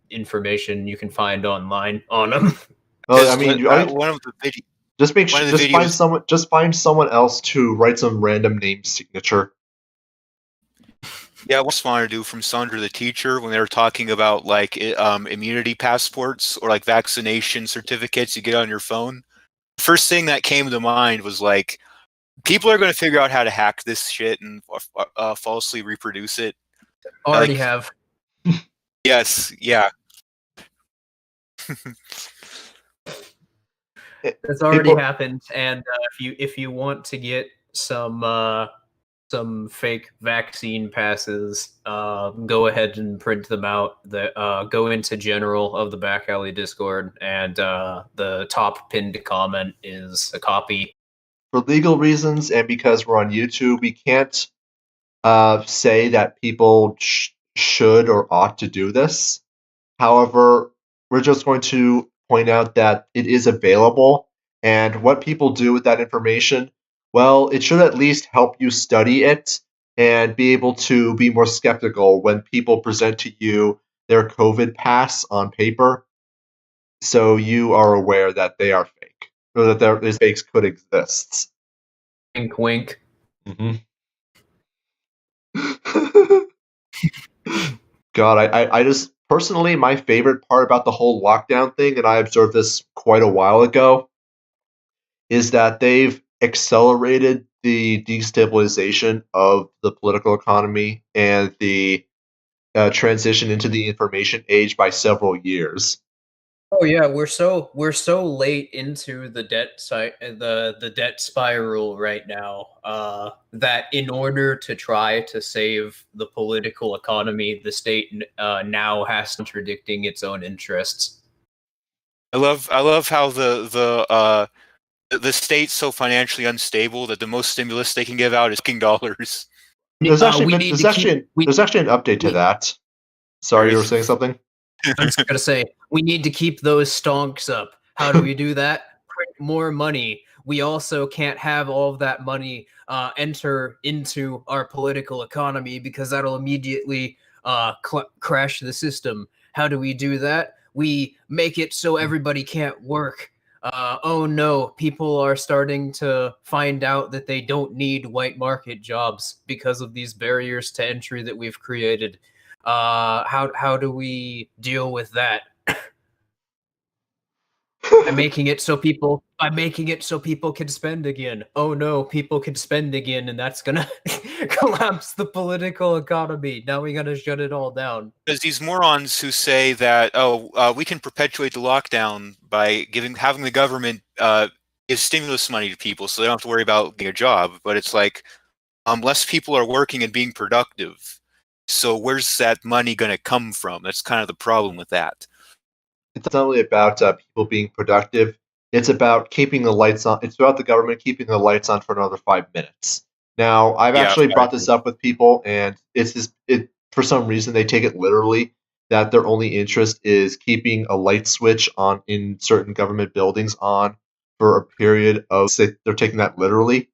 information you can find online on them. Well, I mean, one of the videos, just find someone else to write some random name signature. Yeah, what I wanted to do from Sandra the teacher when they were talking about like immunity passports or like vaccination certificates you get on your phone. The first thing that came to mind was like, people are going to figure out how to hack this shit and falsely reproduce it. Already have. Yes, yeah. That's already happened, and if you want to get some fake vaccine passes, go ahead and print them out. Go into general of the Backalley Discord, and the top pinned comment is a copy. For legal reasons, and because we're on YouTube, we can't say that people should or ought to do this. However, we're just going to point out that it is available, and what people do with that information, well, it should at least help you study it and be able to be more skeptical when people present to you their COVID pass on paper, so you are aware that they are fake, or that these fakes could exist. Wink, wink. Mm-hmm. God, I just personally, my favorite part about the whole lockdown thing, and I observed this quite a while ago, is that they've accelerated the destabilization of the political economy and the transition into the information age by several years. Oh yeah, we're so late into the debt spiral right now, that in order to try to save the political economy, the state now has to contradicting its own interests. I love how the state's so financially unstable that the most stimulus they can give out is $dollars. There's actually an update to that. Sorry, you were saying something? I was going to say, we need to keep those stonks up. How do we do that? Print more money. We also can't have all of that money enter into our political economy because that'll immediately crash the system. How do we do that? We make it so everybody can't work. Oh no, people are starting to find out that they don't need white market jobs because of these barriers to entry that we've created. How do we deal with that? By making it so people can spend again. Oh no, people can spend again, and that's gonna collapse the political economy. Now we gotta shut it all down. There's these morons who say that we can perpetuate the lockdown by having the government give stimulus money to people, so they don't have to worry about getting a job. But it's like less people are working and being productive. So where's that money going to come from? That's kind of the problem with that. It's not only about people being productive. It's about keeping the lights on. It's about the government keeping the lights on for another 5 minutes. Now, I've actually brought this up with people, and for some reason they take it literally that their only interest is keeping a light switch on in certain government buildings on for a period of. They're taking that literally,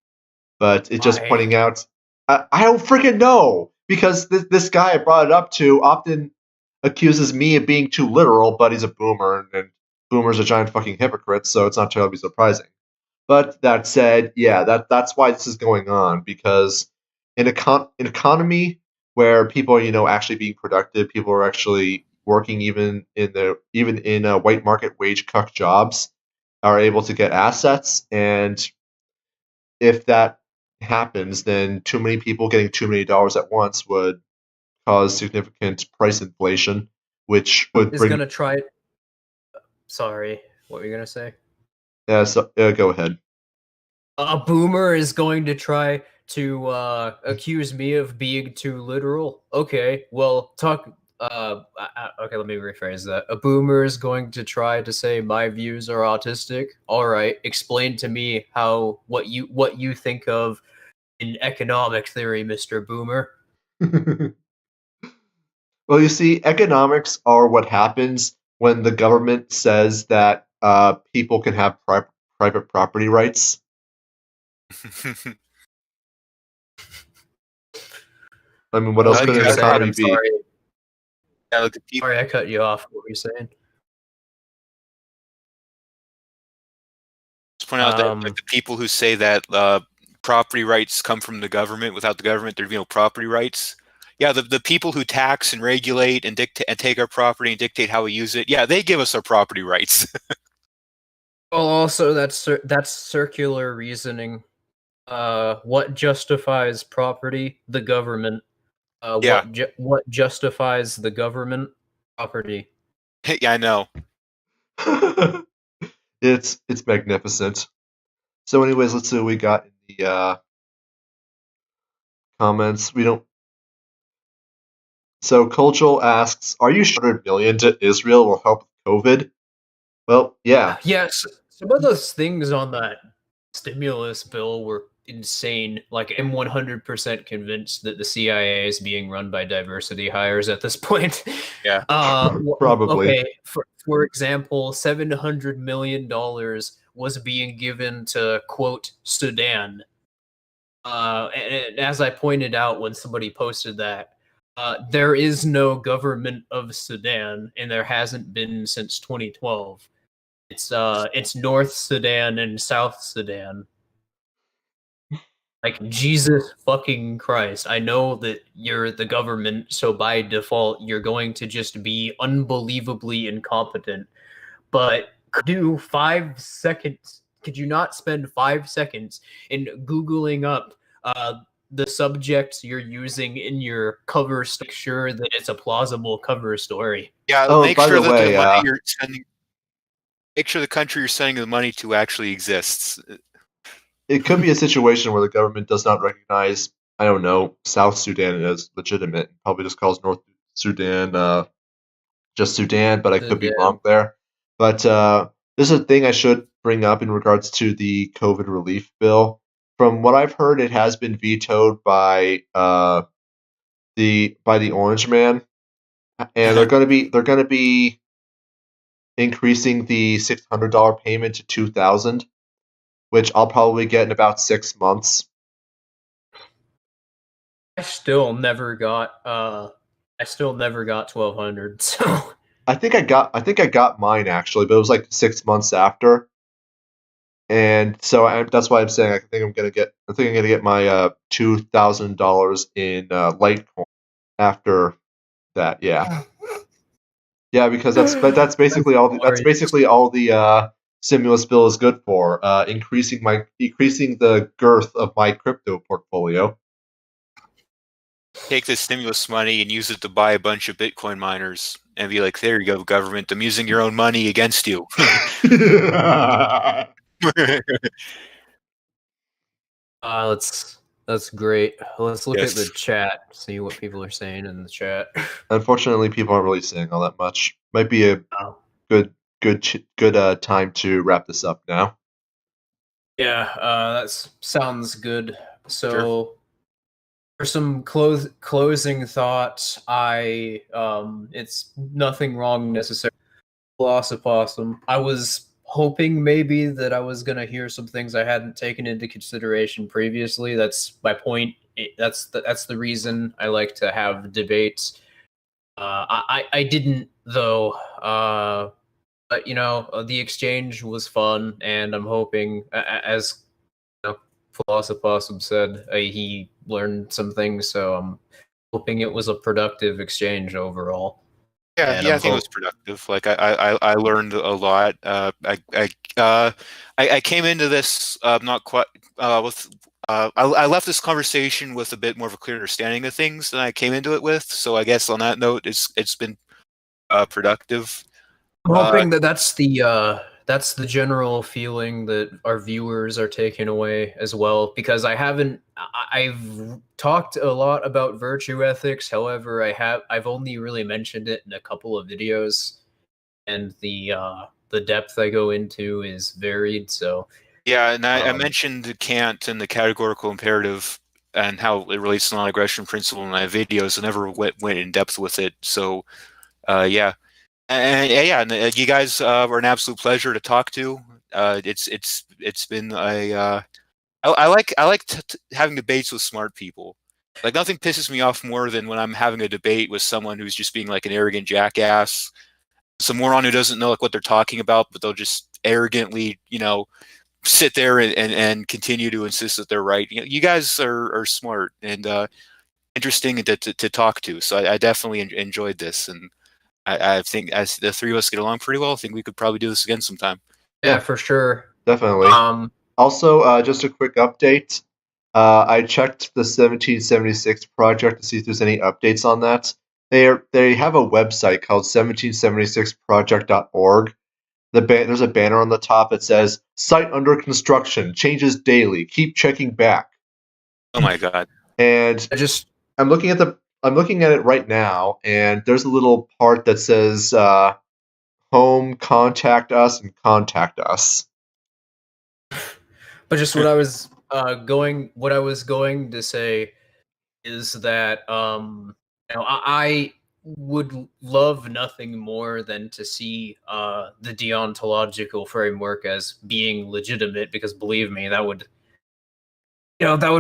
but it's just pointing out. I don't freaking know. Because this guy I brought it up to often accuses me of being too literal, but he's a boomer, and boomers are giant fucking hypocrites, so it's not terribly surprising. But that said, yeah, that's why this is going on, because in an economy where people are, actually being productive, people are actually working even in white market wage cuck jobs, are able to get assets, and if that happens, then too many people getting too many dollars at once would cause significant price inflation, which would bring... gonna try. Sorry, what were you gonna say? Yeah, go ahead. A boomer is going to try to accuse me of being too literal. Okay, well, talk. Okay, let me rephrase that. A boomer is going to try to say my views are autistic. All right, explain to me what you think of in economic theory, Mr. Boomer. Well, you see, economics are what happens when the government says that people can have private property rights. I mean, what else like could you an said, economy I'm be? sorry. Yeah, like the people, Sorry, I cut you off. What were you saying? just point out that like the people who say that property rights come from the government. Without the government, there'd be no property rights. Yeah, the people who tax and regulate and dictate and take our property and dictate how we use it. Yeah, they give us our property rights. Well, also that's circular reasoning. What justifies property? The government. Yeah. What justifies the government? Property. Yeah, I know. It's magnificent. So, anyways, let's see what we got in the comments. We don't. So, Cultural asks, "Are you sure $100 million to Israel will help with COVID?" Well, yeah. Yes, some of those things on that stimulus bill were insane. Like, I'm 100% convinced that the CIA is being run by diversity hires at this point. Yeah. Probably. Okay, for example, $700 million was being given to, quote, Sudan. And as I pointed out when somebody posted that, there is no government of Sudan, and there hasn't been since 2012. It's North Sudan and South Sudan. Like, Jesus fucking Christ. I know that you're the government, so by default you're going to just be unbelievably incompetent. But could you 5 seconds? Could you not spend 5 seconds in Googling up the subjects you're using in your cover to make sure that it's a plausible cover story? Yeah, Oh, make by sure the that way, the money you're sending, make sure the country you're sending the money to actually exists. it could be a situation where the government does not recognize, I don't know, South Sudan as legitimate. Probably just calls North Sudan just Sudan, but I could be wrong there. But this is a thing I should bring up in regards to the COVID relief bill. From what I've heard, it has been vetoed by the Orange Man, and they're going to be increasing the $600 payment to $2,000, which I'll probably get in about 6 months. I still never got 1200. So I think I got mine actually, but it was like 6 months after. And so that's why I'm saying I think I'm gonna get my $2,000 in Litecoin after that. Yeah, yeah, because that's basically all the stimulus bill is good for, increasing the girth of my crypto portfolio. Take this stimulus money and use it to buy a bunch of Bitcoin miners and be like, there you go, government. I'm using your own money against you. that's great. Let's look at the chat, see what people are saying in the chat. Unfortunately, people aren't really saying all that much. Might be a good time to wrap this up now. Yeah, that sounds good. So, for some closing thoughts, it's nothing wrong necessarily. Philosophosum. I was hoping maybe that I was gonna hear some things I hadn't taken into consideration previously. That's my point. That's the reason I like to have debates. I didn't though. But the exchange was fun, and I'm hoping, as Philosophosum said, he learned some things. So I'm hoping it was a productive exchange overall. Yeah, I think it was productive. Like I learned a lot. I came into this not quite with. I left this conversation with a bit more of a clear understanding of things than I came into it with. So I guess on that note, it's been productive. I'm hoping that's the general feeling that our viewers are taking away as well, because I've talked a lot about virtue ethics. However, I've only really mentioned it in a couple of videos, and the depth I go into is varied. So yeah, and I mentioned Kant and the categorical imperative and how it relates to non-aggression principle in my videos. I never went in depth with it. So yeah. And you guys were an absolute pleasure to talk to. It's been I like having debates with smart people. Like, nothing pisses me off more than when I'm having a debate with someone who's just being like an arrogant jackass, some moron who doesn't know like what they're talking about, but they'll just arrogantly, sit there and continue to insist that they're right. You guys are smart and interesting to talk to. So I definitely enjoyed this, and I think as the three of us get along pretty well, I think we could probably do this again sometime. Yeah, for sure. Definitely. Also, just a quick update. I checked the 1776 project to see if there's any updates on that. They have a website called 1776project.org. There's a banner on the top that says "Site under construction, changes daily. Keep checking back." Oh my god! And I'm looking at it right now, and there's a little part that says "Home, contact us," and "Contact us." But just what I was going to say is that I would love nothing more than to see the deontological framework as being legitimate, because believe me, that would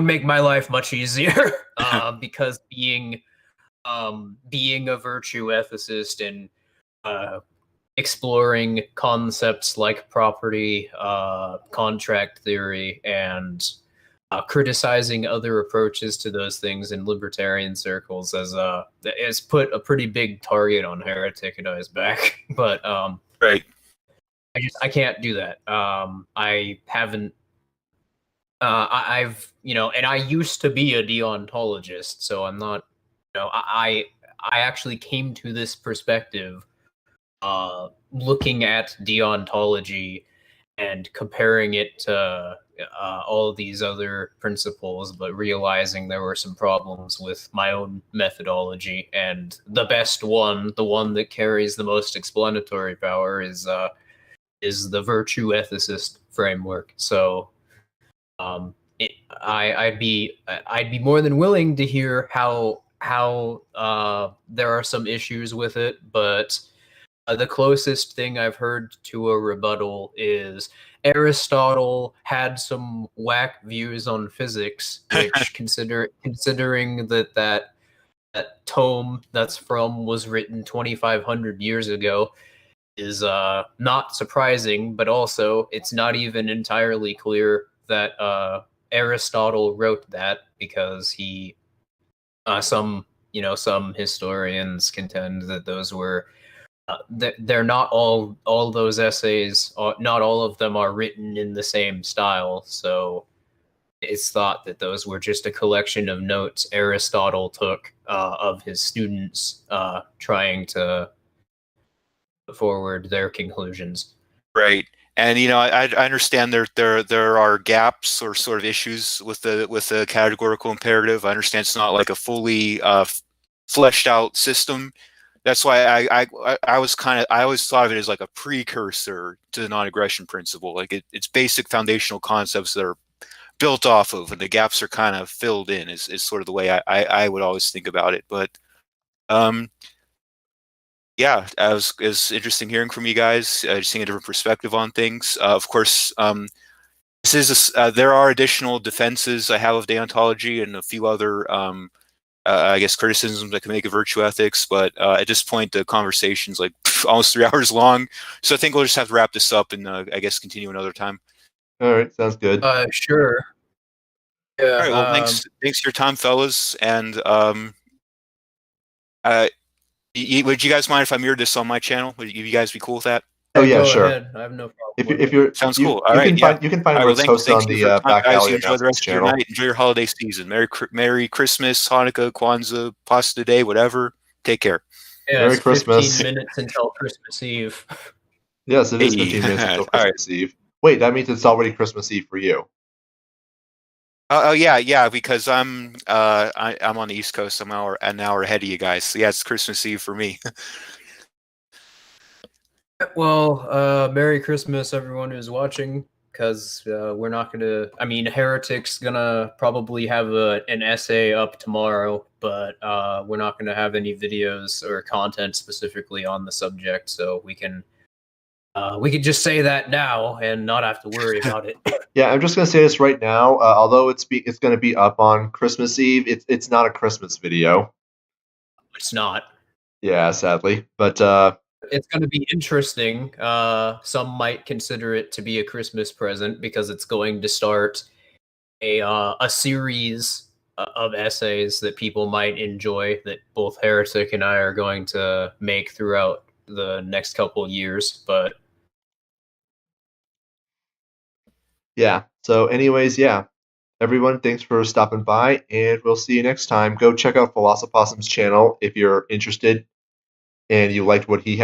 make my life much easier. Because being a virtue ethicist and exploring concepts like property, contract theory, and criticizing other approaches to those things in libertarian circles has put a pretty big target on Heretic and I's back. But right, I can't do that. I haven't. I've and I used to be a deontologist, so I'm not. I actually came to this perspective looking at deontology and comparing it to all of these other principles, but realizing there were some problems with my own methodology. And the best one, the one that carries the most explanatory power, is the virtue ethicist framework. So I'd be more than willing to hear how there are some issues with it, but the closest thing I've heard to a rebuttal is Aristotle had some whack views on physics, which considering that tome that's from was written 2,500 years ago, is not surprising, but also it's not even entirely clear that Aristotle wrote that, because he some historians contend that those were they're not all those essays, not all of them are written in the same style, so it's thought that those were just a collection of notes Aristotle took of his students trying to put forward their conclusions. Right. And I understand there are gaps or sort of issues with the categorical imperative. I understand it's not like a fully fleshed out system. That's why I always thought of it as like a precursor to the non-aggression principle. Like it's basic foundational concepts that are built off of, and the gaps are kind of filled in. Is sort of the way I would always think about it. But yeah, it's interesting hearing from you guys, just seeing a different perspective on things. Of course, there are additional defenses I have of deontology and a few other, I guess, criticisms that can make of virtue ethics. But at this point, the conversation's like almost 3 hours long, so I think we'll just have to wrap this up and I guess continue another time. All right, sounds good. Sure. Yeah. All right. Well, thanks for your time, fellas, and would you guys mind if I mirrored this on my channel? Would you guys be cool with that? Oh yeah, sure. Ahead. I have no problem. If you're sounds cool. All right, you can find where it's posted on the Backalley Enjoy the rest of your night. Enjoy your holiday season. Merry Christmas, Hanukkah, Kwanzaa, Pasta Day, whatever. Take care. Yeah, Merry Christmas. 15 minutes until Christmas Eve. Yes, it is 15 minutes until Christmas Eve. Wait, that means it's already Christmas Eve for you. Oh yeah, because I'm on the East Coast. I'm an hour ahead of you guys. So yeah, it's Christmas Eve for me. Well, Merry Christmas, everyone who's watching, because we're not gonna. I mean, Heretic's gonna probably have an essay up tomorrow, but we're not gonna have any videos or content specifically on the subject, so we can We could just say that now and not have to worry about it. Yeah, I'm just gonna say this right now. Although it's gonna be up on Christmas Eve, it's not a Christmas video. It's not. Yeah, sadly, but it's going to be interesting. Some might consider it to be a Christmas present because it's going to start a series of essays that people might enjoy that both Heretic and I are going to make throughout the next couple of years. But yeah. So, anyways, yeah. Everyone, thanks for stopping by, and we'll see you next time. Go check out Philosophossum's channel if you're interested and you liked what he had.